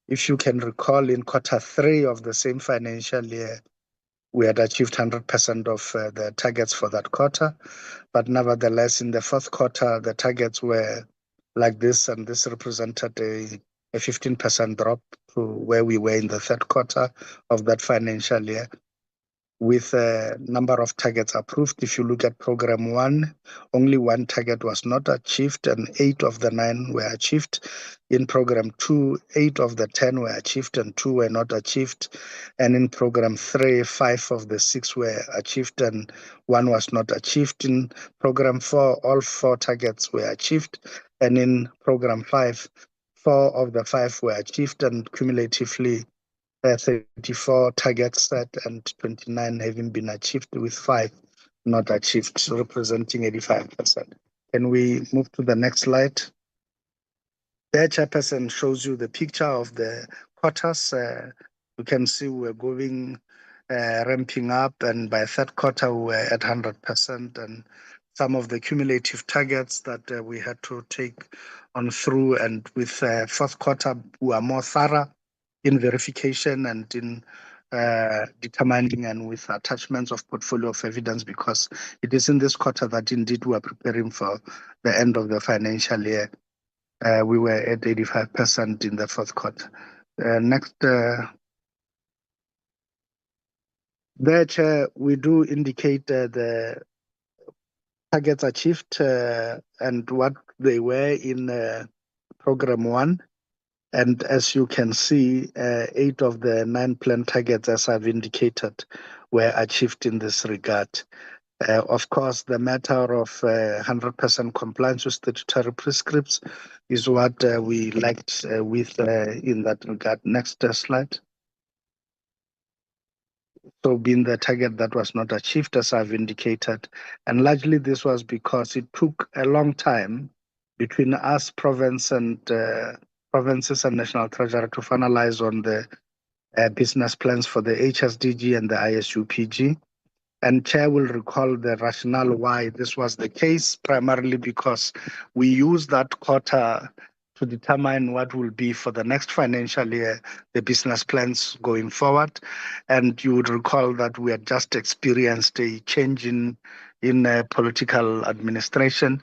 If you can recall, in quarter 3 of the same financial year, we had achieved 100% of the targets for that quarter. But nevertheless, in the fourth quarter, the targets were like this, and this represented a 15% drop to where we were in the third quarter of that financial year. With a number of targets approved, if you look at program 1, only 1 target was not achieved and 8 of the 9 were achieved. In program 2, 8 of the 10 were achieved and 2 were not achieved. And in program 3, 5 of the 6 were achieved and 1 was not achieved. In program 4, all 4 targets were achieved. And in program 5, 4 of the 5 were achieved, and cumulatively 34 targets set and 29 having been achieved, with 5 not achieved, representing 85%. Can we move to the next slide? There, Chairperson, shows you the picture of the quarters. You can see we're going ramping up, and by third quarter we were at 100%, and some of the cumulative targets that we had to take on through, and with fourth quarter we are more thorough in verification and in determining and with attachments of portfolio of evidence, because it is in this quarter that indeed we are preparing for the end of the financial year. We were at 85% in the fourth quarter. Next, there, Chair, we do indicate the targets achieved and what they were in program 1. And as you can see, 8 of the 9 planned targets, as I've indicated, were achieved in this regard. Of course, the matter of 100% compliance with statutory prescripts is what we lacked with in that regard. Next slide. So being the target that was not achieved, as I've indicated, and largely this was because it took a long time between us, provinces and National Treasury to finalize on the business plans for the HSDG and the ISUPG. And Chair will recall the rationale why this was the case, primarily because we used that quarter to determine what will be for the next financial year, the business plans going forward. And you would recall that we had just experienced a change in political administration.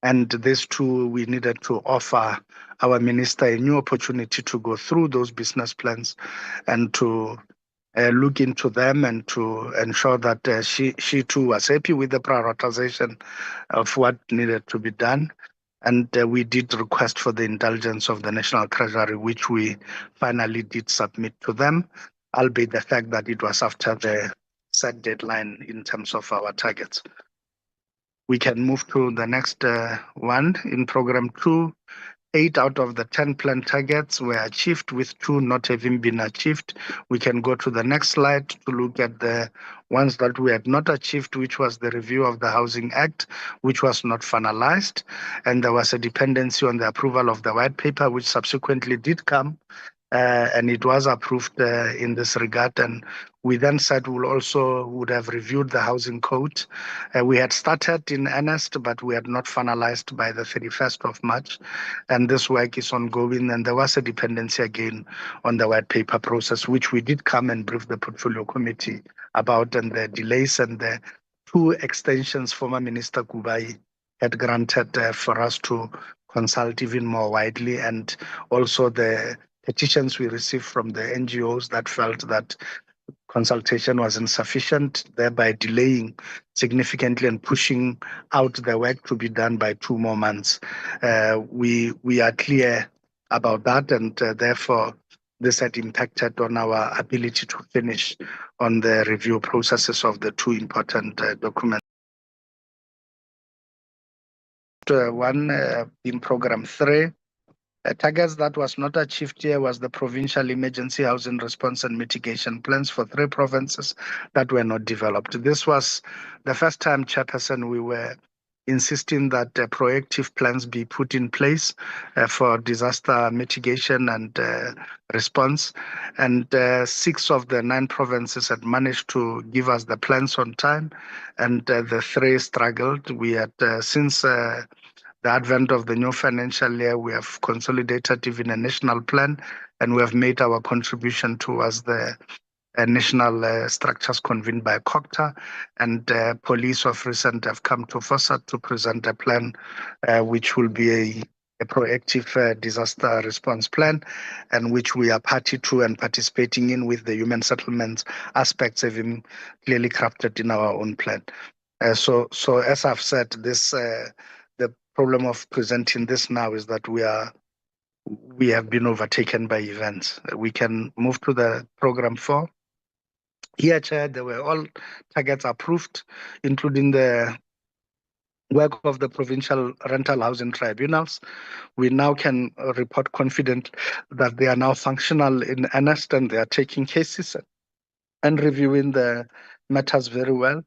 And this too, we needed to offer our minister a new opportunity to go through those business plans and to look into them and to ensure that she too was happy with the prioritization of what needed to be done. And we did request for the indulgence of the National Treasury, which we finally did submit to them, albeit the fact that it was after the set deadline in terms of our targets. We can move to the next one. In program 2, 8 out of the 10 planned targets were achieved, with 2 not having been achieved. We can go to the next slide to look at the ones that we had not achieved, which was the review of the Housing Act, which was not finalized. And there was a dependency on the approval of the white paper, which subsequently did come. and it was approved in this regard. And we then said we would have reviewed the housing code. We had started in earnest, but we had not finalized by the 31st of March. And this work is ongoing. And there was a dependency again on the white paper process, which we did come and brief the portfolio committee about, and the delays and the 2 extensions former Minister Kubai had granted for us to consult even more widely, and also the petitions we received from the NGOs that felt that consultation was insufficient, thereby delaying significantly and pushing out the work to be done by 2 more months. We are clear about that, and therefore this had impacted on our ability to finish on the review processes of the 2 important documents. One in Program 3, targets that was not achieved here was the provincial emergency housing response and mitigation plans for 3 provinces that were not developed. This was the first time, Chairperson, we were insisting that proactive plans be put in place for disaster mitigation and response. And 6 of the 9 provinces had managed to give us the plans on time, and the 3 struggled. We had since the advent of the new financial year, we have consolidated even a national plan, and we have made our contribution towards the national structures convened by COCTA, and police of recent have come to FOSAT to present a plan which will be a proactive disaster response plan, and which we are party to and participating in, with the human settlements aspects having clearly crafted in our own plan. So as I've said, this the problem of presenting this now is that we have been overtaken by events. We can move to the Program 4. Here, Chair, there were all targets approved, including the work of the provincial rental housing tribunals. We now can report confident that they are now functional in earnest, and they are taking cases and reviewing the matters very well.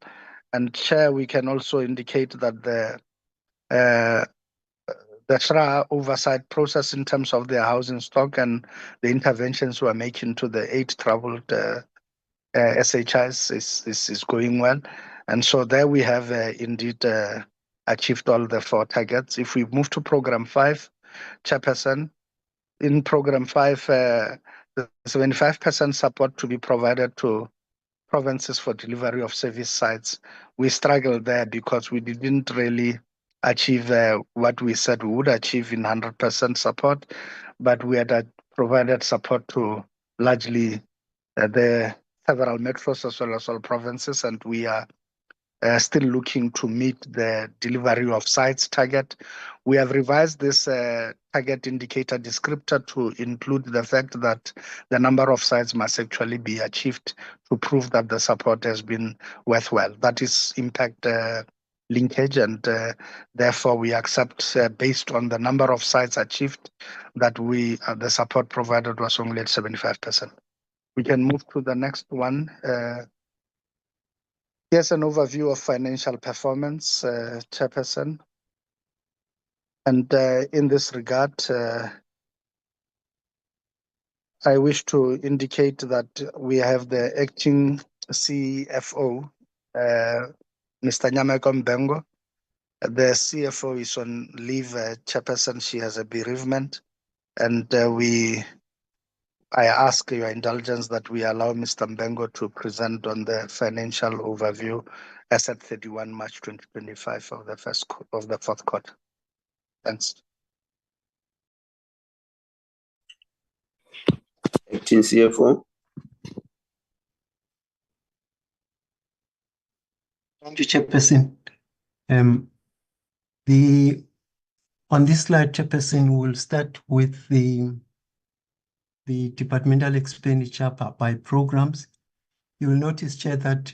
And Chair, we can also indicate that the SRA oversight process in terms of their housing stock and the interventions we are making to the 8 troubled SHIs is going well. And so there we have indeed achieved all the 4 targets. If we move to Program 5, Chairperson, in Program 5, the 75% support to be provided to provinces for delivery of service sites. We struggled there because we didn't really achieve what we said we would achieve in 100% support, but we had provided support to largely the several metros as well as all provinces, and we are still looking to meet the delivery of sites target. We have revised this target indicator descriptor to include the fact that the number of sites must actually be achieved to prove that the support has been worthwhile. That is impact linkage, and therefore we accept based on the number of sites achieved that the support provided was only at 75%. We can move to the next one. Here's an overview of financial performance, Chairperson. And in this regard, I wish to indicate that we have the acting CFO, Mr. Nyameko Mbengo. The CFO is on leave, Chairperson. She has a bereavement, and I ask your indulgence that we allow Mr. Mbengo to present on the financial overview as at 31 March 2025 of the 4th quarter. Thanks. Acting CFO. Thank you, Chairperson. On this slide, Chairperson, we'll start with the departmental expenditure by programs. You will notice, Chair, that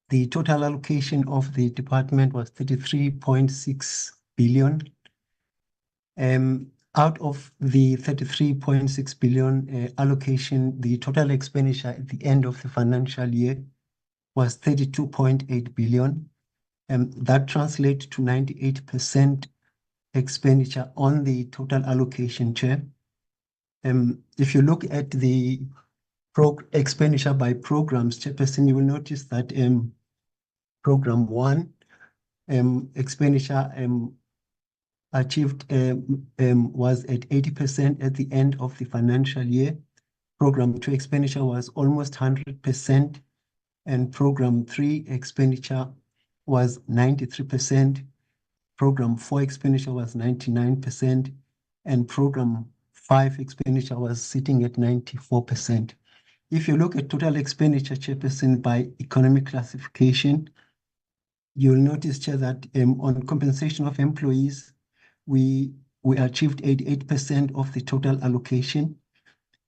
the total allocation of the department was 33.6 billion. Out of the 33.6 billion allocation, the total expenditure at the end of the financial year was 32.8 billion. That translates to 98% expenditure on the total allocation, Chair. If you look at the expenditure by programs, Chairperson, you will notice that program 1 expenditure achieved was at 80% at the end of the financial year. Program 2 expenditure was almost 100%, and program 3 expenditure was 93%. Program 4 expenditure was 99%, and program 5 expenditure was sitting at 94%. If you look at total expenditure, Chairperson, by economic classification, you'll notice, Chair, that on compensation of employees, we achieved 88% of the total allocation.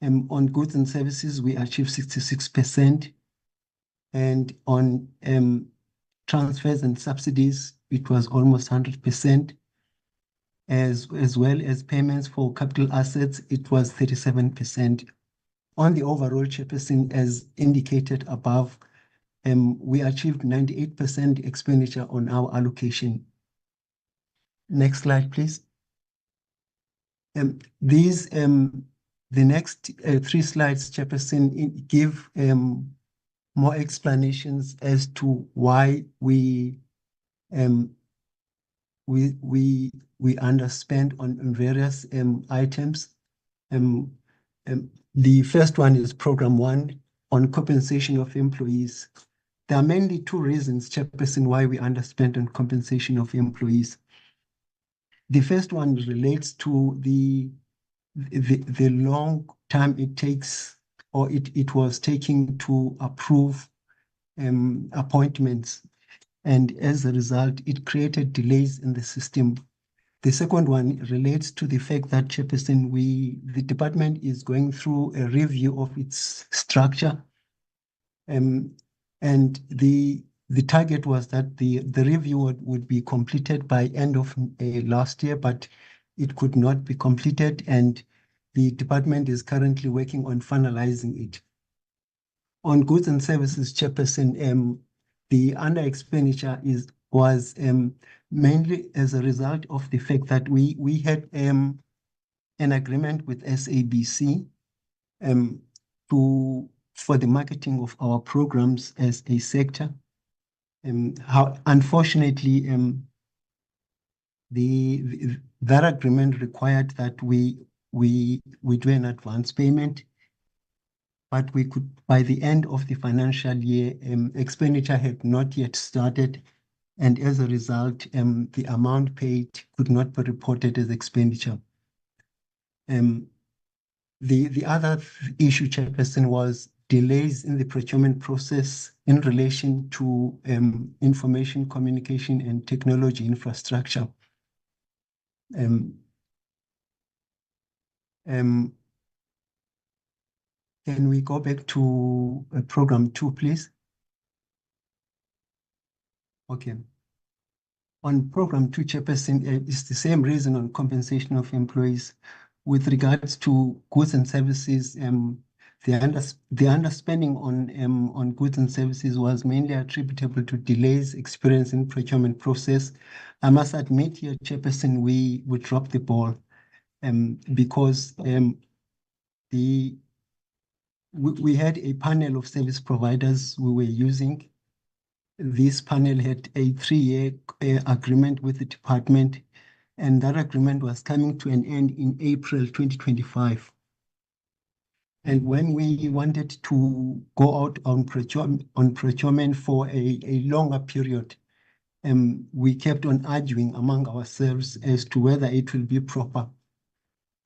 On goods and services, we achieved 66%. And on transfers and subsidies, it was almost 100%. As well as payments for capital assets, it was 37%. On the overall, Chairperson, as indicated above, we achieved 98% expenditure on our allocation. Next slide, please. The next 3 slides, Chairperson, give more explanations as to why we underspend on various items. The first one is program 1 on compensation of employees. There are mainly 2 reasons, Chairperson, why we underspend on compensation of employees. The first one relates to the long time it takes, or it was taking to approve appointments. And as a result, it created delays in the system. The second one relates to the fact that, Chairperson, the department is going through a review of its structure. And the target was that the review would be completed by end of last year, but it could not be completed, and the department is currently working on finalizing it. On goods and services, Chairperson, the under expenditure was mainly as a result of the fact that we had an agreement with SABC for the marketing of our programs as a sector. Unfortunately, that agreement required that we do an advance payment, but we could, by the end of the financial year, expenditure had not yet started, and as a result, the amount paid could not be reported as expenditure. The other issue, Chairperson, was delays in the procurement process in relation to information, communication, and technology infrastructure. Can we go back to program 2, please? Okay. On program 2, Chairperson, it's the same reason on compensation of employees. With regards to goods and services, the underspending on goods and services was mainly attributable to delays experienced in procurement process. I must admit here, Chairperson, we dropped the ball because we had a panel of service providers we were using. This panel had a 3-year agreement with the department, and that agreement was coming to an end in April 2025. And when we wanted to go out on procurement for a longer period, we kept on arguing among ourselves as to whether it will be proper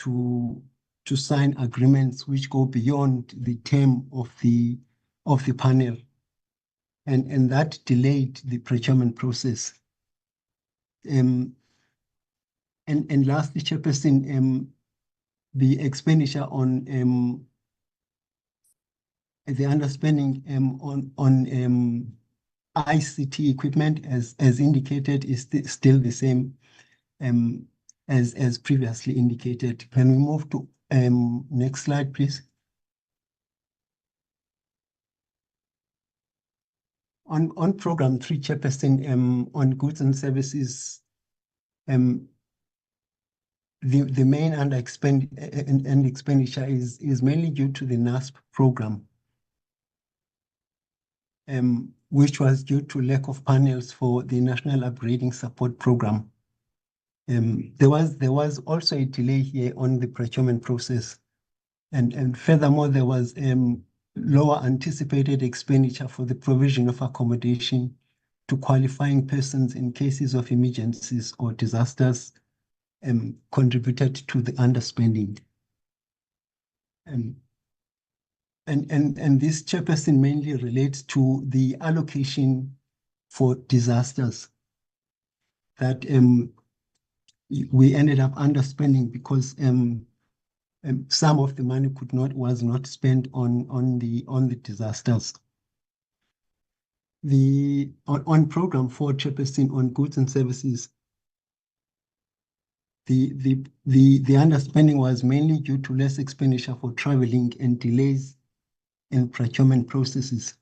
to sign agreements which go beyond the term of the panel. And that delayed the procurement process. And lastly, Chairperson, the expenditure on the underspending on ICT equipment, as indicated, is still the same as previously indicated. Can we move to next slide, please? On program 3, Chairperson, on goods and services, the main expenditure is mainly due to the NASP program, which was due to lack of panels for the National Upgrading Support Program. There was also a delay here on the procurement process, and furthermore there was lower anticipated expenditure for the provision of accommodation to qualifying persons in cases of emergencies or disasters, contributed to the underspending. And this, Chairperson, mainly relates to the allocation for disasters that we ended up underspending because some of the money was not spent on the disasters. On program 4, Chairperson, on goods and services, the underspending was mainly due to less expenditure for traveling and delays in procurement processes.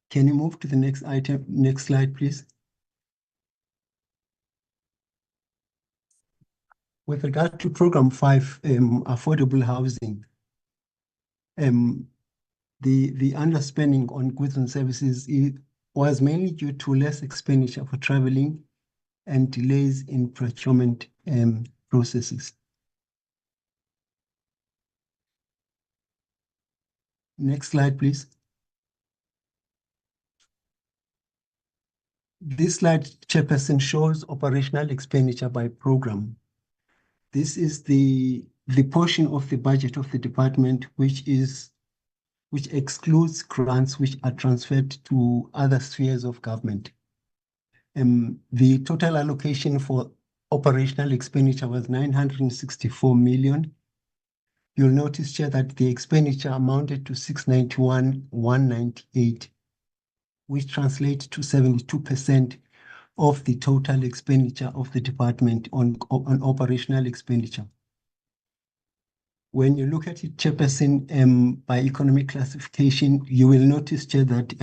Can you move to the next item, next slide, please? With regard to program 5, affordable housing, the underspending on goods and services was mainly due to less expenditure for traveling and delays in procurement processes. Next slide, please. This slide, Chairperson, shows operational expenditure by program. This is the portion of the budget of the department which excludes grants which are transferred to other spheres of government. The total allocation for operational expenditure was 964 million. You'll notice here that the expenditure amounted to 691,198, which translates to 72% of the total expenditure of the department on operational expenditure. When you look at it, Chairperson, by economic classification, you will notice here that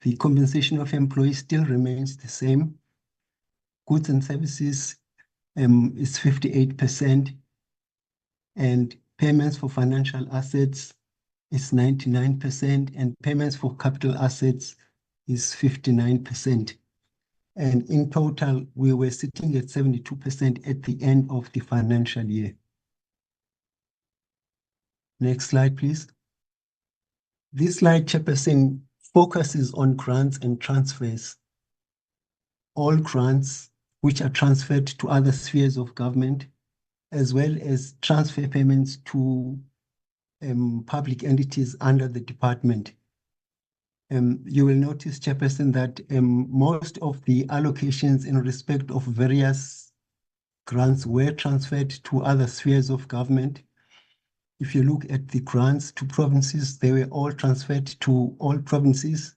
the compensation of employees still remains the same. Goods and services is 58%, and payments for financial assets is 99%, and payments for capital assets is 59%. And in total, we were sitting at 72% at the end of the financial year. Next slide, please. This slide, Chairperson, focuses on grants and transfers. All grants which are transferred to other spheres of government, as well as transfer payments to public entities under the department. You will notice, Chairperson, that most of the allocations in respect of various grants were transferred to other spheres of government. If you look at the grants to provinces, they were all transferred to all provinces.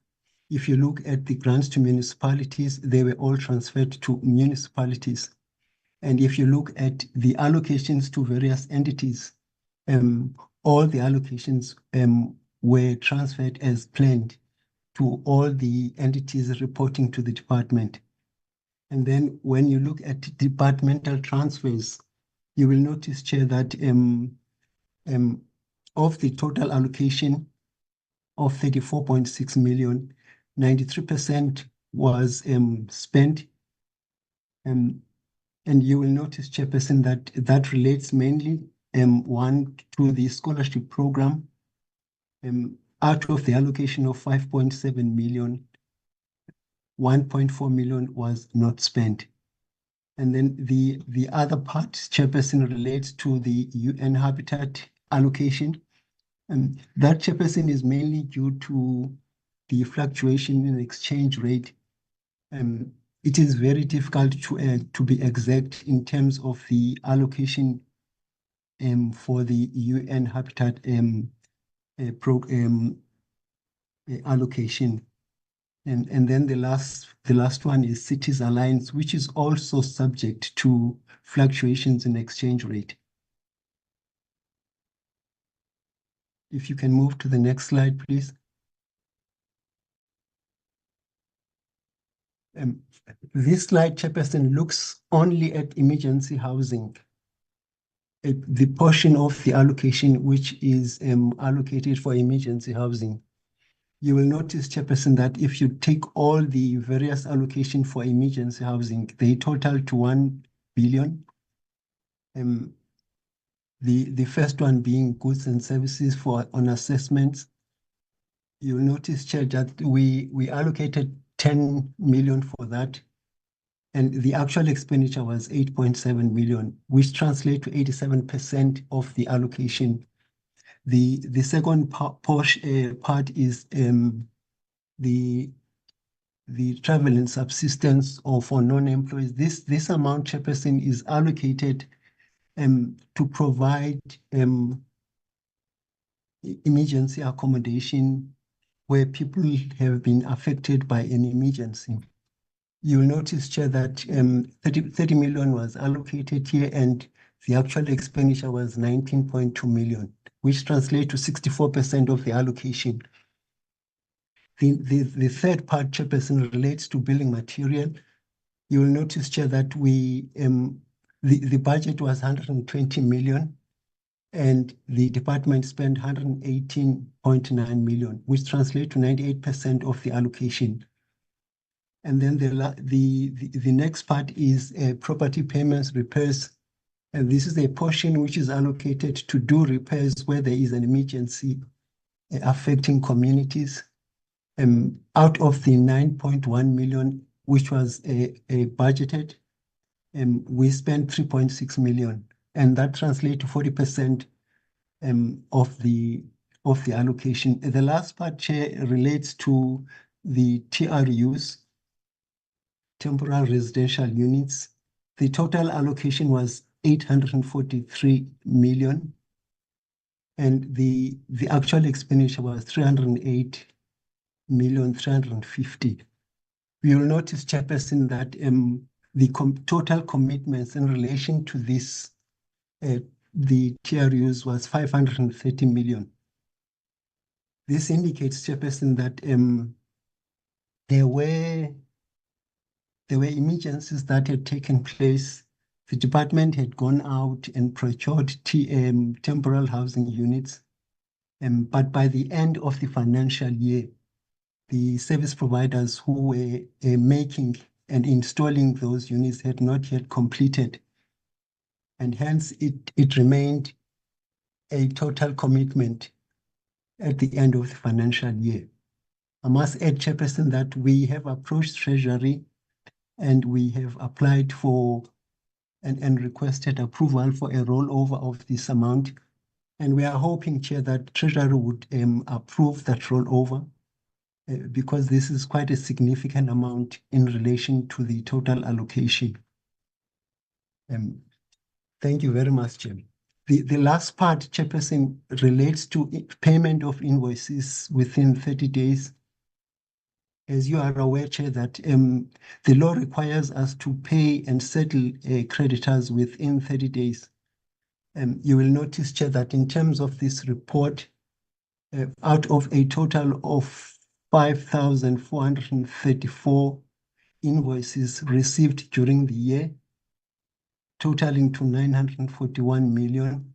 If you look at the grants to municipalities, they were all transferred to municipalities. And if you look at the allocations to various entities, all the allocations were transferred as planned to all the entities reporting to the department. And then when you look at departmental transfers, you will notice, Chair, that of the total allocation of 34.6 million, 93% was spent. And you will notice, Chairperson, that relates mainly, one, to the scholarship program. Out of the allocation of 5.7 million, 1.4 million was not spent. And then the other part, Chairperson, relates to the UN Habitat allocation. And that, Chairperson, is mainly due to the fluctuation in exchange rate. It is very difficult to be exact in terms of the allocation for the UN Habitat program allocation. And then the last one is Cities Alliance, which is also subject to fluctuations in exchange rate. If you can move to the next slide, please. The next slide, Chairperson, shows operational expenditure by program. This is the portion of the budget of the department which excludes grants which are transferred to other spheres of government. You will notice, Chairperson, that most of the allocations in respect of various grants were transferred to other spheres of government. If you look at the grants to provinces, they were all transferred to all the entities reporting to the department. And if you look at the allocations to various entities, all the allocations were transferred as planned to all the entities reporting to the department. And then when you look at departmental transfers, you will notice, Chairperson, that This slide, Chairperson, looks only at emergency housing, the portion of the allocation which is allocated for emergency housing. You will notice, Chairperson, that if you take all the various allocation for emergency housing, they total to 1 billion. The first one being goods and services on assessments. You'll notice, Chair, that we allocated 10 million for that, and the actual expenditure was 8.7 million, which translates to 87% of the allocation. The second part is the travel and subsistence or for non-employees. This amount, Chairperson, is allocated to provide emergency accommodation where people have been affected by an emergency. You'll notice, Chair, that 30 million was allocated here and the actual expenditure was 19.2 million, which translates to 64% of the allocation. The third part, Chairperson, relates to building material. You will notice, Chair, that the budget was 120 million and the department spent 118.9 million, which translates to 98% of the allocation. And then the next part is property payments, repairs. And this is a portion which is allocated to do repairs where there is an emergency affecting communities. Out of the 9.1 million, which was budgeted, we spent 3.6 million, and that translates to 40% of the allocation. The last part, Chair, relates to the TRUs, temporary residential units. The total allocation was 843 million, and the actual expenditure was 308,350,000. We will notice, Chairperson, that the total commitments in relation to this, the TRUs was 530 million. This indicates, Chairperson, that there were emergencies that had taken place. The department had gone out and procured temporary housing units. But by the end of the financial year, the service providers who were making and installing those units had not yet completed. And hence it remained a total commitment at the end of the financial year. I must add, Chairperson, that we have approached Treasury and we have applied for and requested approval for a rollover of this amount. And we are hoping, Chair, that Treasury would approve that rollover because this is quite a significant amount in relation to the total allocation. Thank you very much, Chair. The last part, Chairperson, relates to payment of invoices within 30 days. As you are aware, Chair, that the law requires us to pay and settle creditors within 30 days. You will notice, Chair, that in terms of this report, out of a total of 5,434 invoices received during the year, totaling to 941 million,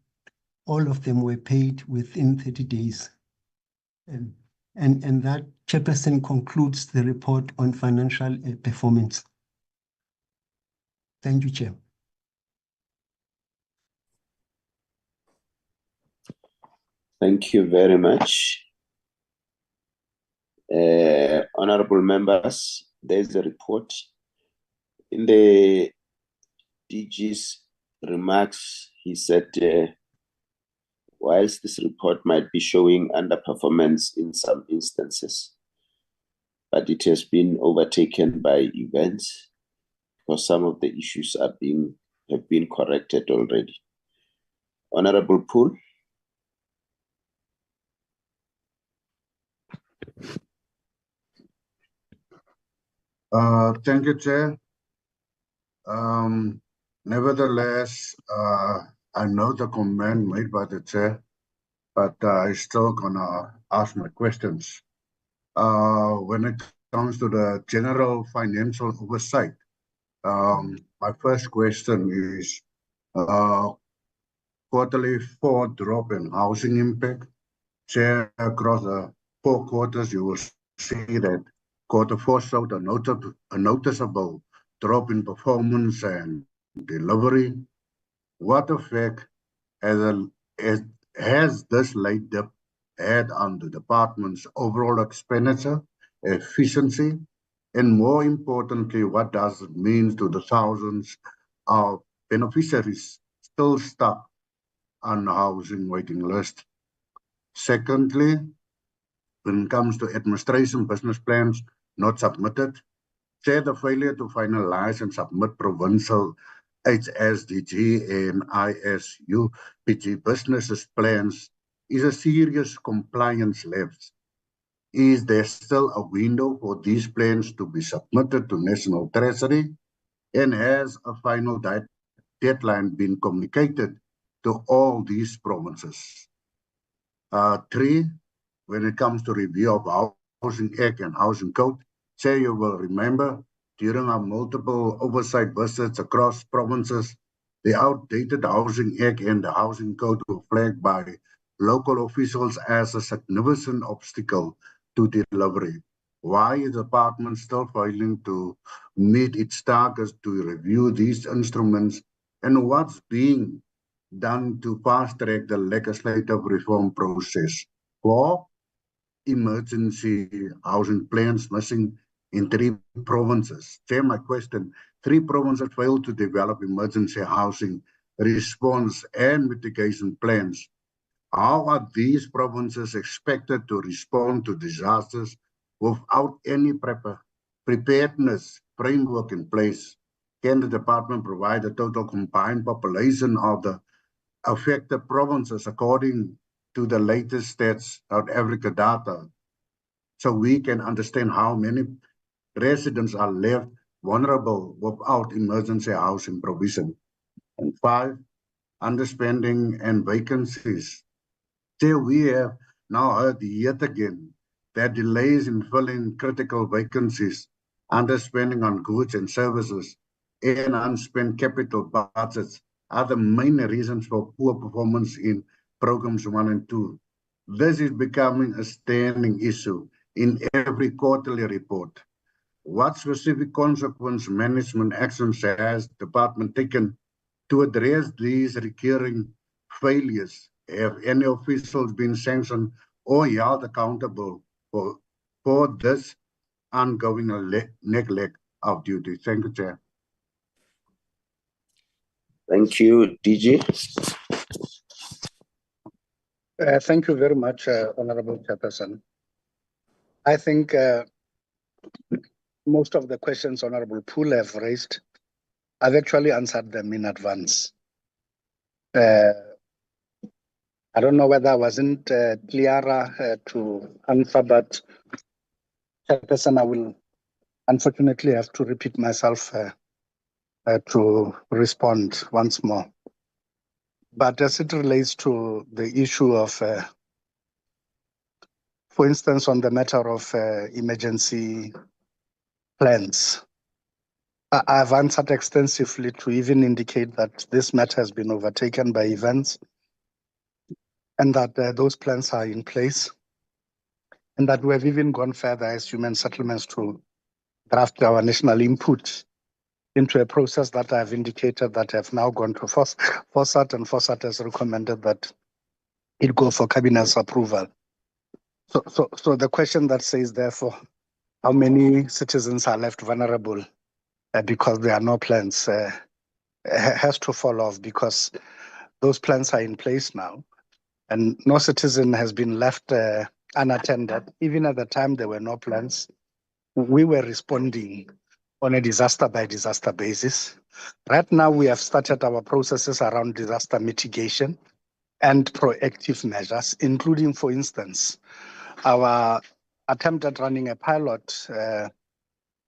all of them were paid within 30 days. And that, Chairperson, concludes the report on financial performance. Thank you, Chair. Thank you very much. Honorable members, there's a report. In the DG's remarks, he said, whilst this report might be showing underperformance in some instances, but it has been overtaken by events because some of the issues have been corrected already. Honorable Poole. Thank you, Chair. Nevertheless, I know the comment made by the Chair, but I still gonna ask my questions. When it comes to the general financial oversight, my first question is quarterly 4 drop in housing impact. Share across the 4 quarters, you will see that quarter 4 showed a noticeable drop in performance and delivery. What effect has this late dip had on the department's overall expenditure, efficiency, and more importantly, what does it mean to the thousands of beneficiaries still stuck on the housing waiting list? Secondly, when it comes to administration business plans not submitted, share the failure to finalize and submit provincial HSDG and ISUPG businesses plans is a serious compliance lapse. Is there still a window for these plans to be submitted to National Treasury? And has a final deadline been communicated to all these provinces? 3, when it comes to review of Housing Act and Housing Code, say you will remember during our multiple oversight visits across provinces, the outdated Housing Act and the Housing Code were flagged by local officials as a significant obstacle to delivery. Why is the department still failing to meet its targets to review these instruments, and what's being done to fast-track the legislative reform process? 4, emergency housing plans missing in 3 provinces. Say my question, 3 provinces failed to develop emergency housing response and mitigation plans. How are these provinces expected to respond to disasters without any preparedness framework in place? Can the department provide a total combined population of the affected provinces according to the latest Stats South Africa data, so we can understand how many residents are left vulnerable without emergency housing provision? And 5, underspending and vacancies. So we have now heard yet again that delays in filling critical vacancies, underspending on goods and services, and unspent capital budgets are the main reasons for poor performance in programs 1 and 2. This is becoming a standing issue in every quarterly report. What specific consequence management actions has the department taken to address these recurring failures? Have any officials been sanctioned or held accountable for this ongoing neglect of duty? Thank you, Chair. Thank you, DG. Thank you very much, Honorable Chairperson. I think most of the questions Honorable Poole have raised, I've actually answered them in advance. I don't know whether I wasn't clearer to answer, but Chairperson, I will unfortunately have to repeat myself to respond once more. But as it relates to the issue of, for instance, on the matter of emergency plans, I've answered extensively to even indicate that this matter has been overtaken by events and that those plans are in place, and that we have even gone further as human settlements to draft our national input into a process that I've indicated that have now gone to FOSAT, and FOSAT has recommended that it go for cabinet's approval. So the question that says, therefore, how many citizens are left vulnerable because there are no plans has to fall off, because those plans are in place now, and no citizen has been left unattended. Even at the time there were no plans, we were responding on a disaster by disaster basis. Right now, we have started our processes around disaster mitigation and proactive measures, including, for instance, our attempt at running a pilot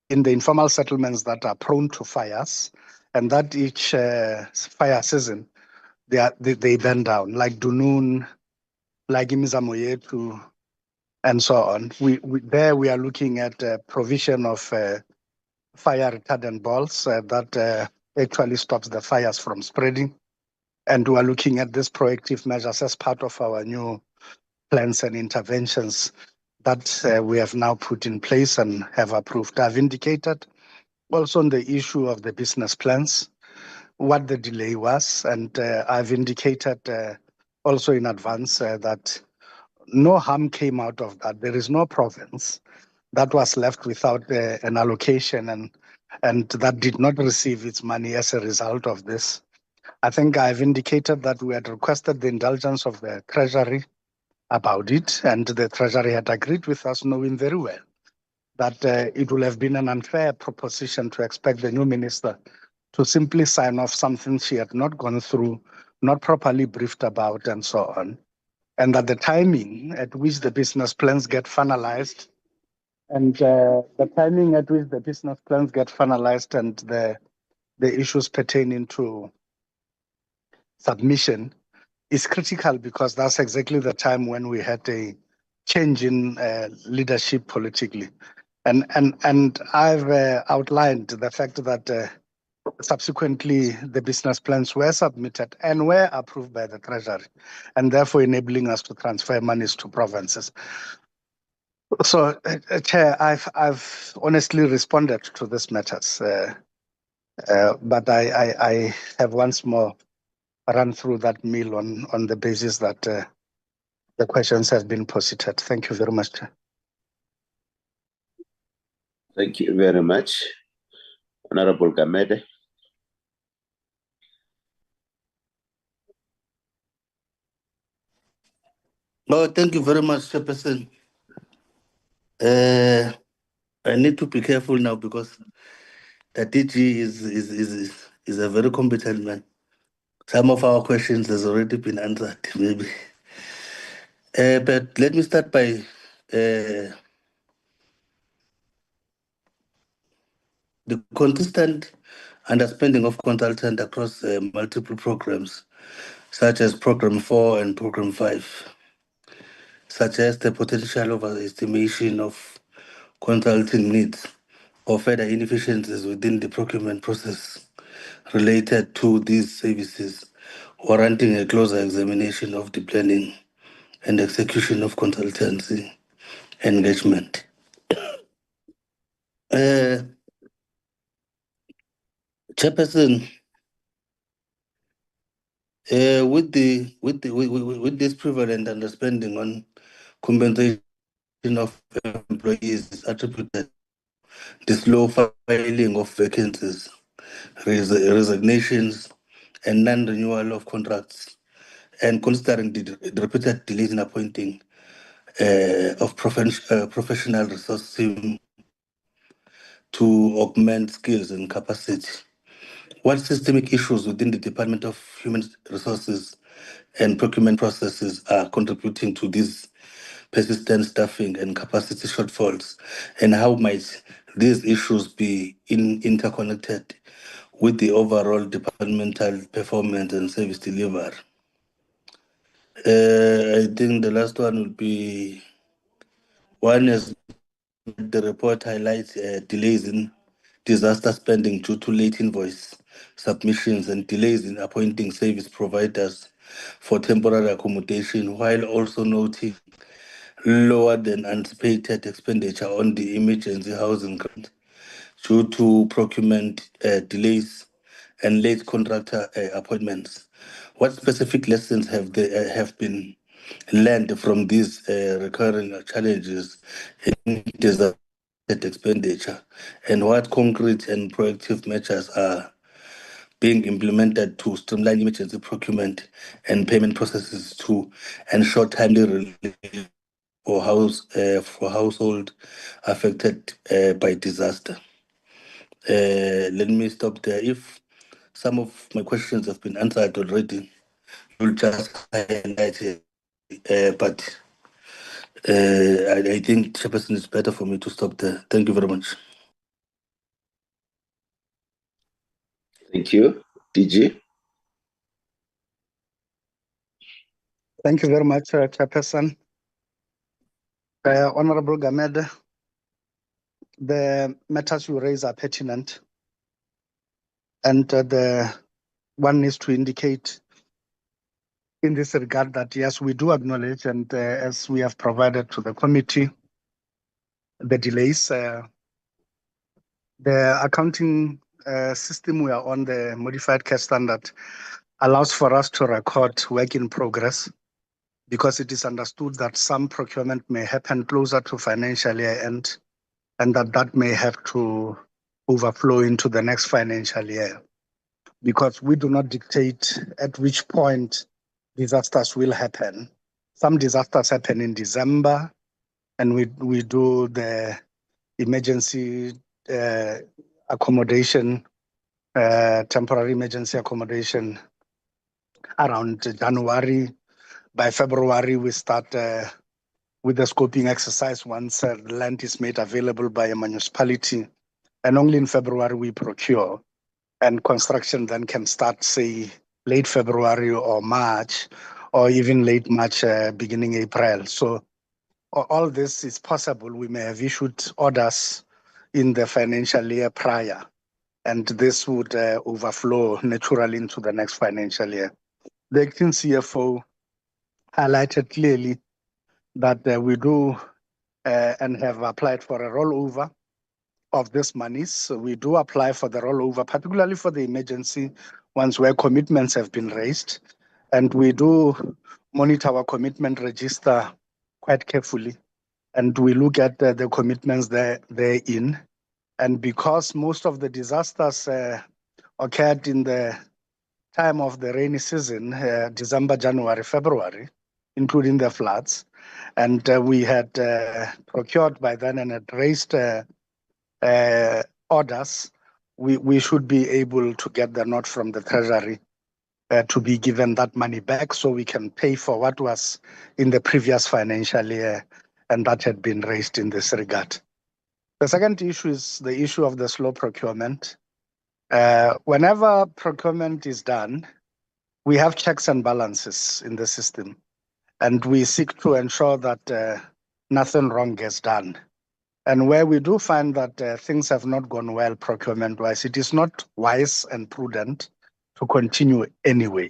in the informal settlements that are prone to fires, and that each fire season, they burn down, like Dunoon, like Imizamoyetu, and so on. We are looking at provision of fire retardant balls that actually stops the fires from spreading. And we are looking at these proactive measures as part of our new plans and interventions that we have now put in place and have approved. I've indicated also on the issue of the business plans what the delay was, and I've indicated also in advance that no harm came out of that. There is no province that was left without an allocation and that did not receive its money as a result of this. I think I've indicated that we had requested the indulgence of the Treasury about it, and the Treasury had agreed with us, knowing very well that it would have been an unfair proposition to expect the new minister to simply sign off something she had not gone through, not properly briefed about, and so on. And that the timing at which the business plans get finalized and the timing at which the business plans get finalized and the issues pertaining to submission is critical, because that's exactly the time when we had a change in leadership politically. And I've outlined the fact that subsequently the business plans were submitted and were approved by the Treasury, and therefore enabling us to transfer monies to provinces. So, Chair, I've honestly responded to these matters, but I have once more run through that mill on the basis that the questions have been posited. Thank you very much, Chair. Thank you very much. Honorable Gamede. No, thank you very much, Chairperson. I need to be careful now because the DG is a very competent man. Some of our questions has already been answered, maybe. But let me start by the consistent underspending of consultant across multiple programs, such as Program 4 and Program 5, such as the potential overestimation of consulting needs or further inefficiencies within the procurement process related to these services, warranting a closer examination of the planning and execution of consultancy engagement. Chairperson, with this prevalent underspending on compensation of employees attributed the slow filing of vacancies, resignations, and non-renewal of contracts, and considering the repeated delays in appointing of professional resource team to augment skills and capacity. What systemic issues within the Department of Human Resources and procurement processes are contributing to these persistent staffing and capacity shortfalls, and how might these issues be interconnected with the overall departmental performance and service delivery? I think the last one would be one is the report highlights delays in disaster spending due to late invoice submissions and delays in appointing service providers for temporary accommodation, while also noting lower than anticipated expenditure on the emergency housing grant due to procurement delays and late contractor appointments. What specific lessons have been learned from these recurring challenges in disaster expenditure, and what concrete and proactive measures are being implemented to streamline emergency procurement and payment processes to ensure timely relief for household affected by disaster? Let me stop there. If some of my questions have been answered already, you'll just highlight it. But I think, Chairperson, it's better for me to stop there. Thank you very much. Thank you. DG. Thank you very much, Chairperson. Honorable Gamede, the matters you raise are pertinent, and the one needs to indicate in this regard that yes, we do acknowledge, and as we have provided to the committee, the delays. The accounting system we are on, the modified cash standard, allows for us to record work in progress, because it is understood that some procurement may happen closer to financial year end, and that may have to overflow into the next financial year, because we do not dictate at which point disasters will happen. Some disasters happen in December, and we do the emergency accommodation, temporary emergency accommodation around January. By February, we start with the scoping exercise once land is made available by a municipality. And only in February we procure. And construction then can start, say, late February or March, or even late March, beginning April. So all this is possible. We may have issued orders in the financial year prior, and this would overflow naturally into the next financial year. The acting CFO highlighted clearly that we do and have applied for a rollover of this money. So we do apply for the rollover, particularly for the emergency ones where commitments have been raised. And we do monitor our commitment register quite carefully. And we look at the commitments therein. And because most of the disasters occurred in the time of the rainy season, December, January, February, including the floods, and we had procured by then and had raised orders, we should be able to get the note from the Treasury to be given that money back, so we can pay for what was in the previous financial year, and that had been raised in this regard. The second issue is the issue of the slow procurement. Whenever procurement is done, we have checks and balances in the system, and we seek to ensure that nothing wrong gets done. And where we do find that things have not gone well procurement-wise, it is not wise and prudent to continue anyway.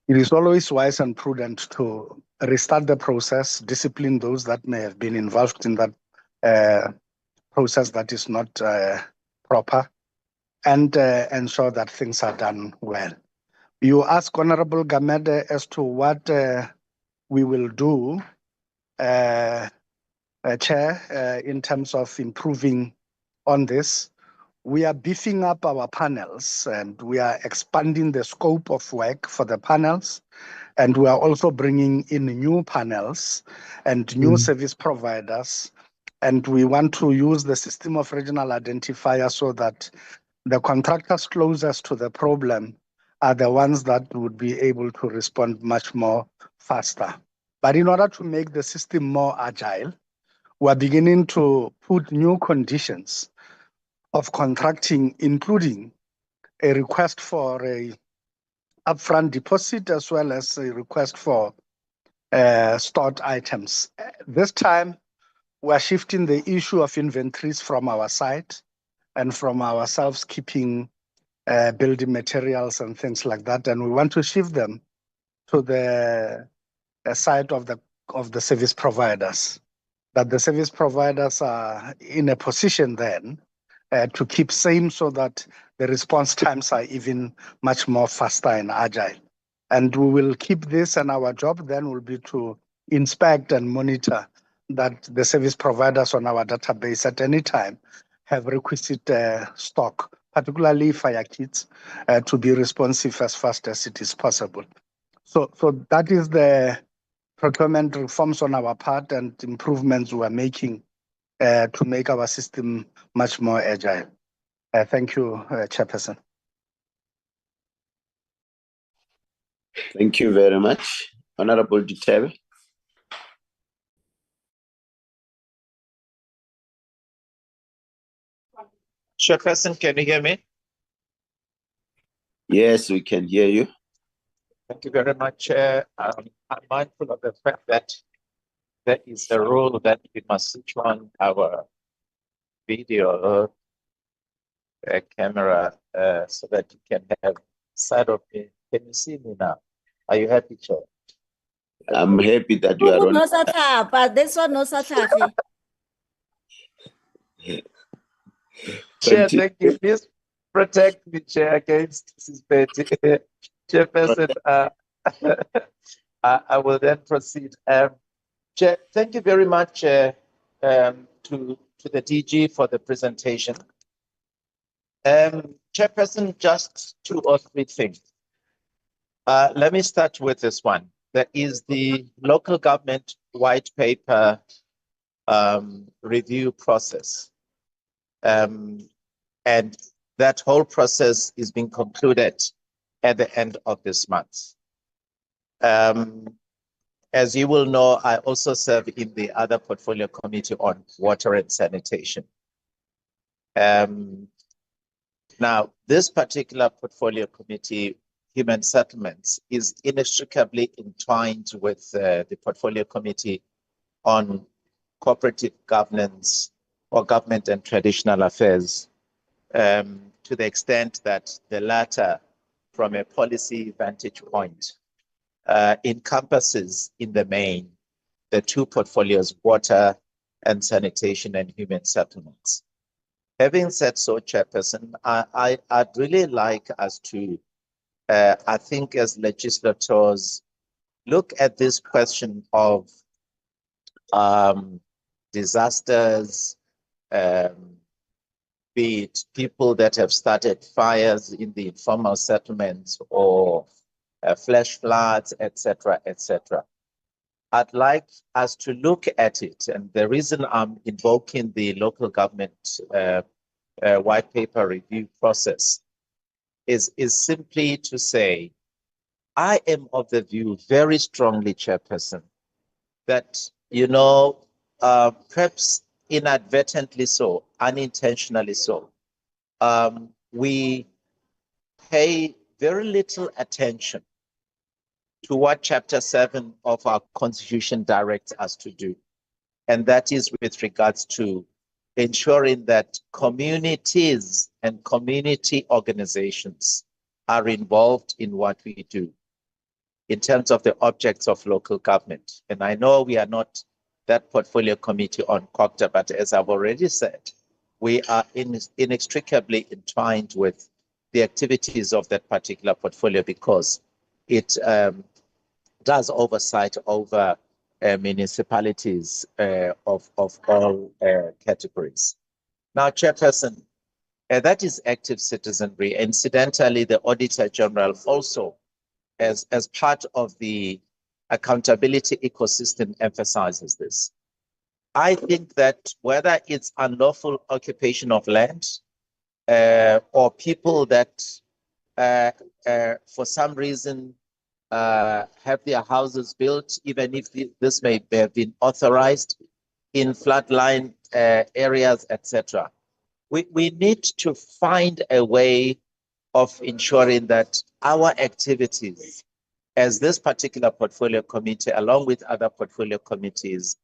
It is always wise and prudent to restart the process, discipline those that may have been involved in that process that is not proper, and ensure that things are done well. You ask Honorable Gamede as to what we will do, Chair, in terms of improving on this. We are beefing up our panels, and we are expanding the scope of work for the panels, and we are also bringing in new panels and new service providers, and we want to use the system of regional identifier so that the contractors closest to the problem are the ones that would be able to respond much more faster. But in order to make the system more agile, we're beginning to put new conditions of contracting, including a request for a upfront deposit as well as a request for stored items. This time, we're shifting the issue of inventories from our side and from ourselves keeping building materials and things like that, and we want to shift them to the side of the service providers, that the service providers are in a position then to keep same, so that the response times are even much more faster and agile. And we will keep this, and our job then will be to inspect and monitor that the service providers on our database at any time have requisite stock, particularly fire kits, to be responsive as fast as it is possible. So that is the procurement reforms on our part and improvements we are making to make our system much more agile. Thank you, Chairperson. Thank you very much. Honorable Duterte. Chairperson, can you hear me? Yes, we can hear you. Thank you very much. I'm mindful of the fact that there is a rule that we must switch on our video camera so that you can have sight of me. Can you see me now? Are you happy, Chair? I'm happy that you are on. No satla, but this one no satla. Chair, thank you. Please protect me, Chair, against Mrs. Betty. Chairperson, I will then proceed. Chair, thank you very much to the DG for the presentation. Chairperson, just 2 or 3 things. Let me start with this one. There is the local government white paper review process. And that whole process is being concluded at the end of this month. As you will know, I also serve in the other portfolio committee on water and sanitation. Now, this particular portfolio committee, human settlements, is inextricably entwined with the portfolio committee on cooperative governance or government and traditional affairs, to the extent that the latter, from a policy vantage point, encompasses in the main the 2 portfolios, water and sanitation and human settlements. Having said so, Chairperson, I'd really like us to, I think as legislators, look at this question of disasters, be it people that have started fires in the informal settlements or flash floods, etc., etc. I'd like us to look at it, and the reason I'm invoking the local government white paper review process is simply to say, I am of the view very strongly, Chairperson, that, you know, perhaps inadvertently so, unintentionally so, we pay very little attention to what Chapter 7 of our Constitution directs us to do. And that is with regards to ensuring that communities and community organizations are involved in what we do in terms of the objects of local government. And I know we are not that portfolio committee on COGTA, but as I've already said, we are inextricably entwined with the activities of that particular portfolio because it does oversight over municipalities of all categories. Now, Chairperson, that is active citizenry. Incidentally, the Auditor General also, as part of the accountability ecosystem, emphasizes this. I think that whether it's unlawful occupation of land or people that for some reason have their houses built, even if this may have been authorized in floodline areas, etc. We need to find a way of ensuring that our activities as this particular portfolio committee, along with other portfolio committees,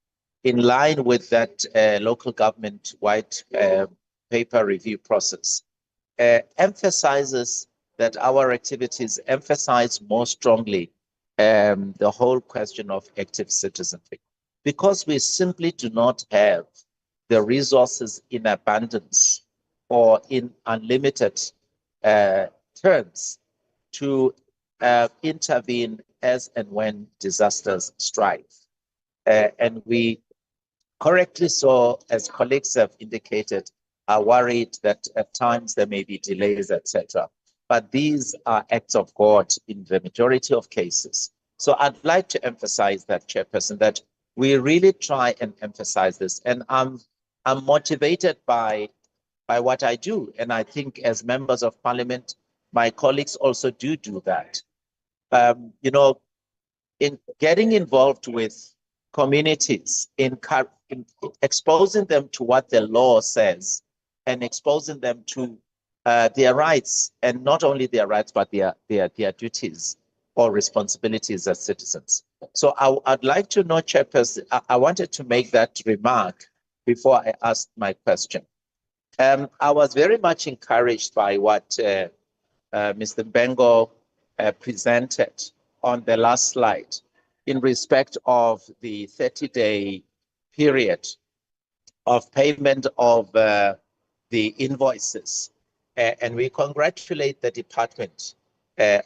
in line with that local government white paper review process, emphasizes that our activities emphasize more strongly the whole question of active citizenry, because we simply do not have the resources in abundance or in unlimited terms to intervene as and when disasters strike. And we correctly so, as colleagues have indicated, are worried that at times there may be delays, etc. But these are acts of God in the majority of cases. So I'd like to emphasize that, Chairperson, that we really try and emphasize this. And I'm motivated by what I do. And I think as members of parliament, my colleagues also do that. You know, in getting involved with communities, in exposing them to what the law says and exposing them to their rights, and not only their rights, but their duties, or responsibilities as citizens. So I'd like to know, Chairperson, I wanted to make that remark before I asked my question. I was very much encouraged by what Mr. Bengo presented on the last slide in respect of the 30-day period of payment of the invoices. And we congratulate the department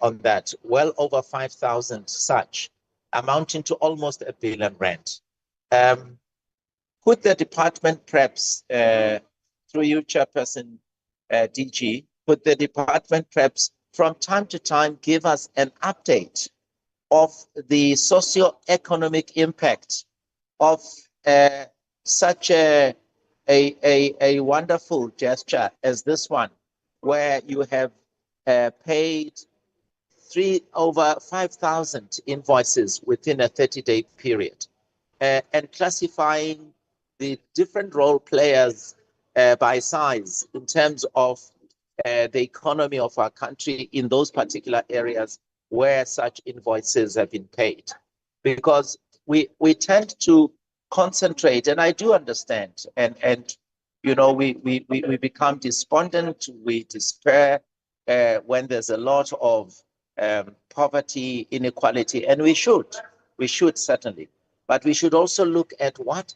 on that. Well over 5,000 such, amounting to almost R1 billion. Could the department perhaps, through you, Chairperson DG, could the department perhaps from time to time give us an update of the socio-economic impact of such a wonderful gesture as this one, where you have paid over 5,000 invoices within a 30-day period, and classifying the different role players by size in terms of the economy of our country in those particular areas where such invoices have been paid. Because we tend to concentrate, and I do understand, and you know, we become despondent, we despair when there's a lot of poverty, inequality, and we should certainly, but we should also look at what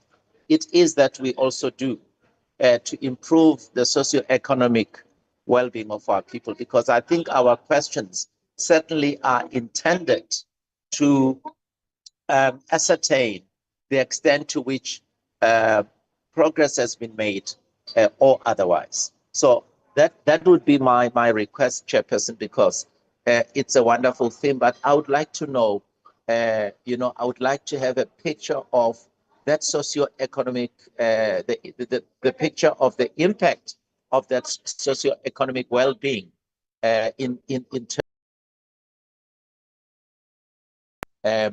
it is that we also do to improve the socio-economic well-being of our people, because I think our questions certainly are intended to ascertain the extent to which progress has been made or otherwise. So that would be my request, Chairperson, because it's a wonderful thing, but I would like to know, you know, I would like to have a picture of that socio-economic, the picture of the impact of that socio-economic well-being in terms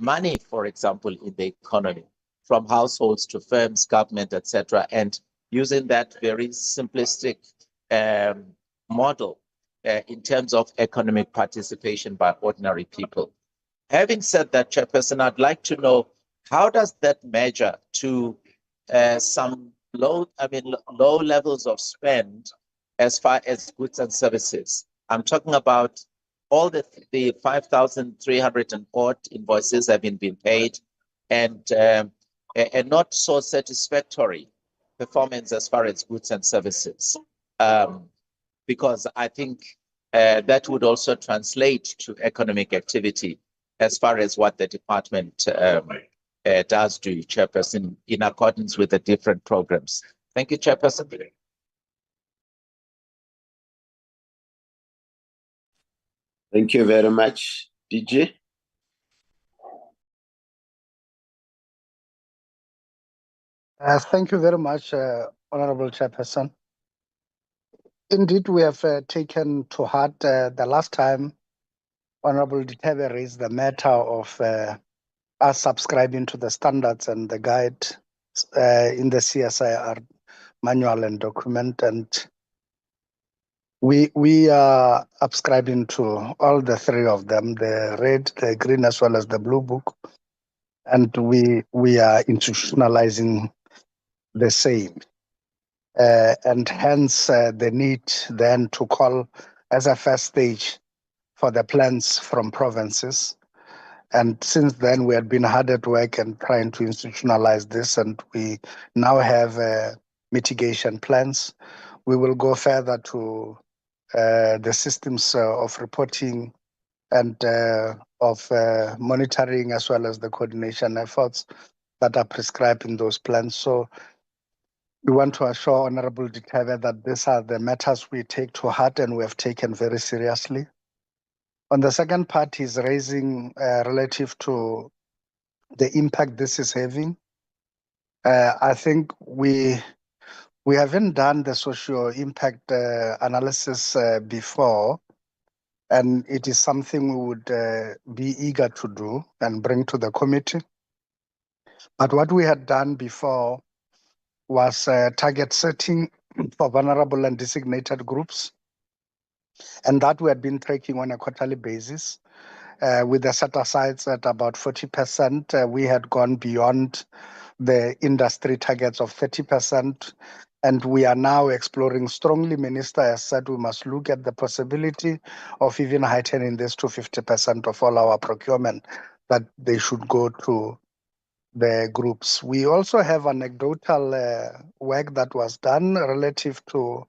money, for example, in the economy, from households to firms, government, etc., and using that very simplistic model in terms of economic participation by ordinary people. Having said that, Chairperson, I'd like to know, how does that measure to some low levels of spend as far as goods and services? I'm talking about all the 5,300 and odd invoices have been paid, and not so satisfactory performance as far as goods and services. Because I think that would also translate to economic activity as far as what the department does do, Chairperson, in accordance with the different programs. Thank you, Chairperson. Thank you very much, DG. Thank you very much, Honorable Chairperson. Indeed, we have taken to heart the last time Honorable Ditebe raised the matter of us subscribing to the standards and the guide in the CSIR manual and document, and we are subscribing to all the three of them, the red, the green, as well as the blue book, and we are institutionalizing the same. And hence the need then to call as a first stage for the plans from provinces. And since then, we had been hard at work and trying to institutionalize this, and we now have mitigation plans. We will go further to the systems of reporting and of monitoring, as well as the coordination efforts that are prescribed in those plans. So we want to assure Honorable Ditebe that these are the matters we take to heart and we have taken very seriously. On the second part, he's raising relative to the impact this is having. I think we haven't done the socio impact analysis before, and it is something we would be eager to do and bring to the committee. But what we had done before was target setting for vulnerable and designated groups, and that we had been tracking on a quarterly basis. with the set-asides at about 40%. We had gone beyond the industry targets of 30%. And we are now exploring strongly. Minister has said we must look at the possibility of even heightening this to 50% of all our procurement, that they should go to the groups. We also have anecdotal work that was done relative to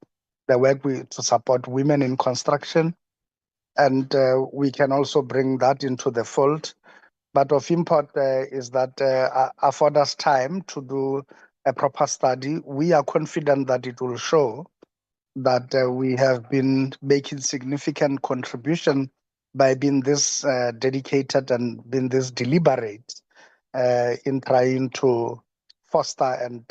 the work to support women in construction. And we can also bring that into the fold. But of import is that afford us time to do a proper study. We are confident that it will show that we have been making significant contribution by being this dedicated and being this deliberate in trying to foster and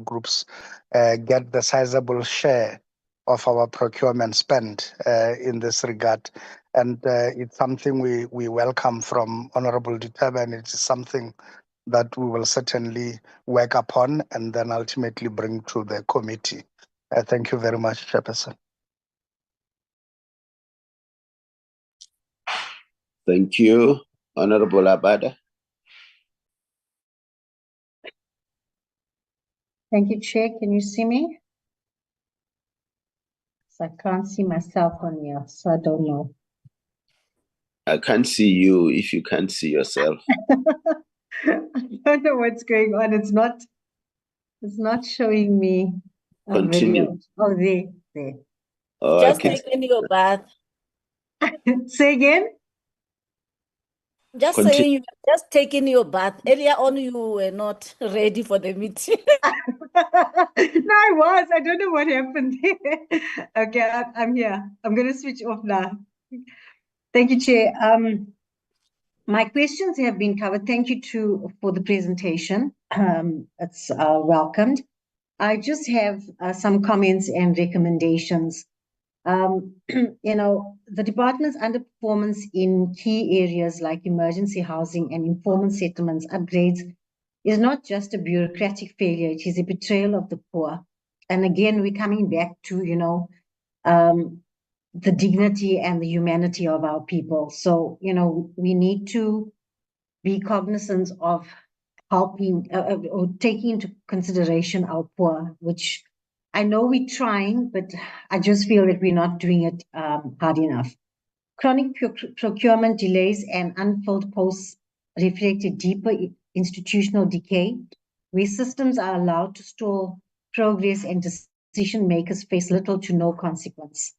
groups get the sizable share of our procurement spend in this regard. And it's something we welcome from Honorable Duterte, and it is something that we will certainly work upon and then ultimately bring to the committee. Thank you very much, Chairperson. Thank you, Honorable Abada. Thank you, Chair. Can you see me? So I can't see myself on here, so I don't know. I can't see you if you can't see yourself. I don't know what's going on. It's not showing me a Continue. video. Oh, there. Oh, Just taking your bath. Say again? Just Continue. saying, you were just taking your bath. Earlier on, you were not ready for the meeting. No, I was. I don't know what happened there. Okay, I'm here. I'm going to switch off now. Thank you, Chair. My questions have been covered. Thank you for the presentation. It's welcomed. I just have some comments and recommendations. The department's underperformance in key areas like emergency housing and informal settlements upgrades is not just a bureaucratic failure, it is a betrayal of the poor. And again, we're coming back to, the dignity and the humanity of our people. So, we need to be cognizant of helping or taking into consideration our poor, which I know we're trying, but I just feel that we're not doing it hard enough. Chronic procurement delays and unfilled posts reflect a deeper institutional decay, where systems are allowed to stall progress and decision makers face little to no consequence.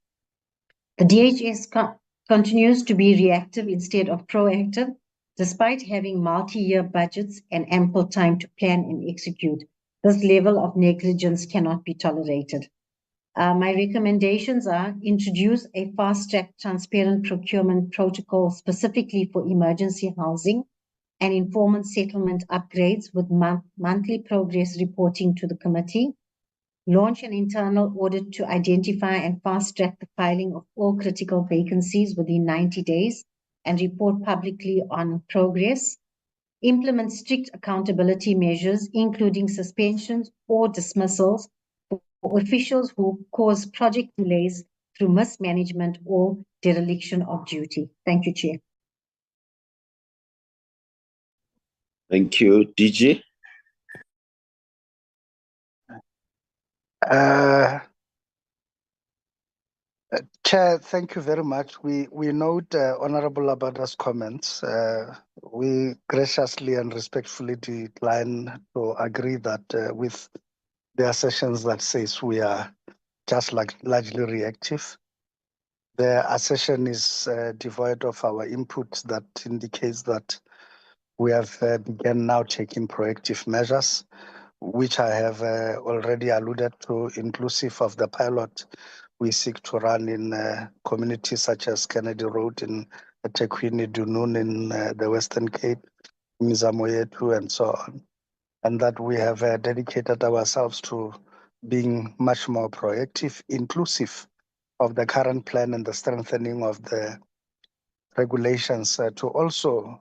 The DHS continues to be reactive instead of proactive, despite having multi-year budgets and ample time to plan and execute. This level of negligence cannot be tolerated. My recommendations are introduce a fast-track transparent procurement protocol specifically for emergency housing and informal settlement upgrades with monthly progress reporting to the committee. Launch an internal audit to identify and fast-track the filing of all critical vacancies within 90 days and report publicly on progress. Implement strict accountability measures, including suspensions or dismissals for officials who cause project delays through mismanagement or dereliction of duty. Thank you, Chair. Thank you. DG? Chair, thank you very much. We note Honorable Abada's comments. We graciously and respectfully decline to agree that with the assertions that says we are just largely reactive. The assertion is devoid of our input that indicates that we have begun now taking proactive measures, which I have already alluded to, inclusive of the pilot we seek to run in communities such as Kennedy Road in eThekwini, Dunoon in the Western Cape, Mizamoyetu, and so on. And that we have dedicated ourselves to being much more proactive, inclusive of the current plan and the strengthening of the regulations to also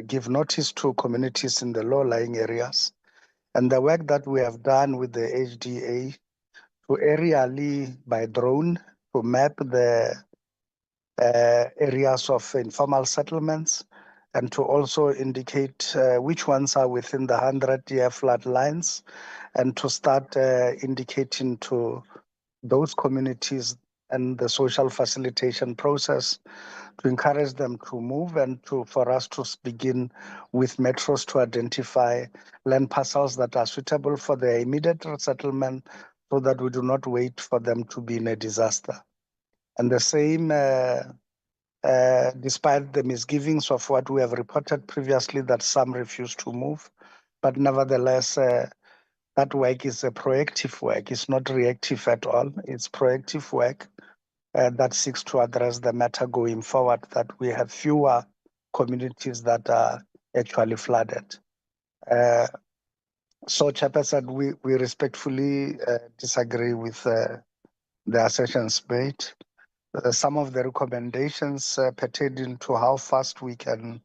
give notice to communities in the low-lying areas. And the work that we have done with the HDA to aerially by drone to map the areas of informal settlements and to also indicate which ones are within the 100-year flood lines, and to start indicating to those communities and the social facilitation process to encourage them to move, and for us to begin with metros to identify land parcels that are suitable for their immediate resettlement, so that we do not wait for them to be in a disaster. And the same, despite the misgivings of what we have reported previously, that some refuse to move, but nevertheless, that work is a proactive work. It's not reactive at all. It's proactive work that seeks to address the matter going forward, that we have fewer communities that are actually flooded. So, Chairperson, we respectfully disagree with the assertions made. Some of the recommendations pertaining to how fast we can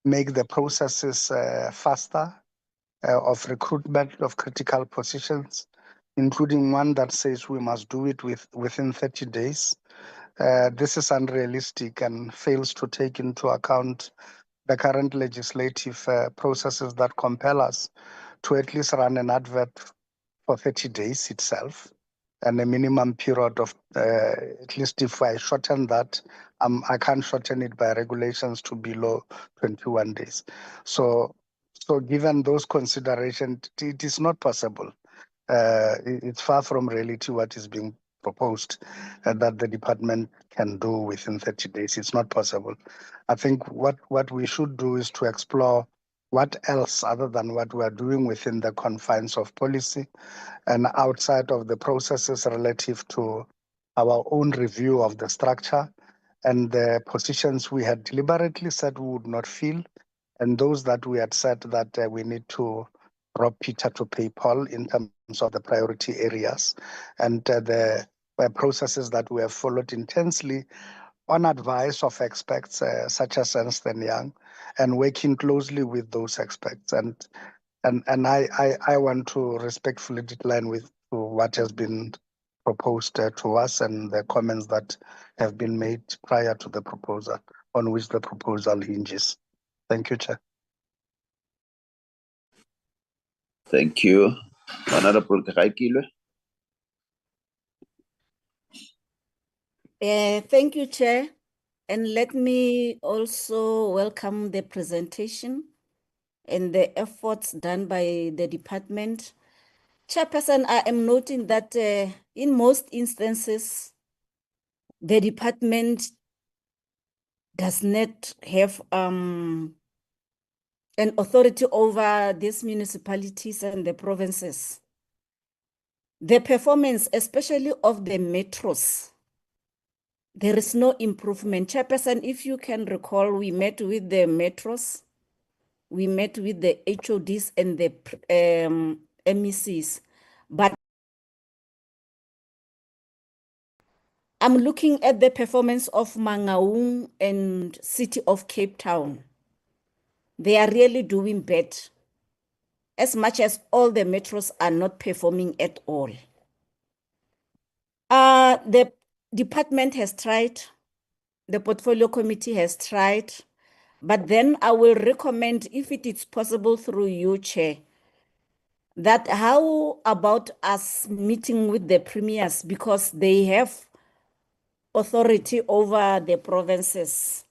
make the processes faster of recruitment of critical positions, including one that says we must do it within 30 days. This is unrealistic and fails to take into account the current legislative processes that compel us to at least run an advert for 30 days itself, and a minimum period of, at least if I shorten that, I can't shorten it by regulations to below 21 days. So given those considerations, it is not possible. It's far from reality what is being proposed that the department can do within 30 days. It's not possible. I think what we should do is to explore what else other than what we are doing within the confines of policy and outside of the processes relative to our own review of the structure and the positions we had deliberately said we would not fill, and those that we had said that we need to rob Peter to pay Paul in terms of the priority areas, and the processes that we have followed intensely on advice of experts such as Ernst & Young, and working closely with those experts. And I want to respectfully decline with what has been proposed to us and the comments that have been made prior to the proposal, on which the proposal hinges. Thank you, Chair. Thank you. Honorable Kakakilwe. Thank you, Chair. And let me also welcome the presentation and the efforts done by the department. Chairperson, I am noting that in most instances, the department does not have an authority over these municipalities and the provinces. The performance, especially of the metros, there is no improvement. Chairperson, if you can recall, we met with the metros, we met with the HODs and the MECs, but I'm looking at the performance of Mangaung and City of Cape Town. They are really doing bad, as much as all the metros are not performing at all. The department has tried, the portfolio committee has tried, but then I will recommend, if it is possible through you, Chair, that how about us meeting with the premiers, because they have authority over the provinces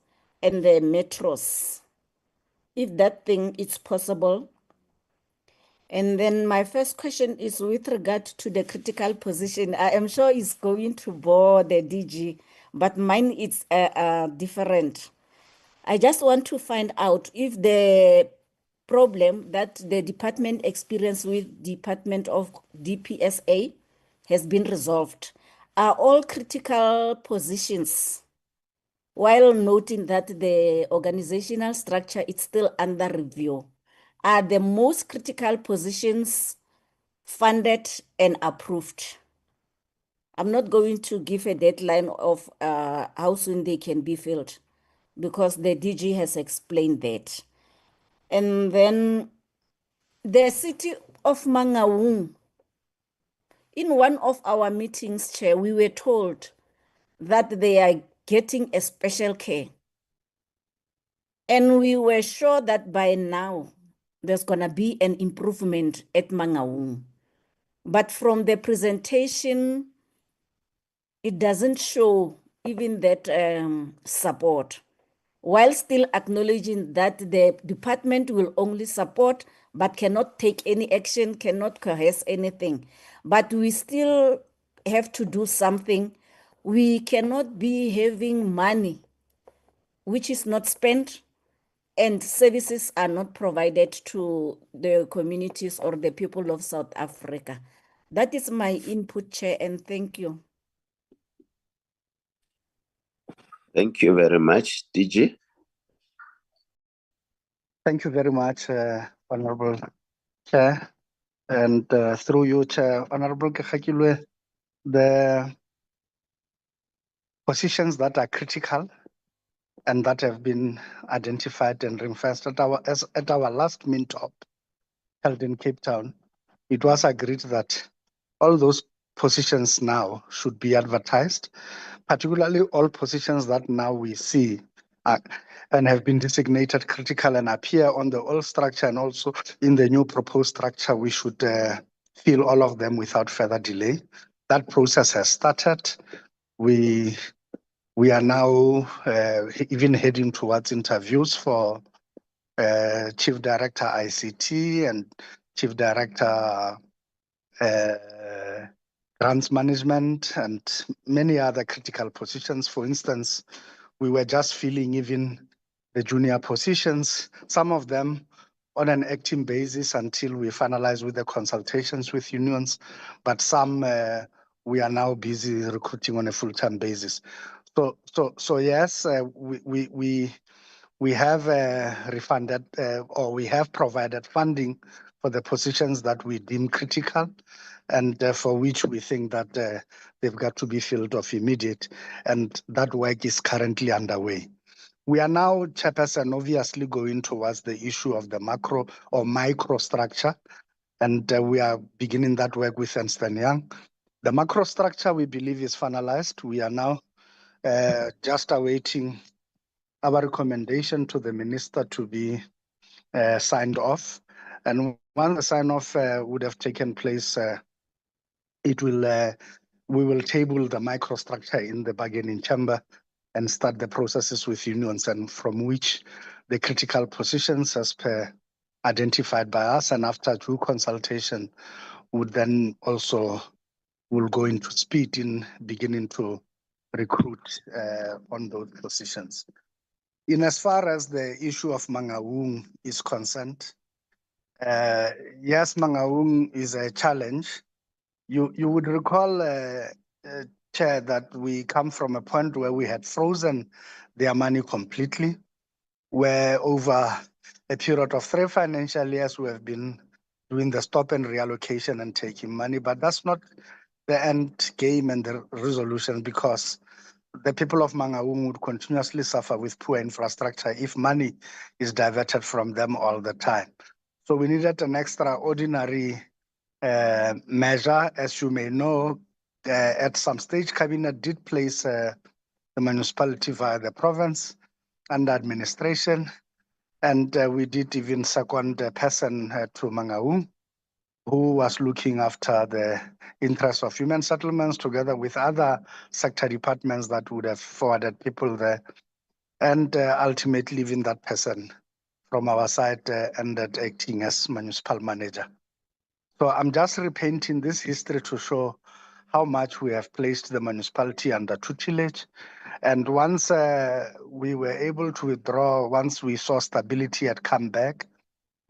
and the metros, if that thing is possible. And then my first question is with regard to the critical position. I am sure it's going to bore the DG, but mine is different. I just want to find out if the problem that the department experienced with Department of DPSA has been resolved. Are all critical positions, while noting that the organizational structure is still under review, are the most critical positions funded and approved? I'm not going to give a deadline of how soon they can be filled, because the DG has explained that. And then the city of Mangaung, In one of our meetings, Chair, we were told that they are getting a special care. And we were sure that by now there's going to be an improvement at Mangaung. But from the presentation, it doesn't show even that support, while still acknowledging that the department will only support but cannot take any action, cannot coerce anything. But we still have to do something. We cannot be having money which is not spent and services are not provided to the communities or the people of South Africa. That is my input, Chair, and thank you. Thank you very much, DG. Thank you very much, Honorable Chair. And through you, Chair, Honorable Kekakilwe, the positions that are critical and that have been identified and reinforced at our last MINTOP held in Cape Town, it was agreed that all those positions now should be advertised, particularly all positions that now we see and have been designated critical and appear on the old structure and also in the new proposed structure. We should fill all of them without further delay. That process has started. We are now even heading towards interviews for Chief Director ICT and Chief Director Grants Management and many other critical positions. For instance, we were just filling even the junior positions, some of them on an acting basis until we finalize with the consultations with unions, but some we are now busy recruiting on a full-time basis. So yes, we have refunded or we have provided funding for the positions that we deem critical and for which we think that they've got to be filled off immediate, and that work is currently underway. We are now, Chairperson, obviously going towards the issue of the macro or micro structure, and we are beginning that work with Ernst & Young. The macro structure, we believe, is finalized. We are now just awaiting our recommendation to the minister to be signed off. And once the sign-off would have taken place, we will table the microstructure in the bargaining chamber and start the processes with unions, and from which the critical positions as per identified by us and after due consultation would then also will go into speed in beginning to recruit on those positions. In as far as the issue of Mangaung is concerned, yes, Mangaung is a challenge. You would recall, Chair, that we come from a point where we had frozen their money completely, where over a period of 3 financial years we have been doing the stop and reallocation and taking money, but that's not the end game and the resolution, because the people of Mangaung would continuously suffer with poor infrastructure if money is diverted from them all the time. So we needed an extraordinary measure. As you may know, at some stage, Cabinet did place the municipality via the province under administration, and we did even second a person to Mangaung, who was looking after the interests of human settlements together with other sector departments that would have forwarded people there. And ultimately, even that person from our side ended acting as municipal manager. So I'm just repainting this history to show how much we have placed the municipality under tutelage. And once we were able to withdraw, once we saw stability had come back,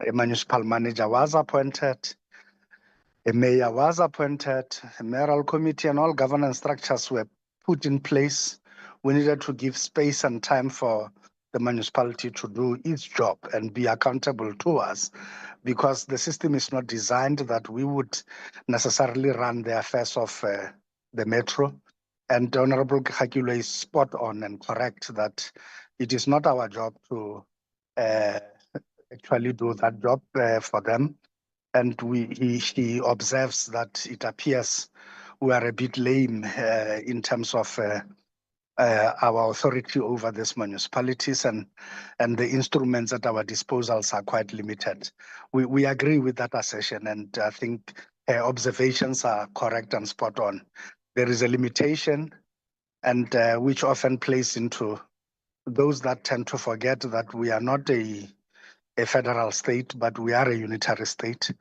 a municipal manager was appointed, a mayor was appointed, a mayoral committee and all governance structures were put in place. We needed to give space and time for the municipality to do its job and be accountable to us, because the system is not designed that we would necessarily run the affairs of the metro. And Honorable Kekakilwe is spot on and correct that it is not our job to actually do that job for them. and he observes that it appears we are a bit lame in terms of our authority over these municipalities, and the instruments at our disposals are quite limited. We agree with that assertion, and I think observations are correct and spot on. There is a limitation, and which often plays into those that tend to forget that we are not a federal state, but we are a unitary state.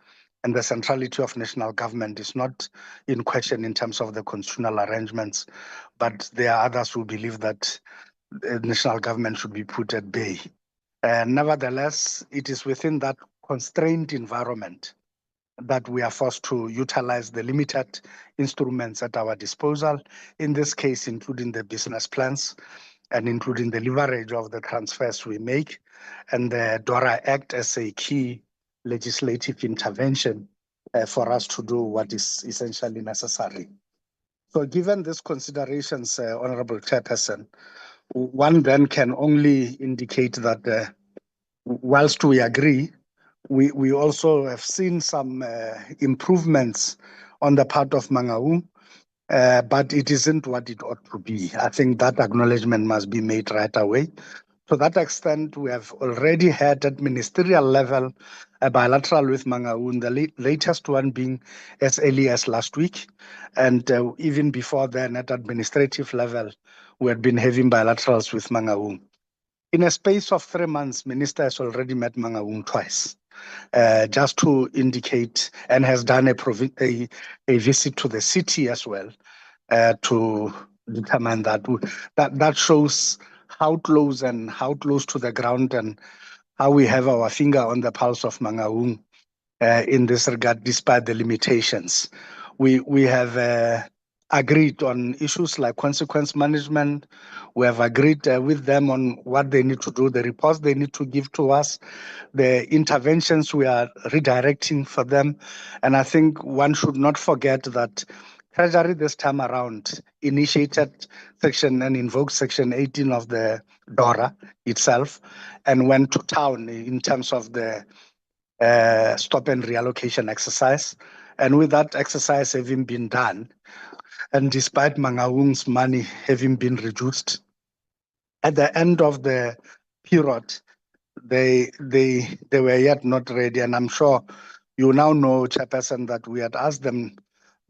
And the centrality of national government is not in question in terms of the constitutional arrangements, but there are others who believe that the national government should be put at bay. Nevertheless, it is within that constrained environment that we are forced to utilize the limited instruments at our disposal, in this case, including the business plans and including the leverage of the transfers we make, and the DORA Act as a key legislative intervention for us to do what is essentially necessary. So given these considerations, Honorable Chairperson, one then can only indicate that whilst we agree, we also have seen some improvements on the part of Mangaung, but it isn't what it ought to be. I think that acknowledgement must be made right away. To that extent, we have already had at ministerial level a bilateral with Mangaung, the latest one being as early as last week. And even before then, at administrative level, we had been having bilaterals with Mangaung. In a space of 3 months, Minister has already met Mangaung twice, just to indicate, and has done a visit to the city as well, to determine that. That shows how close to the ground and how we have our finger on the pulse of Mangaung in this regard, despite the limitations. We have agreed on issues like consequence management. We have agreed with them on what they need to do, the reports they need to give to us, the interventions we are redirecting for them. And I think one should not forget that Treasury this time around initiated section and invoked section 18 of the DORA itself and went to town in terms of the stop and reallocation exercise. And with that exercise having been done, and despite Mangaung's money having been reduced, at the end of the period, they were yet not ready. And I'm sure you now know, Chairperson, that we had asked them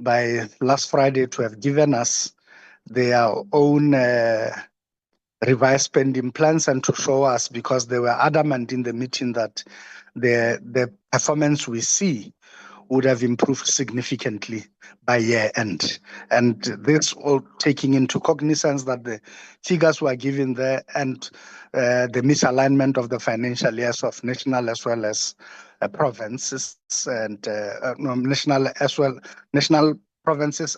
by last Friday to have given us their own revised spending plans and to show us, because they were adamant in the meeting that the performance we see would have improved significantly by year end. And this all taking into cognizance that the figures were given there and the misalignment of the financial years of national as well as provinces and national provinces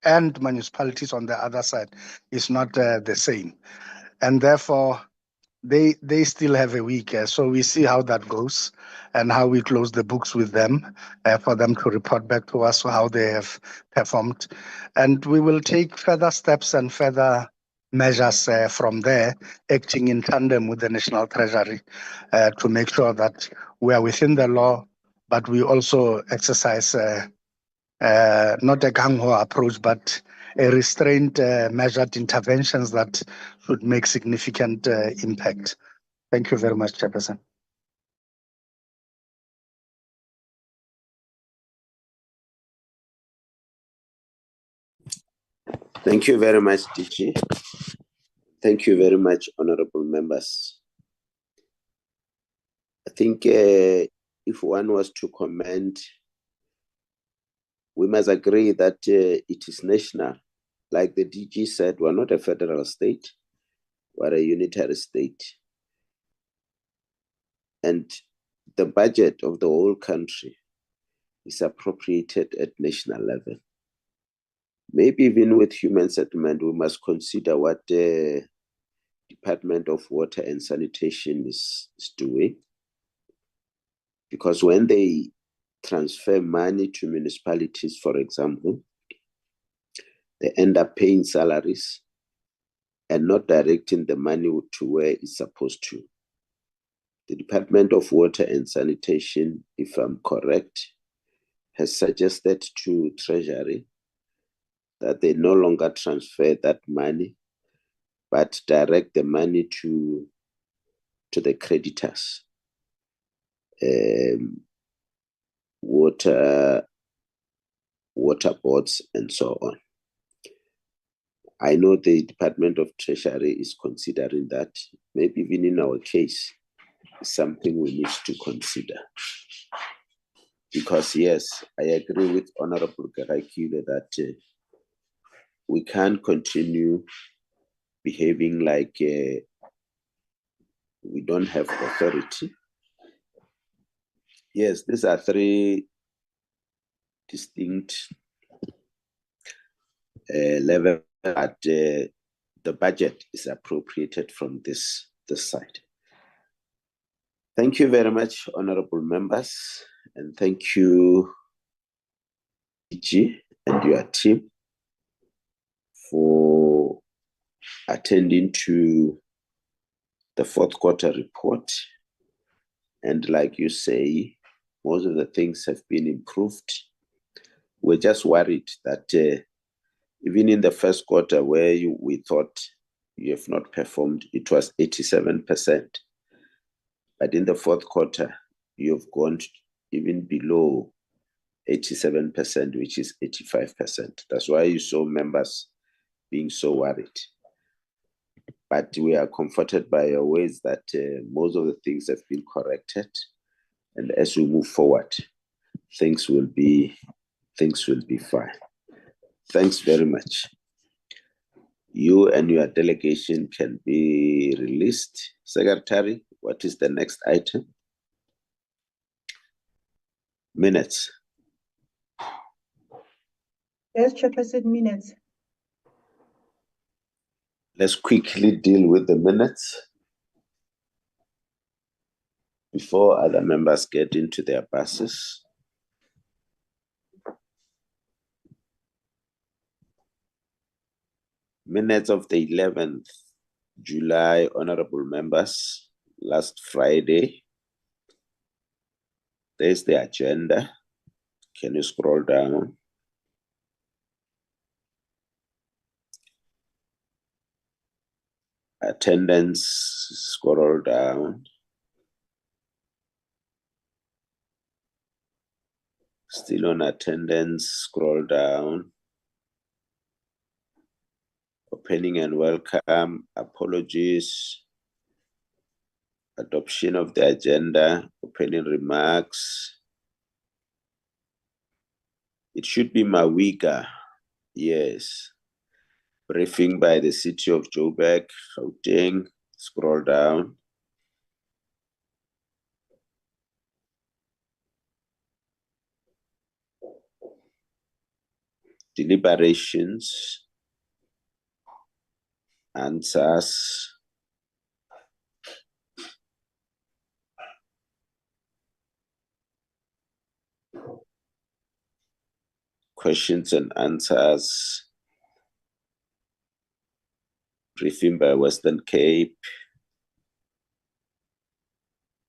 and municipalities on the other side is not the same. And therefore, they still have a week. So we see how that goes and how we close the books with them for them to report back to us how they have performed. And we will take further steps and further measures from there, acting in tandem with the National Treasury to make sure that we are within the law, but we also exercise not a gung-ho approach, but a restrained, measured interventions that should make significant impact. Thank you very much, Chairperson. Thank you very much, DG. Thank you very much, honorable members. I think if one was to comment, we must agree that it is national. Like the DG said, we're not a federal state, we're a unitary state. And the budget of the whole country is appropriated at national level. Maybe even with human settlement, we must consider what the Department of Water and Sanitation is doing. Because when they transfer money to municipalities, for example, they end up paying salaries and not directing the money to where it's supposed to. The Department of Water and Sanitation, if I'm correct, has suggested to Treasury that they no longer transfer that money, but direct the money to the creditors. Water boards and so on. I know the Department of Treasury is considering that. Maybe even in our case, something we need to consider. Because yes, I agree with Honorable Garakile that we can't continue behaving like we don't have authority. Yes, these are three distinct levels, but the budget is appropriated from this side. Thank you very much, honorable members, and thank you, DG and your team, for attending to the fourth quarter report. And like you say, most of the things have been improved. We're just worried that even in the first quarter where we thought you have not performed, it was 87%. But in the fourth quarter, you've gone even below 87%, which is 85%. That's why you saw members being so worried. But we are comforted by your ways that most of the things have been corrected. And as we move forward, things will be fine. Thanks very much. You and your delegation can be released. Secretary, what is the next item? Minutes. Yes, Chairperson, minutes. Let's quickly deal with the minutes before other members get into their buses. Minutes of the 11th July, honorable members, last Friday. There's the agenda. Can you scroll down? Attendance, scroll down. Still on attendance, scroll down. Opening and welcome, apologies. Adoption of the agenda, opening remarks. It should be Mawiga, yes. Briefing by the City of Joburg, Gauteng, scroll down. Deliberations, answers. Questions and answers. Briefing by Western Cape.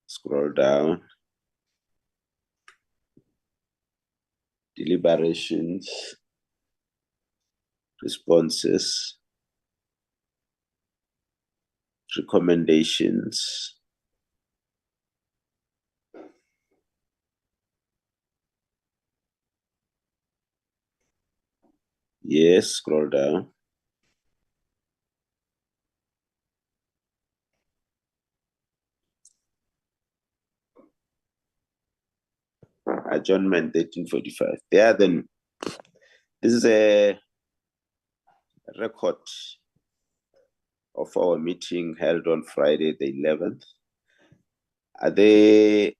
Scroll down. Deliberations. Responses. Recommendations. Yes, scroll down. Adjournment 1345. There then, this is a record of our meeting held on Friday the 11th. Are there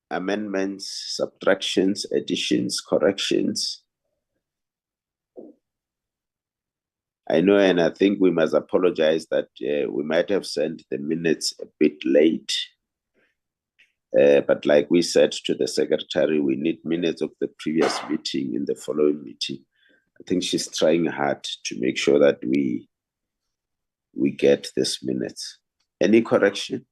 amendments, subtractions, additions, corrections? I know, and I think we must apologize that we might have sent the minutes a bit late. But like we said to the secretary, we need minutes of the previous meeting in the following meeting. I think she's trying hard to make sure that we get this minutes. Any correction?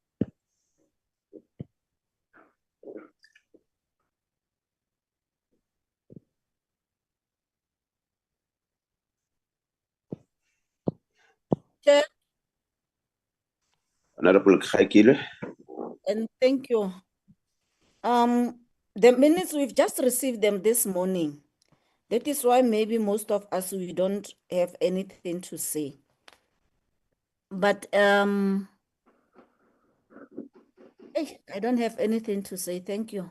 Chair, Honorable Khakile. and thank you. The minutes, we've just received them this morning. That is why maybe most of us, we don't have anything to say. But I don't have anything to say. Thank you.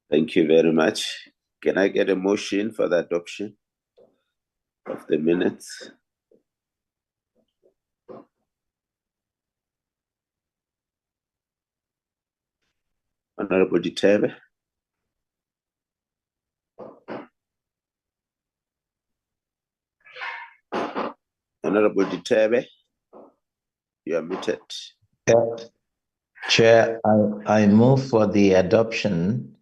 Thank you very much. Can I get a motion for the adoption of the minutes? Honorable Ditabe. Honorable Ditabe, you are muted. Chair, I move for the adoption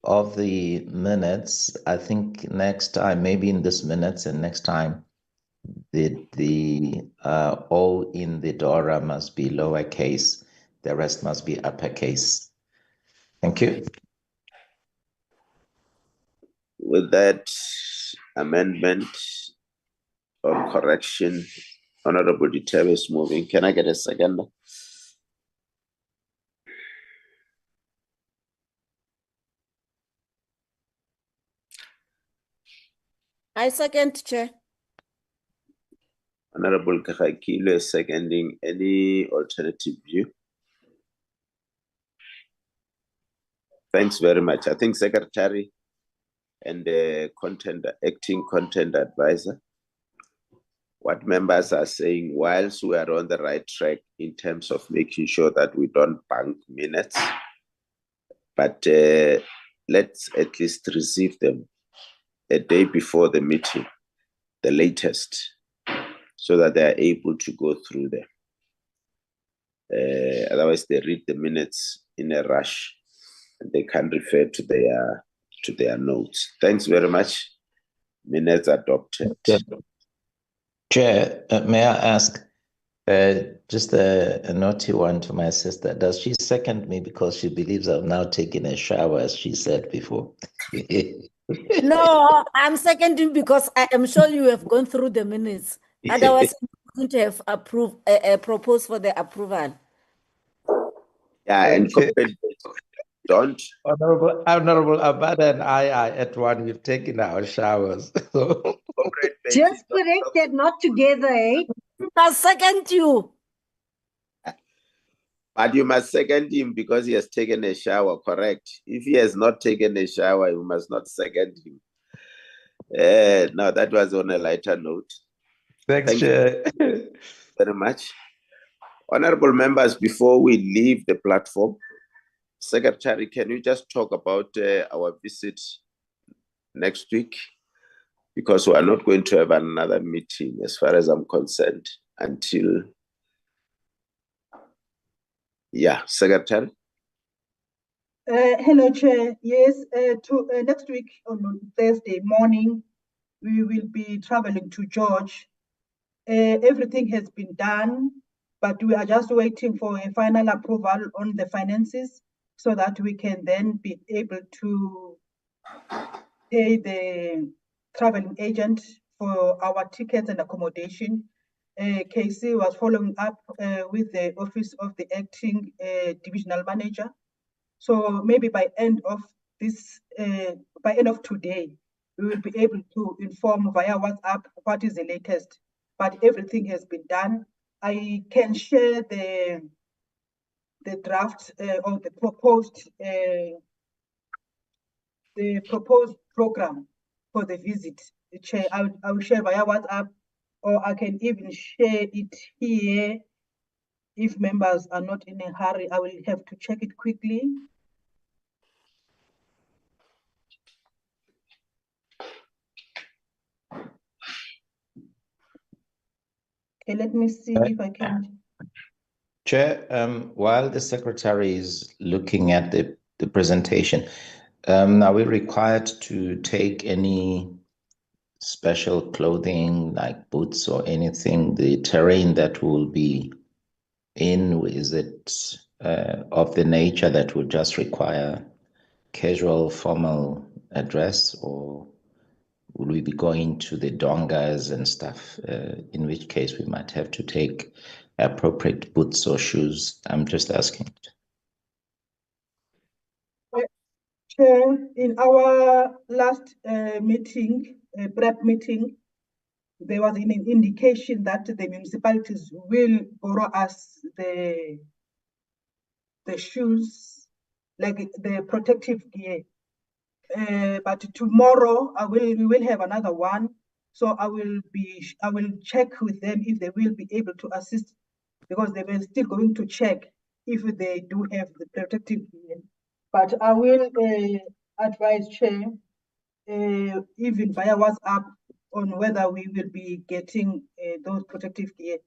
of the minutes. I think next time, maybe in this minutes and next time, the O in the DORA must be lowercase, the rest must be uppercase. Thank you. With that amendment or correction, Honorable Ditabe is moving. Can I get a second? I second, Chair. Honorable Khakile is seconding. Any alternative view? Thanks very much. I think Secretary and the acting content advisor, what members are saying, whilst we are on the right track in terms of making sure that we don't bank minutes, but let's at least receive them a day before the meeting, the latest, so that they are able to go through them. Otherwise, they read the minutes in a rush and they can't refer to their notes. Thanks very much. Minutes adopted. Chair, may I ask just a naughty one to my sister? Does she second me because she believes I've now taken a shower, as she said before? No, I'm seconding because I am sure you have gone through the minutes. Otherwise, you wouldn't have proposed for the approval. Yeah, and don't. Honorable Abada and I are at one. We've taken our showers. Just correct that, not together, eh? I second you. But you must second him because he has taken a shower, correct? If he has not taken a shower, you must not second him. No, that was on a lighter note. Thanks, Chair. Thank you very much. Honorable members, before we leave the platform, Secretary, can you just talk about our visit next week? Because we are not going to have another meeting, as far as I'm concerned, until, yeah, Secretary. Hello, Chair. Yes, next week on Thursday morning, we will be traveling to George. Everything has been done, but we are just waiting for a final approval on the finances so that we can then be able to pay the traveling agent for our tickets and accommodation. KC was following up with the office of the acting divisional manager. So maybe by end of today, we will be able to inform via WhatsApp what is the latest. But everything has been done. I can share the draft or the proposed program for the visit. Chair, I will share via WhatsApp, or I can even share it here if members are not in a hurry. I will have to check it quickly. Okay, let me see if I can. Chair, while the Secretary is looking at the presentation, are we required to take any special clothing like boots or anything? The terrain that will be in, is it of the nature that would just require casual formal address, or will we be going to the dongas and stuff? In which case we might have to take appropriate boots or shoes. I'm just asking. Chair, in our last meeting, prep meeting, there was an indication that the municipalities will borrow us the shoes, like the protective gear. But tomorrow we will have another one. So I will check with them if they will be able to assist, because they were still going to check if they do have the protective gear. But I will advise Chair, even via WhatsApp, on whether we will be getting those protective gear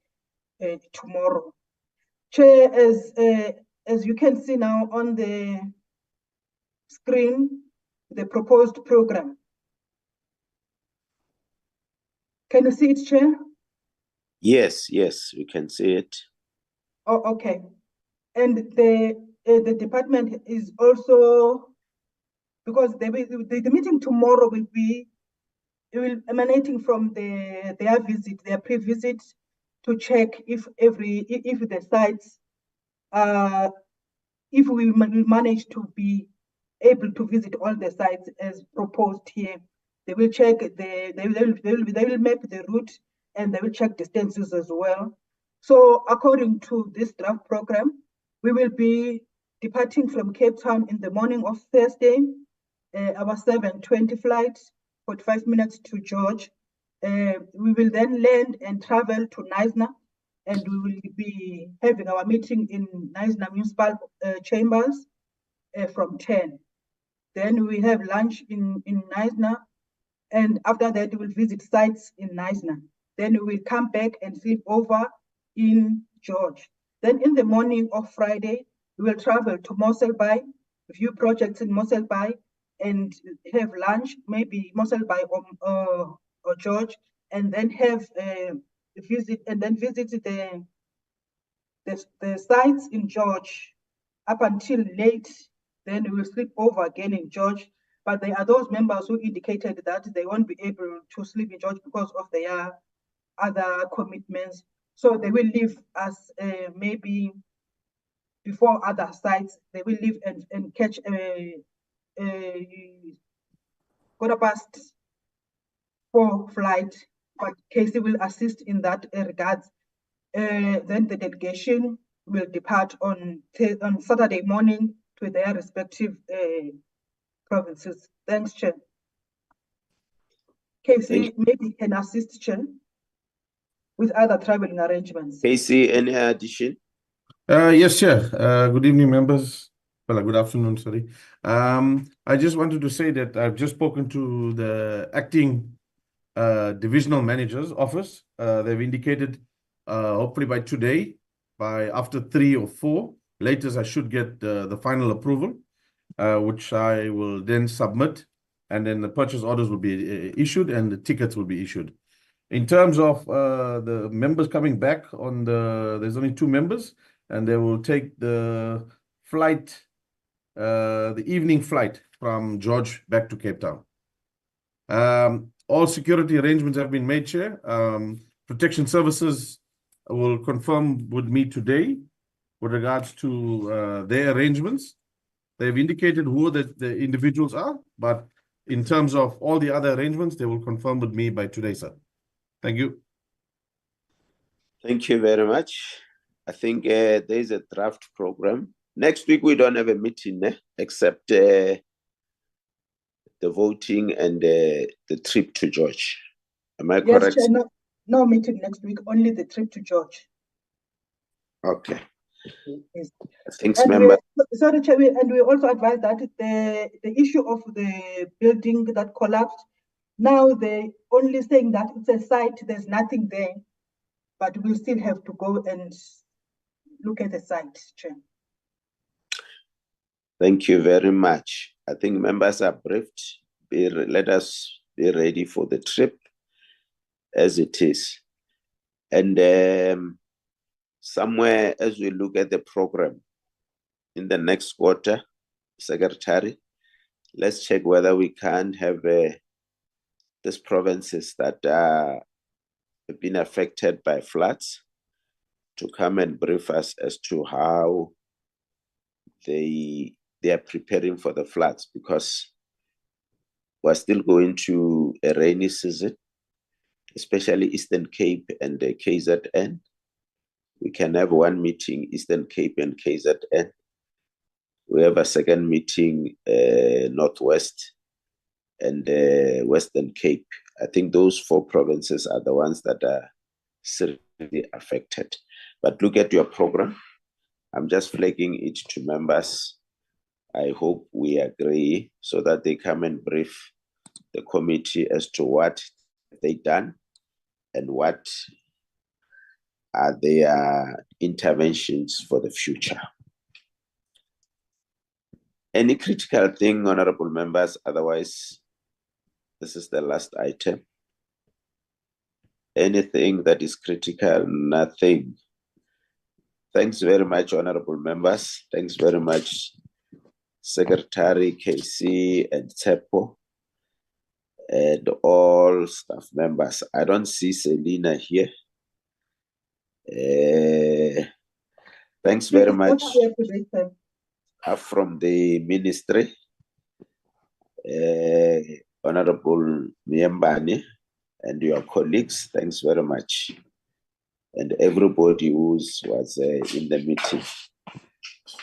tomorrow. Chair, as you can see now on the screen, the proposed program. Can you see it, Chair? Yes, we can see it. Oh, okay. And the department is also, because the meeting tomorrow will be emanating from their visit, their pre-visit, to check if the sites, if we manage to be able to visit all the sites as proposed here. They will check they will map the route, and they will check distances as well. So according to this draft program, we will be departing from Cape Town in the morning of Thursday, our 7:20 flight, 45 minutes to George. We will then land and travel to Knysna, and we will be having our meeting in Knysna Municipal Chambers from 10. Then we have lunch in Knysna, and after that we'll visit sites in Knysna. Then we will come back and sleep over in George. Then in the morning of Friday, we will travel to Mossel Bay, view projects in Mossel Bay, and have lunch, maybe Mossel Bay or George, and then have visit the sites in George up until late. Then we will sleep over again in George. But there are those members who indicated that they won't be able to sleep in George because of their other commitments. So they will leave us maybe before other sites. They will leave and catch a 4:15 flight. But Casey will assist in that regards. Then the delegation will depart on Saturday morning to their respective provinces. Thanks, Chair. Casey maybe can assist, Chair, with other traveling arrangements. Casey, any addition? Yes, Chair. Good evening, members. Well, good afternoon, sorry. I just wanted to say that I've just spoken to the acting divisional manager's office. They've indicated hopefully by today, by after 3 or 4 latest, I should get the final approval, which I will then submit, and then the purchase orders will be issued and the tickets will be issued. In terms of the members coming back there's only 2 members, and they will take the flight, the evening flight from George back to Cape Town. All security arrangements have been made, Chair. Protection Services will confirm with me today with regards to their arrangements. They've indicated who the individuals are, but in terms of all the other arrangements, they will confirm with me by today, sir. Thank you. Thank you very much. I think there is a draft program. Next week, we don't have a meeting, except the voting and the trip to George. Am I correct? Yes, Chair, no meeting next week, only the trip to George. Okay. Yes. Thanks, member. Sorry, Chair, and we also advise that the issue of the building that collapsed, now they're only saying that it's a site, there's nothing there, but we'll still have to go and look at the site, Chair. Thank you very much. I think members are briefed. Let us be ready for the trip as it is. And somewhere as we look at the program in the next quarter, Secretary, let's check whether we can have these provinces that have been affected by floods to come and brief us as to how they are preparing for the floods, because we're still going to a rainy season, especially Eastern Cape and the KZN. We can have one meeting, Eastern Cape and KZN. We have a second meeting, Northwest and Western Cape. I think those 4 provinces are the ones that are seriously affected. But look at your program. I'm just flagging it to members. I hope we agree so that they come and brief the committee as to what they've done and what are their interventions for the future. Any critical thing, honorable members? Otherwise, this is the last item. Anything that is critical? Nothing. Thanks very much, honorable members. Thanks very much, Secretary KC and Tsepo, and all staff members. I don't see Selina here. Thanks very much from the ministry, Honorable Miembani and your colleagues. Thanks very much. And everybody who was in the meeting.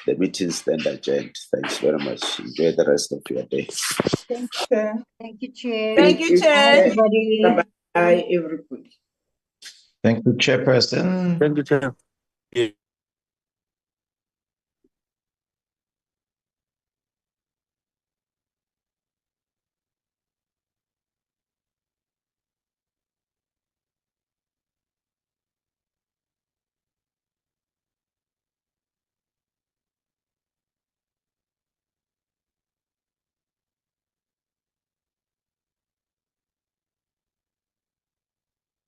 The meeting stand adjourned. Thanks very much. Enjoy the rest of your day. Thank you, Chair. Thank you, Chair. Thank you, Chair. Everybody. Bye, everybody. Thank you, Chairperson. Thank you, Chair.